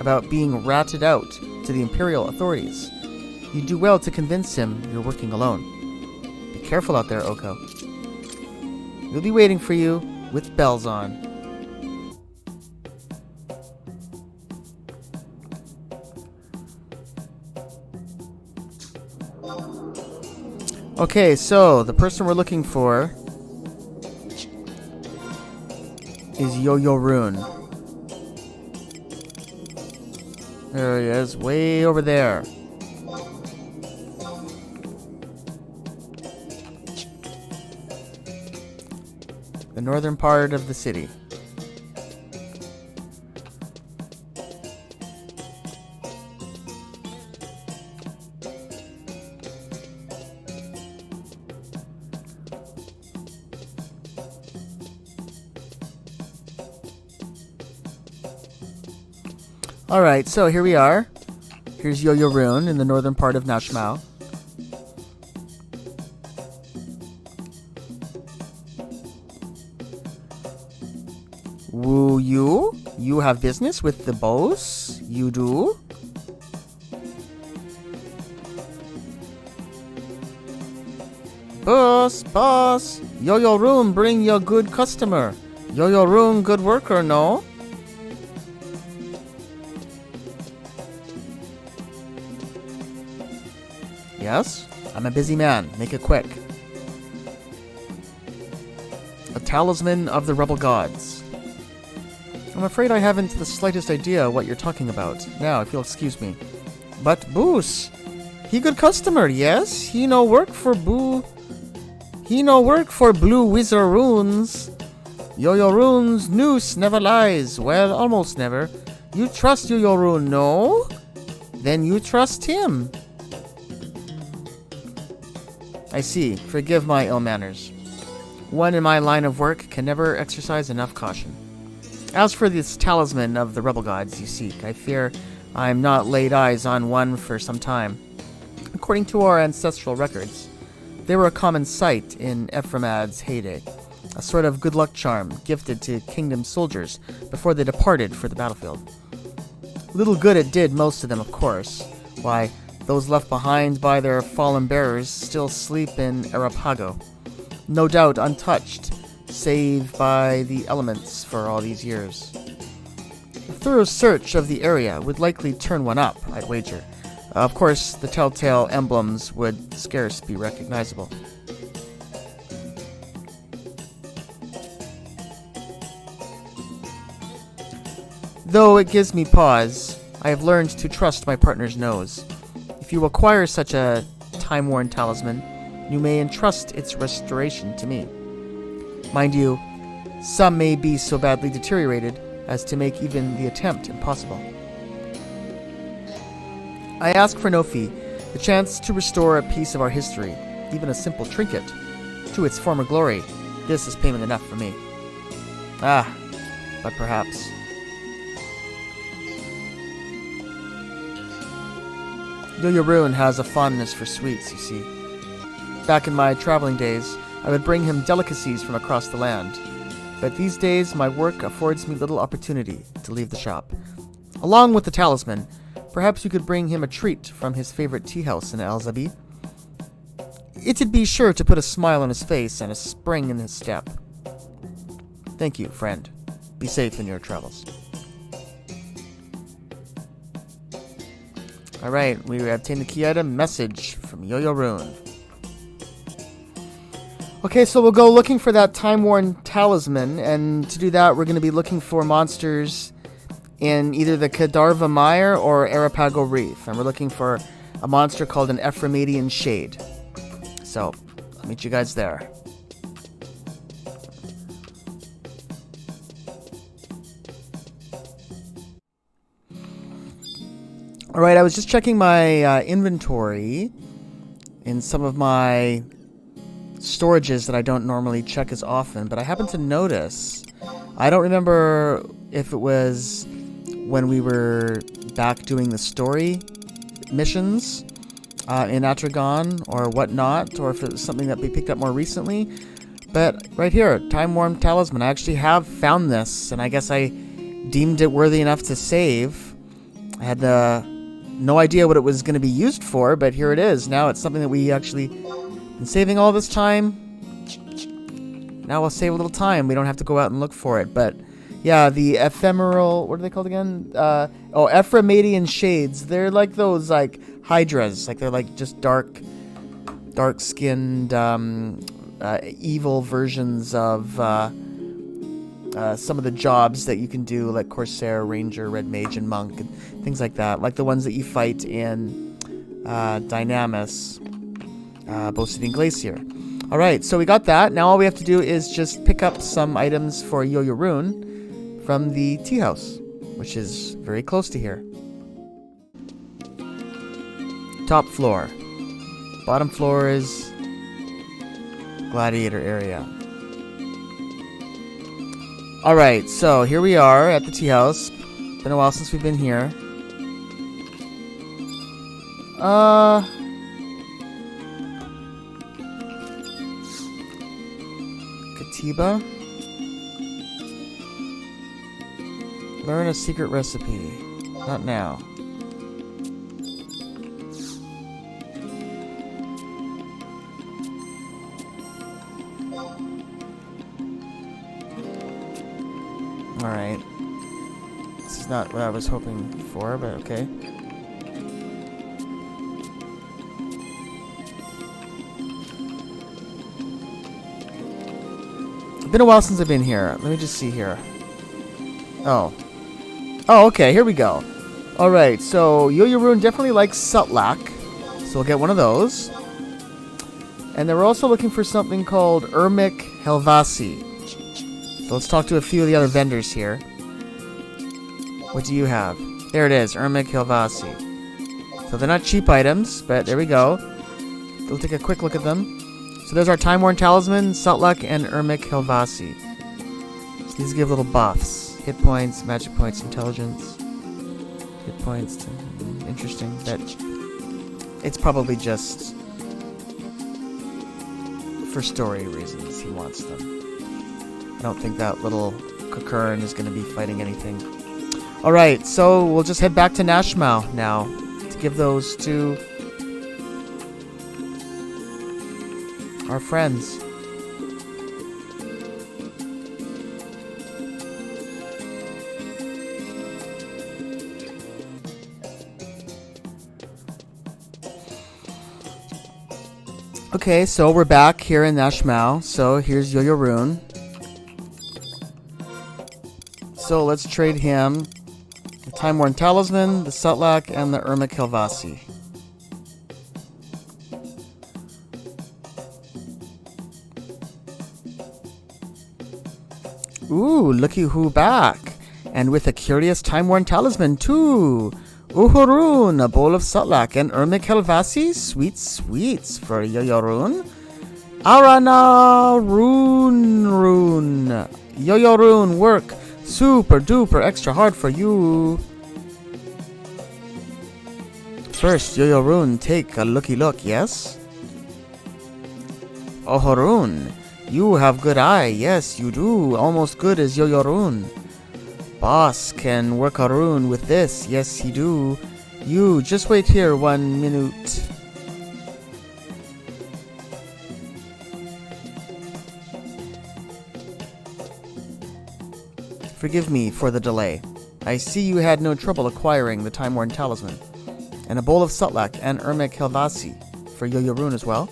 about being ratted out to the Imperial authorities. You do well to convince him you're working alone. Be careful out there, Oko. We'll be waiting for you with bells on. Okay, so the person we're looking for is Yo-Yo Rune. There he is, way over there. The northern part of the city. Alright, so here we are. Here's Yo-Yo Rune in the northern part of Nashmau. Woo you? You have business with the boss? You do? Boss, Yo-Yo Rune bring your good customer. Yo-Yo Rune good worker, no? Yes? I'm a busy man. Make it quick. A talisman of the rebel gods. I'm afraid I haven't the slightest idea what you're talking about. Now, if you'll excuse me. But Boos, he good customer, yes? He no work for Blue Wizard Runes. Yo-Yo Rune's noose never lies. Well, almost never. You trust Yo-Yo Rune, no? Then you trust him. I see. Forgive my ill manners. One in my line of work can never exercise enough caution. As for this talisman of the rebel gods you seek, I fear I'm not laid eyes on one for some time. According to our ancestral records, they were a common sight in Ephramad's heyday, a sort of good luck charm gifted to kingdom soldiers before they departed for the battlefield. Little good it did most of them, of course. Why, those left behind by their fallen bearers still sleep in Arapago, no doubt untouched, save by the elements for all these years. A thorough search of the area would likely turn one up, I'd wager. Of course, the telltale emblems would scarce be recognizable. Though it gives me pause, I have learned to trust my partner's nose. If you acquire such a time-worn talisman, you may entrust its restoration to me. Mind you, some may be so badly deteriorated as to make even the attempt impossible. I ask for no fee, the chance to restore a piece of our history, even a simple trinket, to its former glory. This is payment enough for me. But perhaps. Yo-Yo Rune has a fondness for sweets, you see. Back in my traveling days, I would bring him delicacies from across the land. But these days, my work affords me little opportunity to leave the shop. Along with the talisman, perhaps you could bring him a treat from his favorite tea house in Alzabi. It'd be sure to put a smile on his face and a spring in his step. Thank you, friend. Be safe in your travels. Alright, we obtained the key item message from Yo-Yo Rune. Okay, so we'll go looking for that time-worn talisman, and to do that, we're going to be looking for monsters in either the Kadarva Mire or Arapago Reef. And we're looking for a monster called an Ephremadian Shade. So, I'll meet you guys there. Alright, I was just checking my inventory in some of my storages that I don't normally check as often, but I happened to notice, I don't remember if it was when we were back doing the story missions in Atragon or whatnot, or if it was something that we picked up more recently, but right here, Time-Worn Talisman, I actually have found this, and I guess I deemed it worthy enough to save. I had no idea what it was going to be used for, but here it is. Now it's something that we actually been saving all this time. Now we'll save a little time. We don't have to go out and look for it. But yeah, the ephemeral, what are they called again? Ephremadian Shades. They're like those like hydras. Like they're like just dark-skinned, evil versions of some of the jobs that you can do, like Corsair, Ranger, Red Mage, and Monk, and things like that. Like the ones that you fight in Dynamis, Bosidian Glacier. Alright, so we got that. Now all we have to do is just pick up some items for Yo-Yo Rune from the tea house, which is very close to here. Top floor. Bottom floor is gladiator area. Alright, so here we are at the tea house. Been a while since we've been here. Katiba? Learn a secret recipe. Not now. Alright. This is not what I was hoping for, but okay. It's been a while since I've been here. Let me just see here. Oh. Oh, okay, here we go. Alright, so Yo-Yo Rune definitely likes Sutlak. So we'll get one of those. And then we're also looking for something called Ermic Helvasi. So let's talk to a few of the other vendors here. What do you have? There it is, Ermic Helvasi. So they're not cheap items, but there we go. We'll take a quick look at them. So there's our Time-Worn Talisman, Sutlak, and Ermic Helvasi. So these give little buffs. Hit points, magic points, intelligence. Hit points. Interesting. That it's probably just for story reasons he wants them. I don't think that little Kukurin is going to be fighting anything. Alright, so we'll just head back to Nashmau now to give those to our friends. Okay, so we're back here in Nashmau. So here's Yo-Yo Rune. So let's trade him the Time-Worn Talisman, the Sutlak, and the Ermic Helvasi. Ooh, looky who back. And with a curious Time-Worn Talisman too. Uhurun, a bowl of Sutlak, and Ermic Helvasi. Sweet sweets for Yo-Yo Rune. Arana Rune. Yo-Yo Rune, work. Super duper extra hard for you. First, Yo-Yo Rune, take a looky look, yes? Oh, Rune, you have good eye, yes you do, almost good as Yo-Yo Rune. Boss can work a rune with this, yes he do. You, just wait here 1 minute. Forgive me for the delay. I see you had no trouble acquiring the Time-Worn Talisman. And a bowl of Sutlak and Ermic Helvasi for Yo-Yo Rune as well.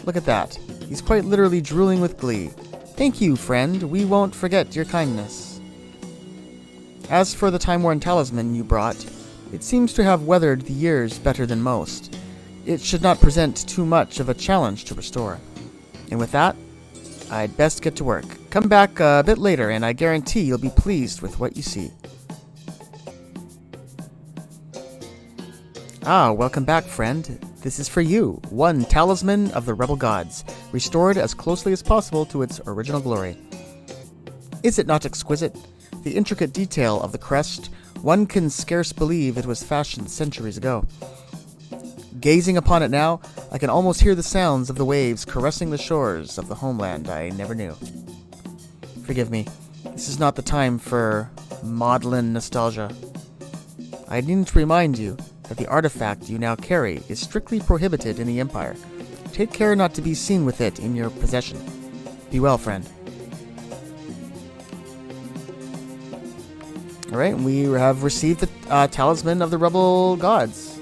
Look at that. He's quite literally drooling with glee. Thank you, friend. We won't forget your kindness. As for the time-worn talisman you brought, it seems to have weathered the years better than most. It should not present too much of a challenge to restore. And with that, I'd best get to work. Come back a bit later, and I guarantee you'll be pleased with what you see. Ah, welcome back, friend. This is for you, one talisman of the rebel gods, restored as closely as possible to its original glory. Is it not exquisite? The intricate detail of the crest, one can scarce believe it was fashioned centuries ago. Gazing upon it now, I can almost hear the sounds of the waves caressing the shores of the homeland I never knew. Forgive me, this is not the time for maudlin nostalgia. I needn't remind you that the artifact you now carry is strictly prohibited in the Empire. Take care not to be seen with it in your possession. Be well, friend. Alright, we have received the talisman of the rebel gods.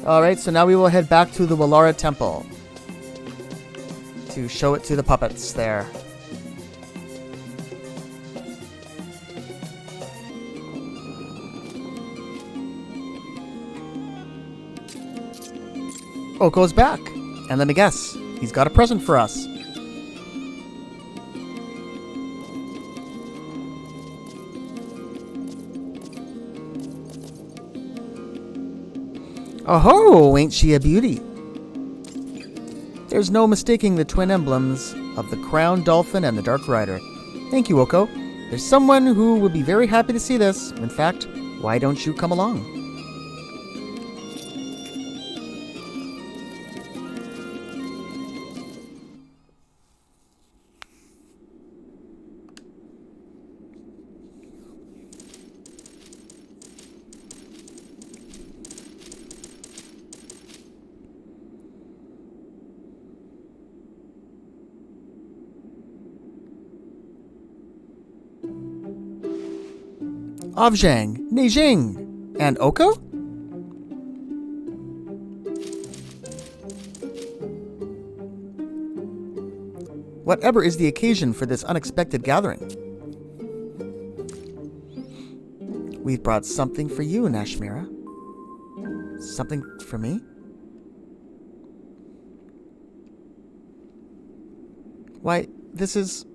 Alright, so now we will head back to the Wallara Temple to show it to the puppets there. Oko's back, and let me guess, he's got a present for us. Oh-ho, ain't she a beauty? There's no mistaking the twin emblems of the Crown Dolphin and the Dark Rider. Thank you, Oko. There's someone who will be very happy to see this. In fact, why don't you come along? Avzhang, Neijing, and Oko? Whatever is the occasion for this unexpected gathering? We've brought something for you, Nashmira. Something for me? Why, this is...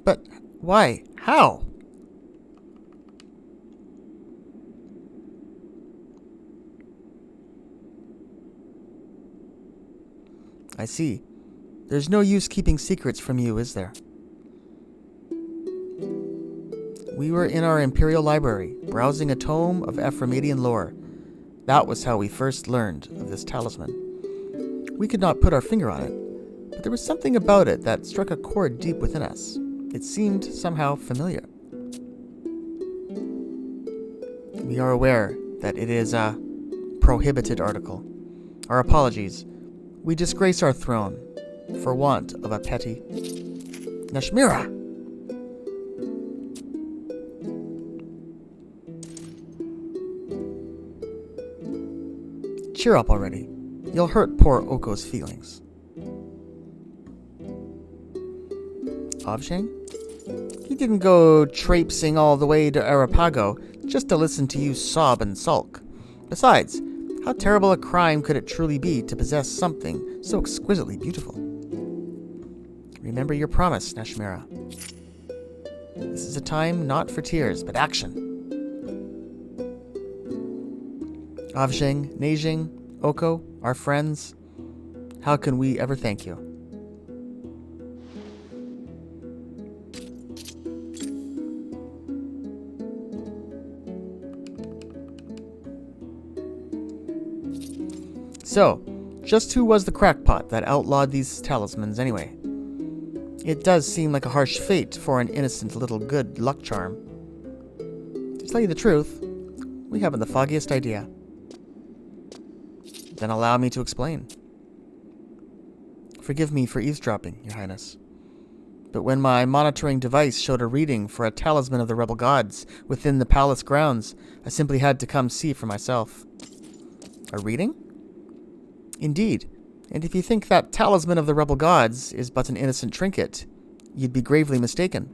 But why? How? I see. There's no use keeping secrets from you, is there? We were in our Imperial Library, browsing a tome of Ephremadian lore. That was how we first learned of this talisman. We could not put our finger on it, but there was something about it that struck a chord deep within us. It seemed somehow familiar. We are aware that it is a prohibited article. Our apologies. We disgrace our throne for want of a petty... Nashmira! Cheer up already. You'll hurt poor Oko's feelings. Avzhang? He didn't go traipsing all the way to Arapago just to listen to you sob and sulk. Besides, how terrible a crime could it truly be to possess something so exquisitely beautiful? Remember your promise, Nashmira. This is a time not for tears, but action. Avzhang, Neijing, Oko, our friends, how can we ever thank you? So, just who was the crackpot that outlawed these talismans anyway? It does seem like a harsh fate for an innocent little good luck charm. To tell you the truth, we haven't the foggiest idea. Then allow me to explain. Forgive me for eavesdropping, Your Highness. But when my monitoring device showed a reading for a talisman of the rebel gods within the palace grounds, I simply had to come see for myself. A reading? Indeed, and if you think that talisman of the rebel gods is but an innocent trinket, you'd be gravely mistaken.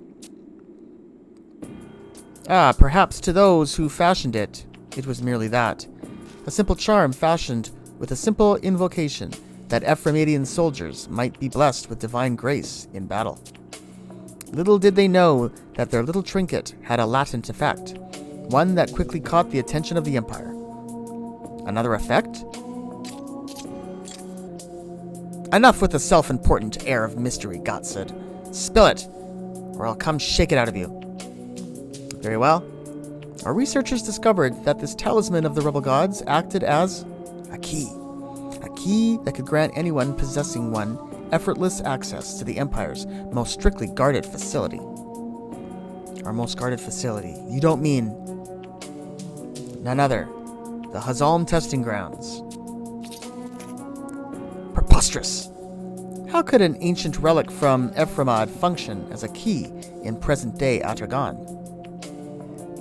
Ah, perhaps to those who fashioned it, it was merely that. A simple charm fashioned with a simple invocation that Ephraimidian soldiers might be blessed with divine grace in battle. Little did they know that their little trinket had a latent effect, one that quickly caught the attention of the Empire. Another effect? Enough with the self-important air of mystery, Gott said. Spill it, or I'll come shake it out of you. Very well. Our researchers discovered that this talisman of the rebel gods acted as a key that could grant anyone possessing one effortless access to the Empire's most strictly guarded facility. Our most guarded facility. You don't mean none other. The Hazalm testing grounds. Preposterous! How could an ancient relic from Ephraimad function as a key in present-day Atragan?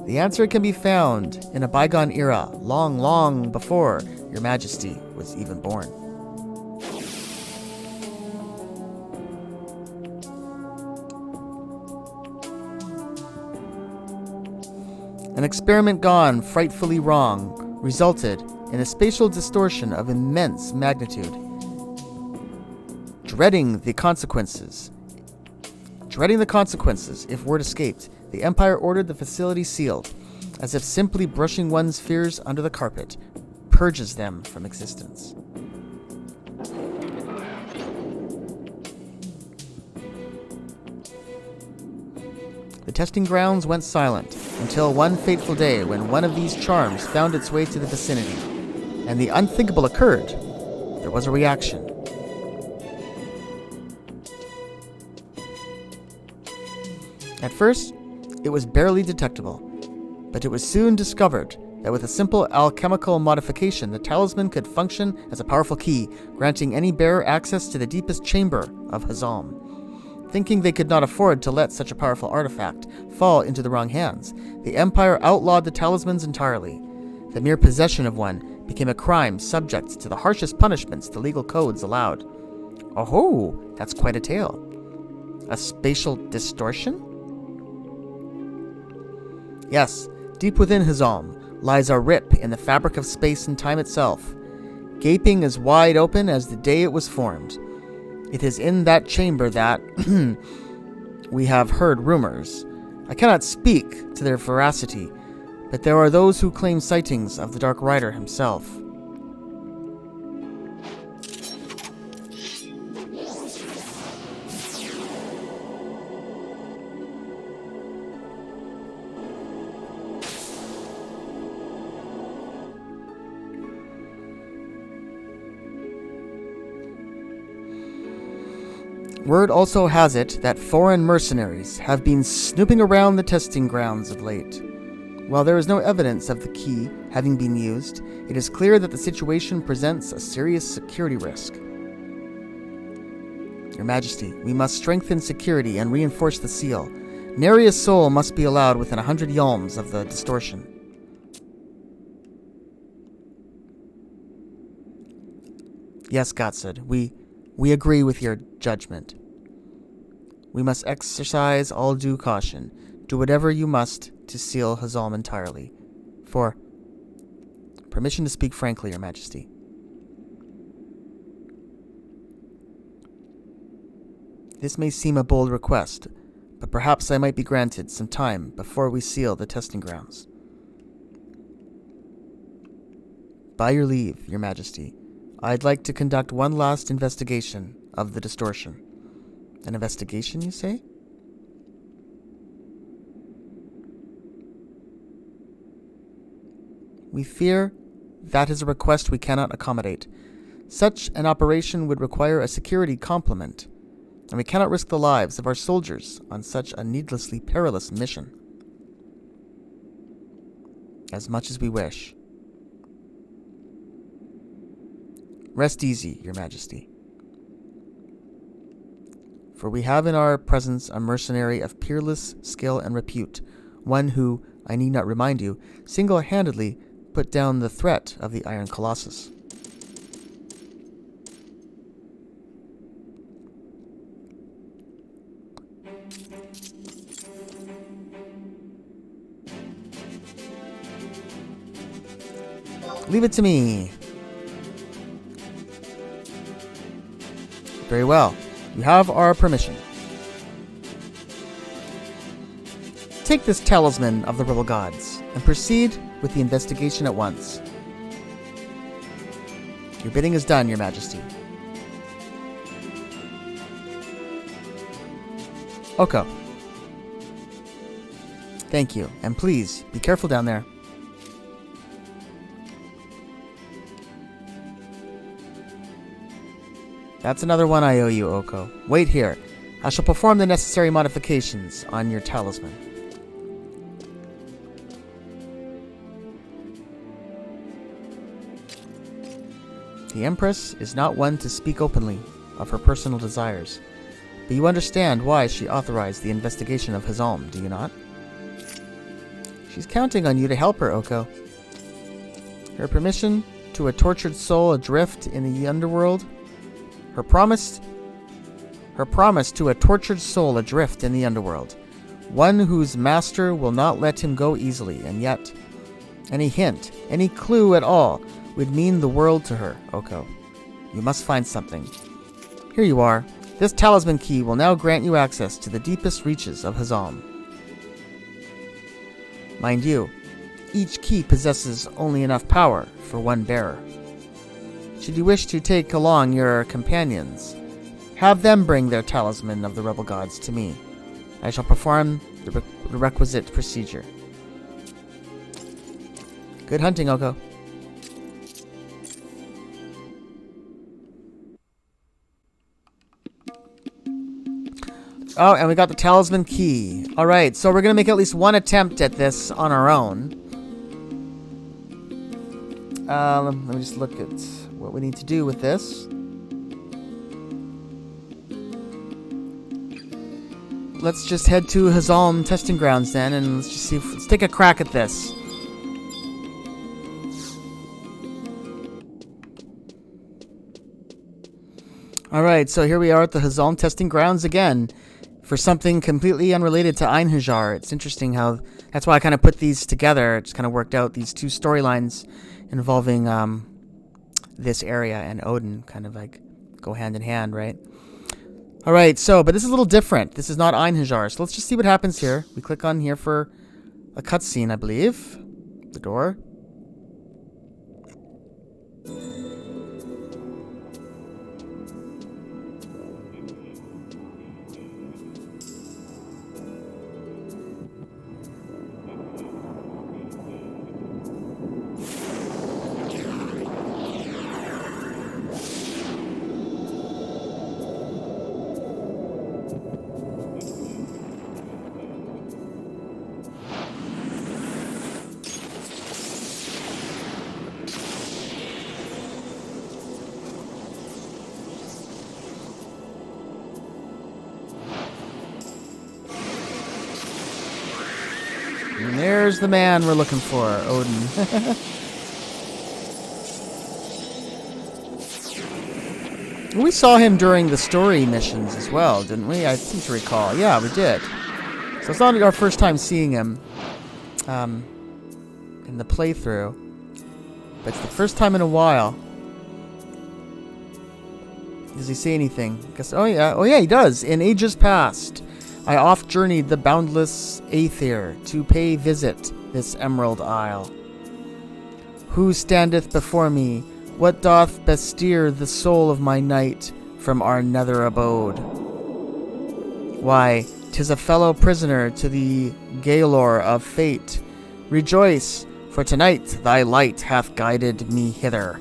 The answer can be found in a bygone era, long, long before Your Majesty was even born. An experiment gone frightfully wrong resulted in a spatial distortion of immense magnitude. Dreading the consequences if word escaped, the Empire ordered the facility sealed, as if simply brushing one's fears under the carpet purges them from existence. The testing grounds went silent until one fateful day when one of these charms found its way to the vicinity, and the unthinkable occurred. There was a reaction. At first, it was barely detectable, but it was soon discovered that with a simple alchemical modification, the talisman could function as a powerful key, granting any bearer access to the deepest chamber of Hazalm. Thinking they could not afford to let such a powerful artifact fall into the wrong hands, the Empire outlawed the talismans entirely. The mere possession of one became a crime subject to the harshest punishments the legal codes allowed. Oh, that's quite a tale. A spatial distortion? Yes, deep within Hazalm lies a rip in the fabric of space and time itself, gaping as wide open as the day it was formed. It is in that chamber that we have heard rumors. I cannot speak to their veracity, but there are those who claim sightings of the Dark Rider himself. Word also has it that foreign mercenaries have been snooping around the testing grounds of late. While there is no evidence of the key having been used, it is clear that the situation presents a serious security risk. Your Majesty, we must strengthen security and reinforce the seal. Nary a soul must be allowed within 100 yalms of the distortion. Yes, Gottsud, we agree with your judgment. We must exercise all due caution. Do whatever you must to seal Hazalm entirely. For permission to speak frankly, Your Majesty. This may seem a bold request, but perhaps I might be granted some time before we seal the testing grounds. By your leave, Your Majesty, I'd like to conduct one last investigation of the distortion. An investigation, you say? We fear that is a request we cannot accommodate. Such an operation would require a security complement, and we cannot risk the lives of our soldiers on such a needlessly perilous mission. As much as we wish. Rest easy, Your Majesty. For we have in our presence a mercenary of peerless skill and repute, one who, I need not remind you, single-handedly put down the threat of the Iron Colossus. Leave it to me. Very well. You have our permission. Take this talisman of the rebel gods and proceed with the investigation at once. Your bidding is done, Your Majesty. Oko. Thank you, and please, be careful down there. That's another one I owe you, Oko. Wait here. I shall perform the necessary modifications on your talisman. The Empress is not one to speak openly of her personal desires, but you understand why she authorized the investigation of Hazalm, do you not? She's counting on you to help her, Oko. Her permission to a tortured soul adrift in the underworld. Her promise to a tortured soul adrift in the underworld. One whose master will not let him go easily, and yet any hint, any clue at all would mean the world to her, Oko. You must find something. Here you are. This talisman key will now grant you access to the deepest reaches of Hazalm. Mind you, each key possesses only enough power for one bearer. Should you wish to take along your companions, have them bring their talisman of the rebel gods to me. I shall perform the requisite procedure. Good hunting, Oko. Oh, and we got the talisman key. Alright, so we're going to make at least one attempt at this on our own. Let me just look at what we need to do with this. Let's just head to Hazalm testing grounds then, and let's just see let's take a crack at this. Alright, so here we are at the Hazalm testing grounds again. For something completely unrelated to Einherjar. It's interesting how that's why I kind of put these together. It's kind of worked out these two storylines involving this area and Odin kind of like go hand in hand, right? All right, so but this is a little different. This is not Einherjar. So let's just see what happens here. We click on here for a cutscene, I believe. The door. And there's the man we're looking for, Odin. We saw him during the story missions as well, didn't we? I seem to recall. Yeah, we did. So it's not our first time seeing him in the playthrough, but it's the first time in a while. Does he say anything? Oh yeah, he does. In ages past, I oft journeyed the boundless Aether to pay visit this emerald isle. Who standeth before me? What doth besteer the soul of my knight from our nether abode? Why, 'tis a fellow prisoner to the Gaolor of fate. Rejoice, for tonight thy light hath guided me hither.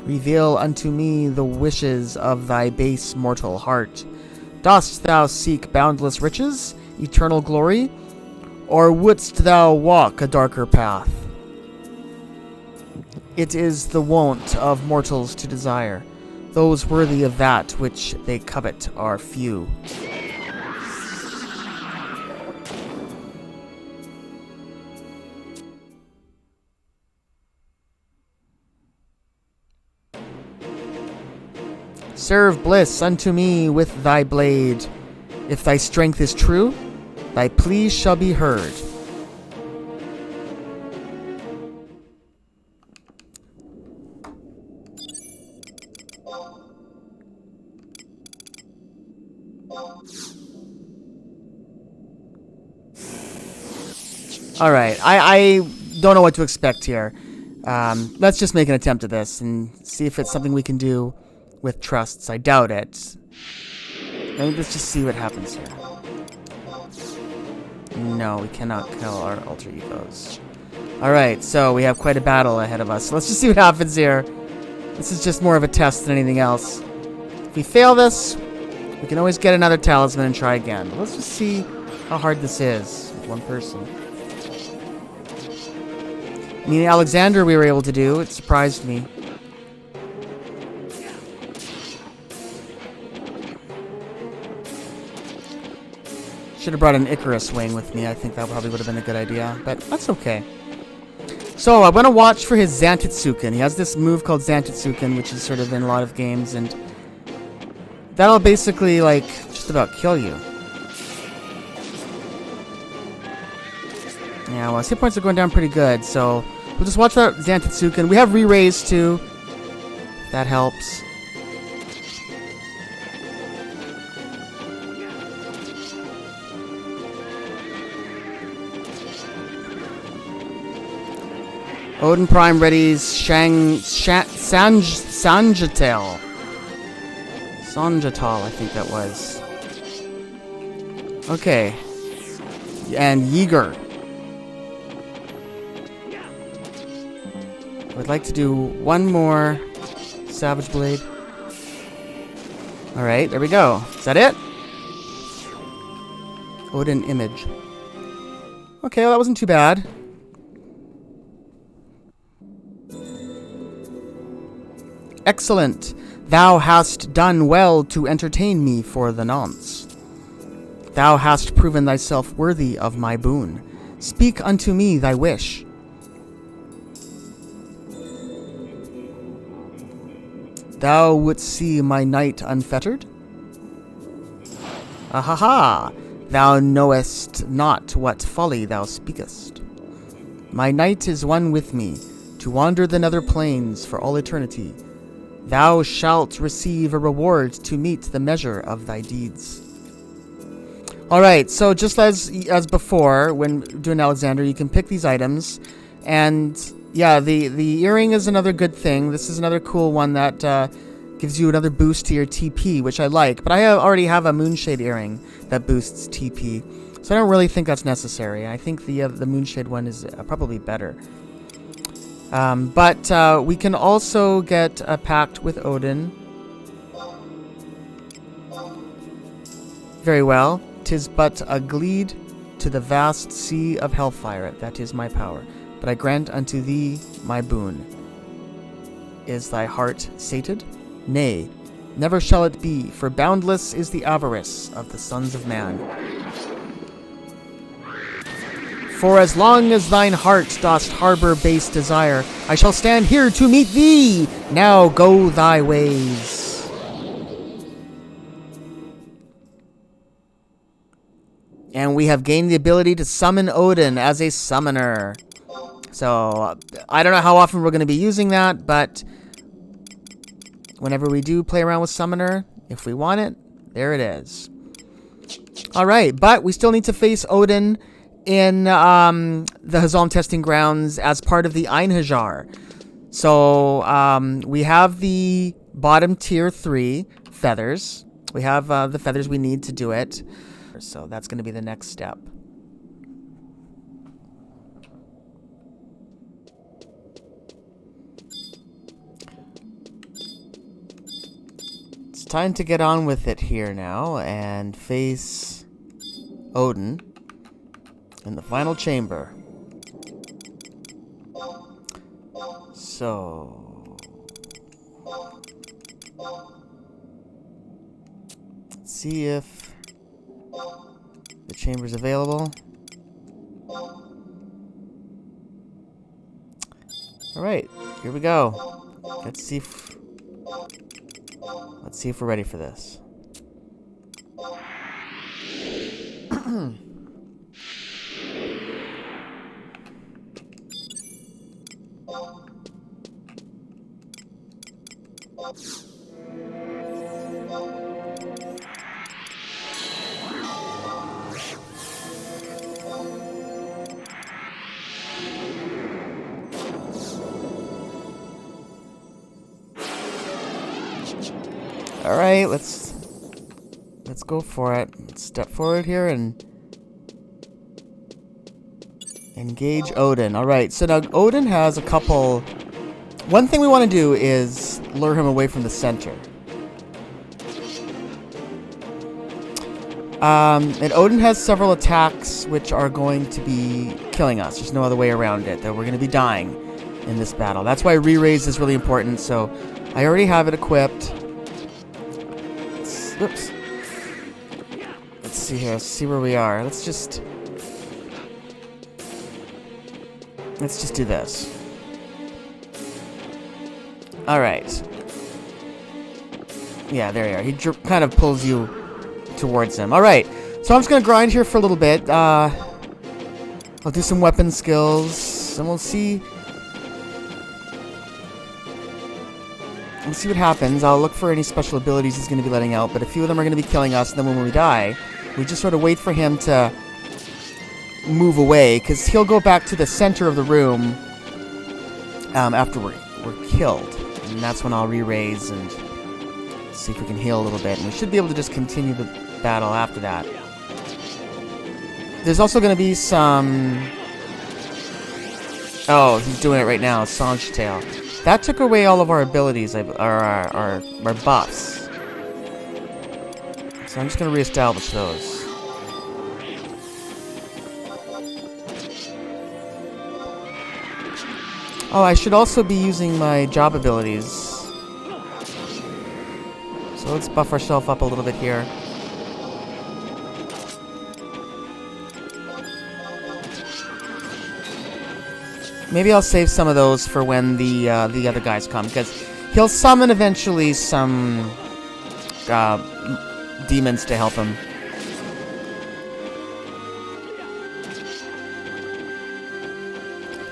Reveal unto me the wishes of thy base mortal heart. Dost thou seek boundless riches, eternal glory, or wouldst thou walk a darker path? It is the wont of mortals to desire. Those worthy of that which they covet are few. Serve bliss unto me with thy blade. If thy strength is true, thy pleas shall be heard. Alright, I don't know what to expect here. Let's just make an attempt at this and see if it's something we can do with trusts. I doubt it. Let's just see what happens here. No, we cannot kill our alter egos. Alright, so we have quite a battle ahead of us. So let's just see what happens here. This is just more of a test than anything else. If we fail this, we can always get another talisman and try again. But let's just see how hard this is with one person. I mean, Alexander we were able to do. It surprised me. Should have brought an Icarus wing with me. I think that probably would have been a good idea. But that's okay. So, I'm going to watch for his Zantetsuken. He has this move called Zantetsuken, which is sort of in a lot of games. And that'll basically, like, just about kill you. Yeah, well, his hit points are going down pretty good. So, we'll just watch that Zantetsuken. We have re-raise, too. That helps. Odin Prime readies Sanjatal. Sanjatal, I think that was. Okay. And Yeager. I would like to do one more Savage Blade. Alright, there we go. Is that it? Odin Image. Okay, well, that wasn't too bad. Excellent. Thou hast done well to entertain me for the nonce. Thou hast proven thyself worthy of my boon. Speak unto me thy wish. Thou wouldst see my knight unfettered? Ahaha! Thou knowest not what folly thou speakest. My knight is one with me, to wander the nether plains for all eternity. Thou shalt receive a reward to meet the measure of thy deeds. Alright, so just as before, when doing Alexander, you can pick these items. And yeah, the earring is another good thing. This is another cool one that gives you another boost to your TP, which I like. But I already have a Moonshade earring that boosts TP. So I don't really think that's necessary. I think the Moonshade one is probably better. But we can also get a pact with Odin. Very well. 'Tis but a glede to the vast sea of hellfire. That is my power. But I grant unto thee my boon. Is thy heart sated? Nay, never shall it be, for boundless is the avarice of the sons of man. For as long as thine heart dost harbor base desire, I shall stand here to meet thee. Now go thy ways. And we have gained the ability to summon Odin as a summoner. So, I don't know how often we're going to be using that, but whenever we do play around with Summoner, if we want it, there it is. Alright, but we still need to face Odin in the Hazalm Testing Grounds as part of the Einherjar. So, we have the bottom tier 3 feathers. We have the feathers we need to do it. So that's going to be the next step. It's time to get on with it here now and face Odin in the final chamber. So let's see if the chamber's available. Alright, here we go. Let's see if we're ready for this. Alright, let's go for it. Let's step forward here and engage Odin. Alright, so now Odin has a couple... One thing we want to do is lure him away from the center. And Odin has several attacks which are going to be killing us. There's no other way around it. That we're going to be dying in this battle. That's why re-raise is really important. So I already have it equipped. Oops. Let's see here. Let's see where we are. Let's just do this. All right. Yeah, there you are. He kind of pulls you towards him. Alright, so I'm just going to grind here for a little bit. I'll do some weapon skills, and we'll see what happens. I'll look for any special abilities he's going to be letting out, but a few of them are going to be killing us, and then when we die, we just sort of wait for him to move away, because he'll go back to the center of the room after we're killed, and that's when I'll re-raise and see if we can heal a little bit, and we should be able to just continue the battle after that. There's also going to be some... Oh, he's doing it right now. Sange Tail. That took away all of our abilities, our buffs. So I'm just going to reestablish those. Oh, I should also be using my job abilities. So let's buff ourselves up a little bit here. Maybe I'll save some of those for when the other guys come, because he'll summon eventually some demons to help him.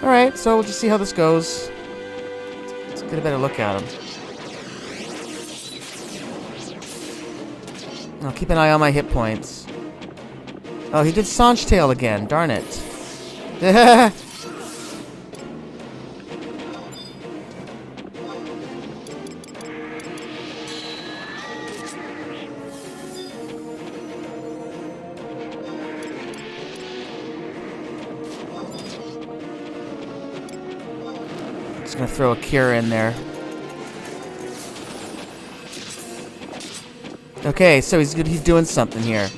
Alright, so we'll just see how this goes. Let's get a better look at him. I'll keep an eye on my hit points. Oh, he did Sange Tail again. Darn it. Just gonna throw a cure in there. Okay, so he's doing something here.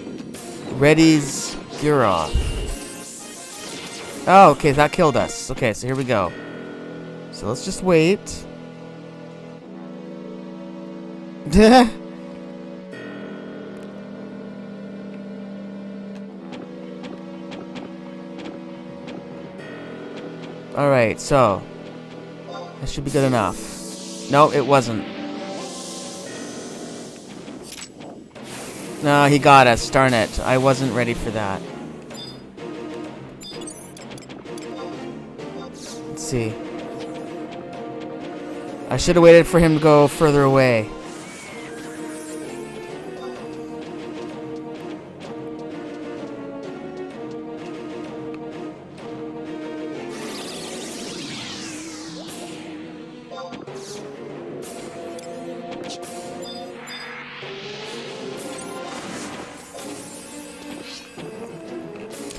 Ready's Gurov. Oh, okay, that killed us. Okay, so here we go. So let's just wait. Alright, so that should be good enough. No, it wasn't. No, he got us. Darn it. I wasn't ready for that. Let's see. I should have waited for him to go further away.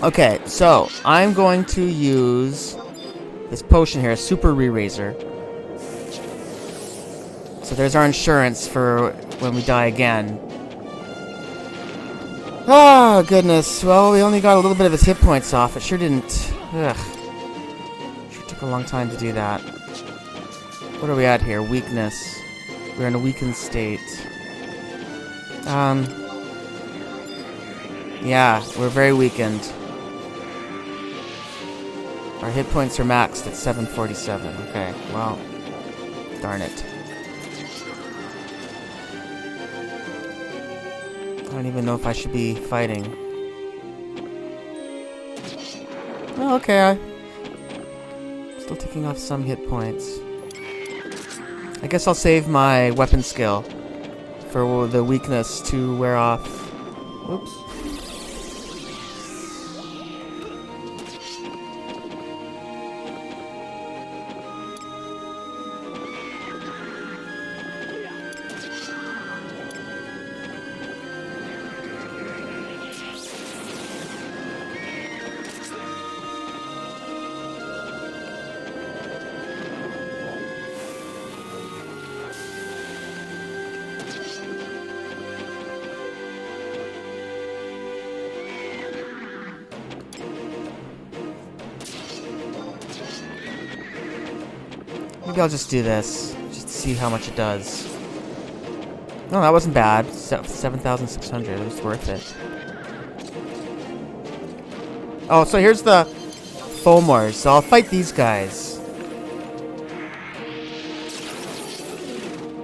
Okay, so I'm going to use this potion here, Super Re-Raiser. So there's our insurance for when we die again. Oh, goodness. Well, we only got a little bit of his hit points off. It sure didn't... Ugh. Sure took a long time to do that. What are we at here? Weakness. We're in a weakened state. Yeah, we're very weakened. Our hit points are maxed at 747. Okay, well, darn it. I don't even know if I should be fighting. Oh, okay, I'm still taking off some hit points. I guess I'll save my weapon skill for the weakness to wear off. Whoops. Maybe I'll just do this, just to see how much it does. No, that wasn't bad. 7,600. It was worth it. Oh, so here's the Fomors. So I'll fight these guys.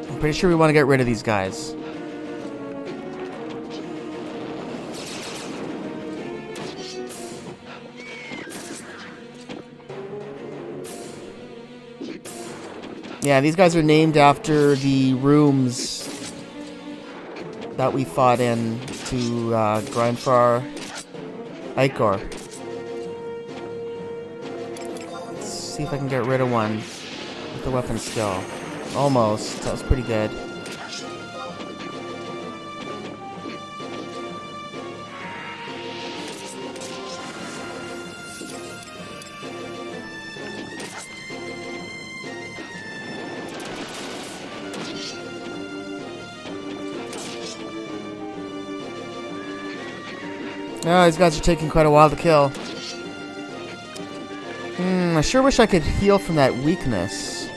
I'm pretty sure we want to get rid of these guys. Yeah, these guys are named after the rooms that we fought in to grind for our Einherjar. Let's see if I can get rid of one with the weapon skill. Almost. That was pretty good. Oh, these guys are taking quite a while to kill. I sure wish I could heal from that weakness.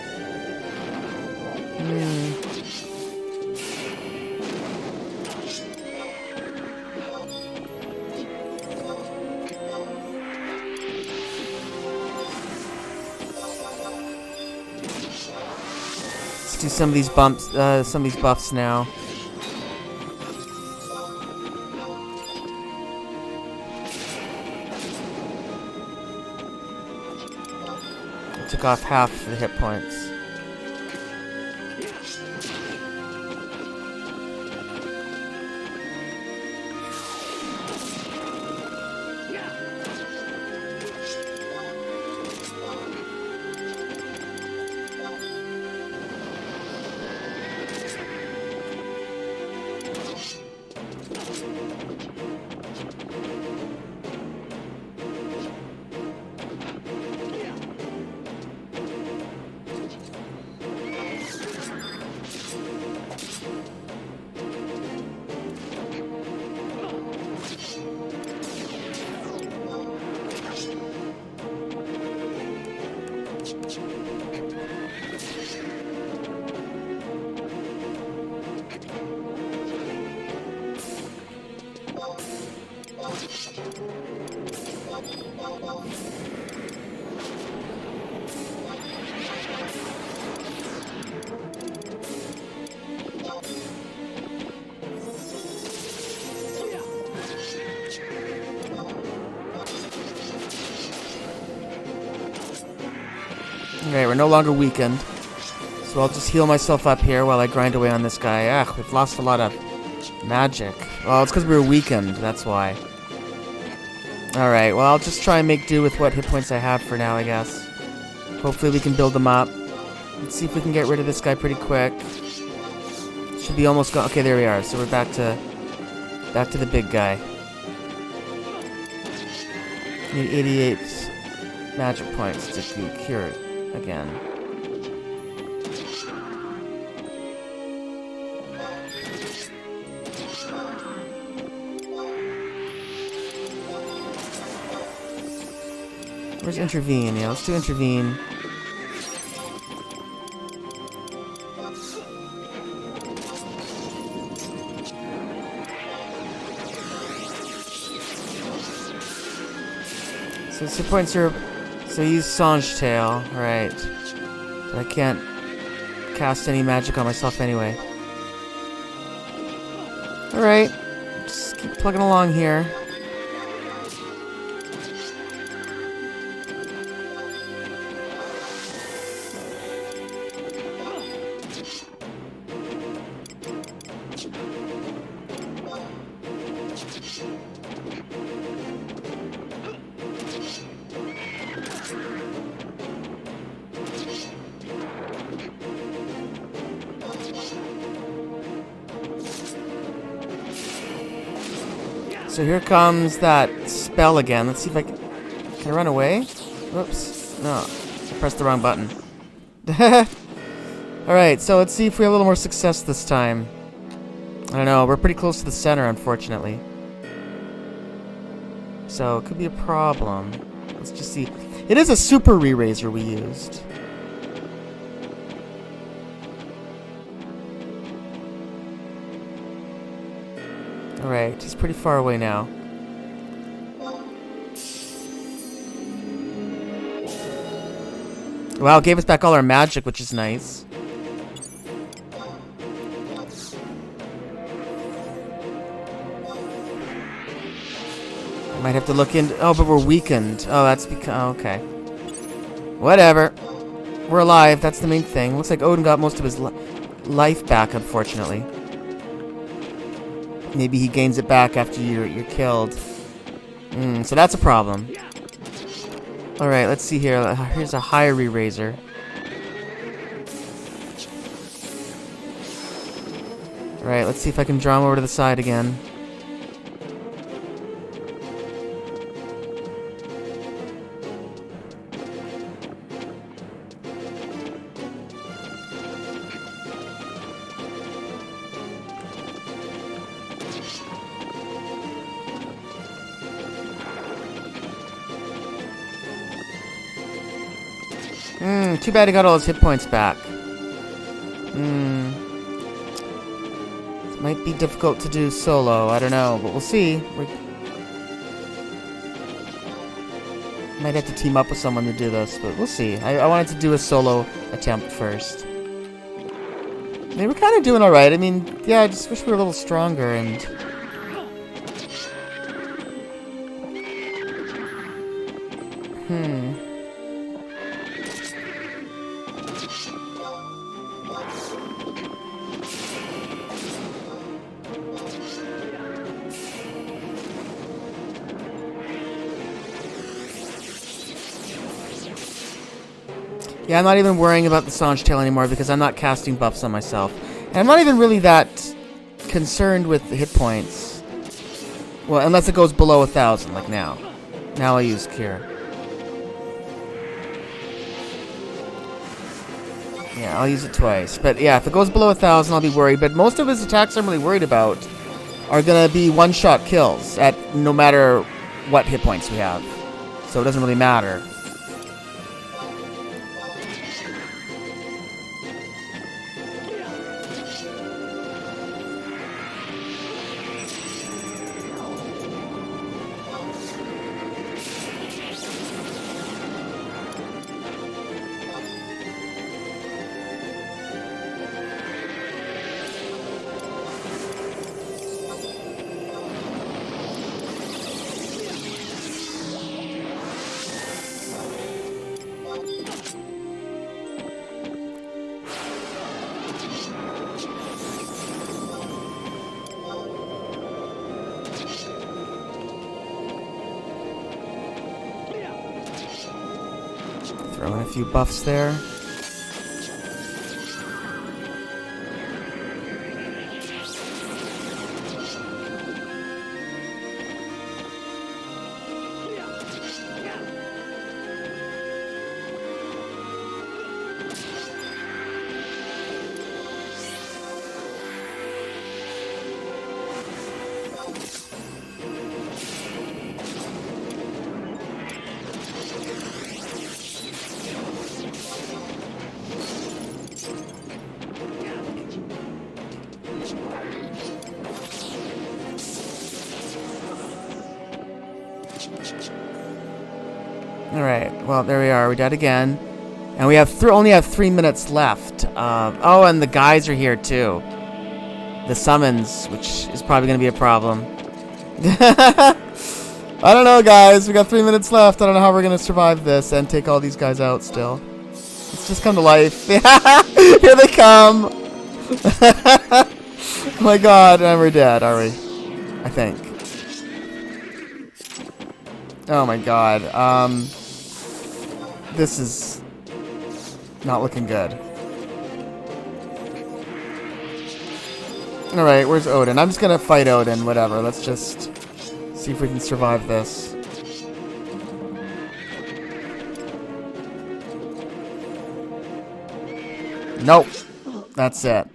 Let's do some of these bumps, some of these buffs now. Took off half the hit points. Okay, we're no longer weakened. So I'll just heal myself up here while I grind away on this guy. Ah, we've lost a lot of magic. Well, it's because we were weakened, that's why. Alright, well, I'll just try and make do with what hit points I have for now, I guess. Hopefully we can build them up. Let's see if we can get rid of this guy pretty quick. Should be almost gone. Okay, there we are. So we're back to the big guy. Need 88 magic points to cure it again. Where's intervene? Yeah, let's do intervene. So it's 2.0. So use Songe Tail, right? But I can't cast any magic on myself anyway. Alright, just keep plugging along here. So here comes that spell again. Let's see if I can I run away? Whoops. No, I pressed the wrong button. Alright, so let's see if we have a little more success this time. I don't know, we're pretty close to the center, unfortunately. So it could be a problem. Let's just see. It is a super re-raiser we used. Alright, he's pretty far away now. Wow, gave us back all our magic, which is nice. Might have to look into... Oh, but we're weakened. Oh, that's because... Oh, okay. Whatever. We're alive. That's the main thing. Looks like Odin got most of his life back, unfortunately. Maybe he gains it back after you're killed. So that's a problem. Alright, let's see here. Here's a Hyrie Razor. Alright, let's see if I can draw him over to the side again. Too bad he got all his hit points back. It might be difficult to do solo, I don't know, but we'll see. We might have to team up with someone to do this, but we'll see. I wanted to do a solo attempt first. They were kind of doing alright. I mean, yeah, I just wish we were a little stronger and... Yeah, I'm not even worrying about the Sange Tail anymore because I'm not casting buffs on myself. And I'm not even really that concerned with the hit points. Well, unless it goes below 1,000, like now. Now I use Cure. Yeah, I'll use it twice. But yeah, if it goes below 1,000, I'll be worried. But most of his attacks I'm really worried about are going to be one-shot kills at no matter what hit points we have. So it doesn't really matter. Throw in a few buffs there. Alright, well, there we are. We died again. And we have only have 3 minutes left. Oh, and the guys are here, too. The summons, which is probably going to be a problem. I don't know, guys. We got 3 minutes left. I don't know how we're going to survive this and take all these guys out still. It's just come to life. Here they come. Oh my god, and we're dead, are we? I think. Oh my god. This is not looking good. Alright, where's Odin? I'm just gonna fight Odin, whatever. Let's just see if we can survive this. Nope. That's it.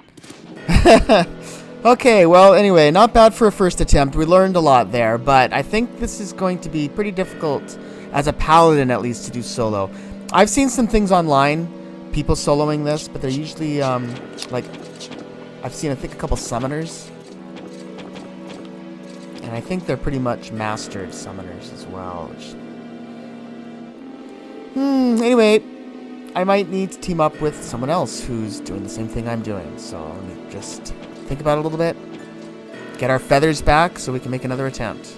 Okay, well, anyway, not bad for a first attempt. We learned a lot there, but I think this is going to be pretty difficult, as a paladin at least, to do solo. I've seen some things online, people soloing this, but they're usually, like, I've seen, I think, a couple summoners. And I think they're pretty much mastered summoners as well. Which... Anyway, I might need to team up with someone else who's doing the same thing I'm doing. So let me just think about it a little bit. Get our feathers back so we can make another attempt.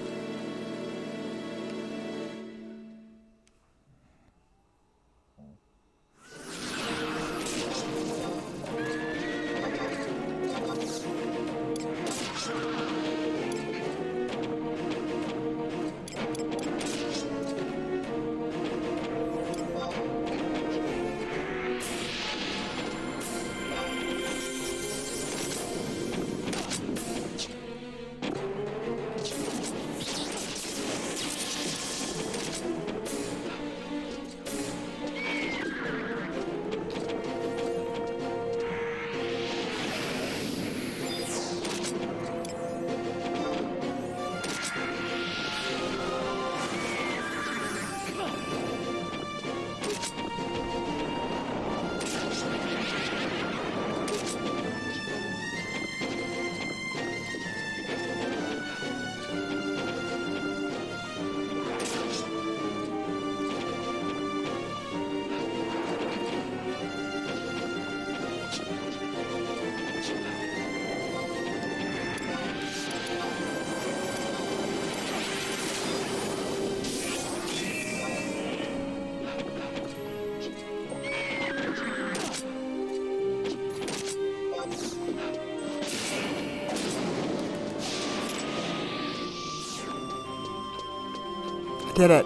Did it.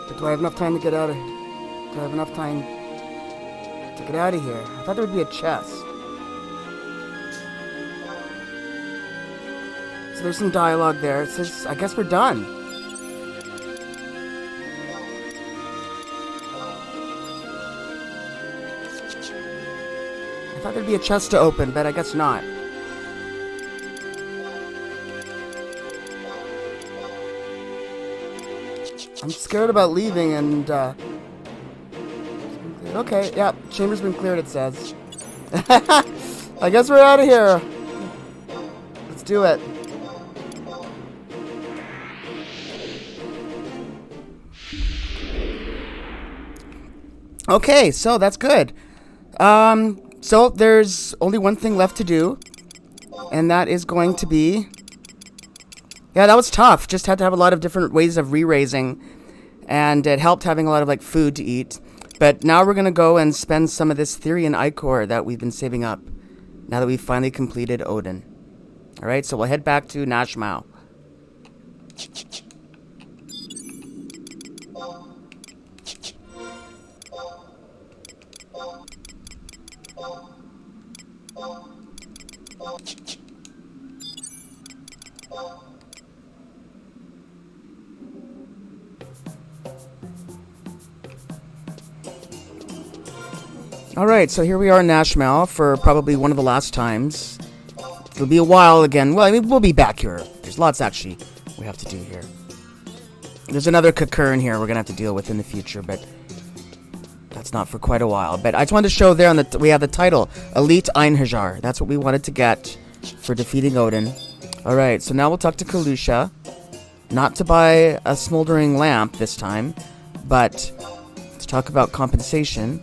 But do I have enough time to get out of here? Do I have enough time to get out of here? I thought there would be a chest. So there's some dialogue there. It says, I guess we're done. I thought there'd be a chest to open, but I guess not. I'm scared about leaving and, okay, yeah, chamber's been cleared, it says. I guess we're out of here. Let's do it. Okay, so that's good. So there's only one thing left to do, and that is going to be... Yeah, that was tough. Just had to have a lot of different ways of re-raising, and it helped having a lot of like food to eat. But now we're going to go and spend some of this Therian Ichor that we've been saving up, now that we've finally completed Odin. Alright, so we'll head back to Nashmau. Alright, so here we are in Nashmau for probably one of the last times. It'll be a while again. Well, I mean, we'll be back here. There's lots, actually, we have to do here. There's another Cocoon here we're going to have to deal with in the future, but that's not for quite a while. But I just wanted to show there on the we have the title, Elite Einherjar. That's what we wanted to get for defeating Odin. Alright, so now we'll talk to Kalusha. Not to buy a smoldering lamp this time, but to talk about compensation.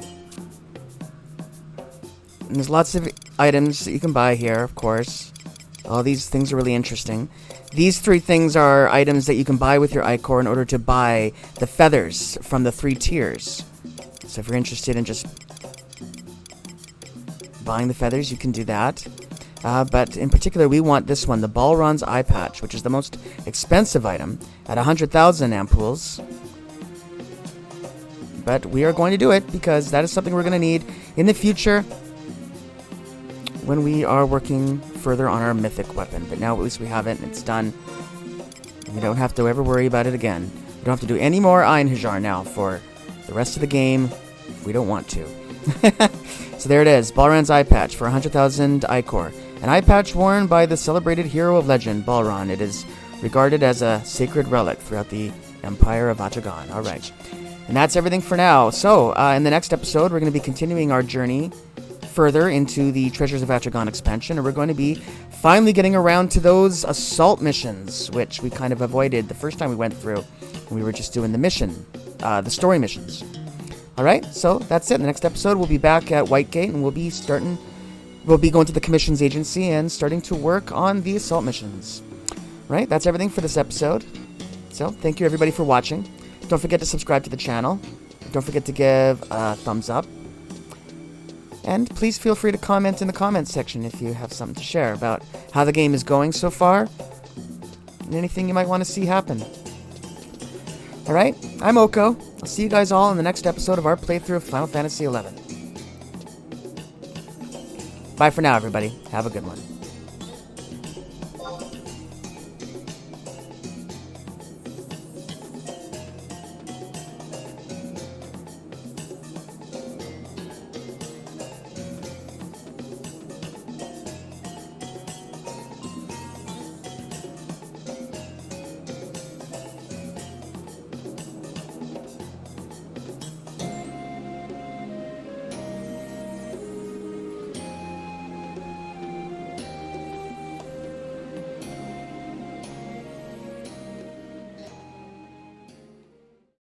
And there's lots of items that you can buy here, of course. All these things are really interesting. These three things are items that you can buy with your Ichor in order to buy the feathers from the 3 tiers. So if you're interested in just buying the feathers, you can do that. But in particular, we want this one, the Balron's Eye Patch, which is the most expensive item at 100,000 ampoules. But we are going to do it because that is something we're going to need in the future when we are working further on our mythic weapon. But now at least we have it and it's done. We don't have to ever worry about it again. We don't have to do any more Einherjar now for the rest of the game if we don't want to. So there it is, Balron's Eye Patch for 100,000 Ichor. An eye patch worn by the celebrated hero of legend, Balron. It is regarded as a sacred relic throughout the Empire of Atagon. Alright. And that's everything for now. So, in the next episode, we're going to be continuing our journey further into the Treasures of Atragon expansion, and we're going to be finally getting around to those assault missions, which we kind of avoided the first time we went through. We were just doing the story missions. Alright, so that's it. In the next episode, we'll be back at Whitegate, and we'll be going to the commissions agency and starting to work on the assault missions. Right, that's everything for this episode. So, thank you everybody for watching. Don't forget to subscribe to the channel. Don't forget to give a thumbs up. And please feel free to comment in the comments section if you have something to share about how the game is going so far and anything you might want to see happen. Alright, I'm Oko. I'll see you guys all in the next episode of our playthrough of Final Fantasy XI. Bye for now, everybody. Have a good one.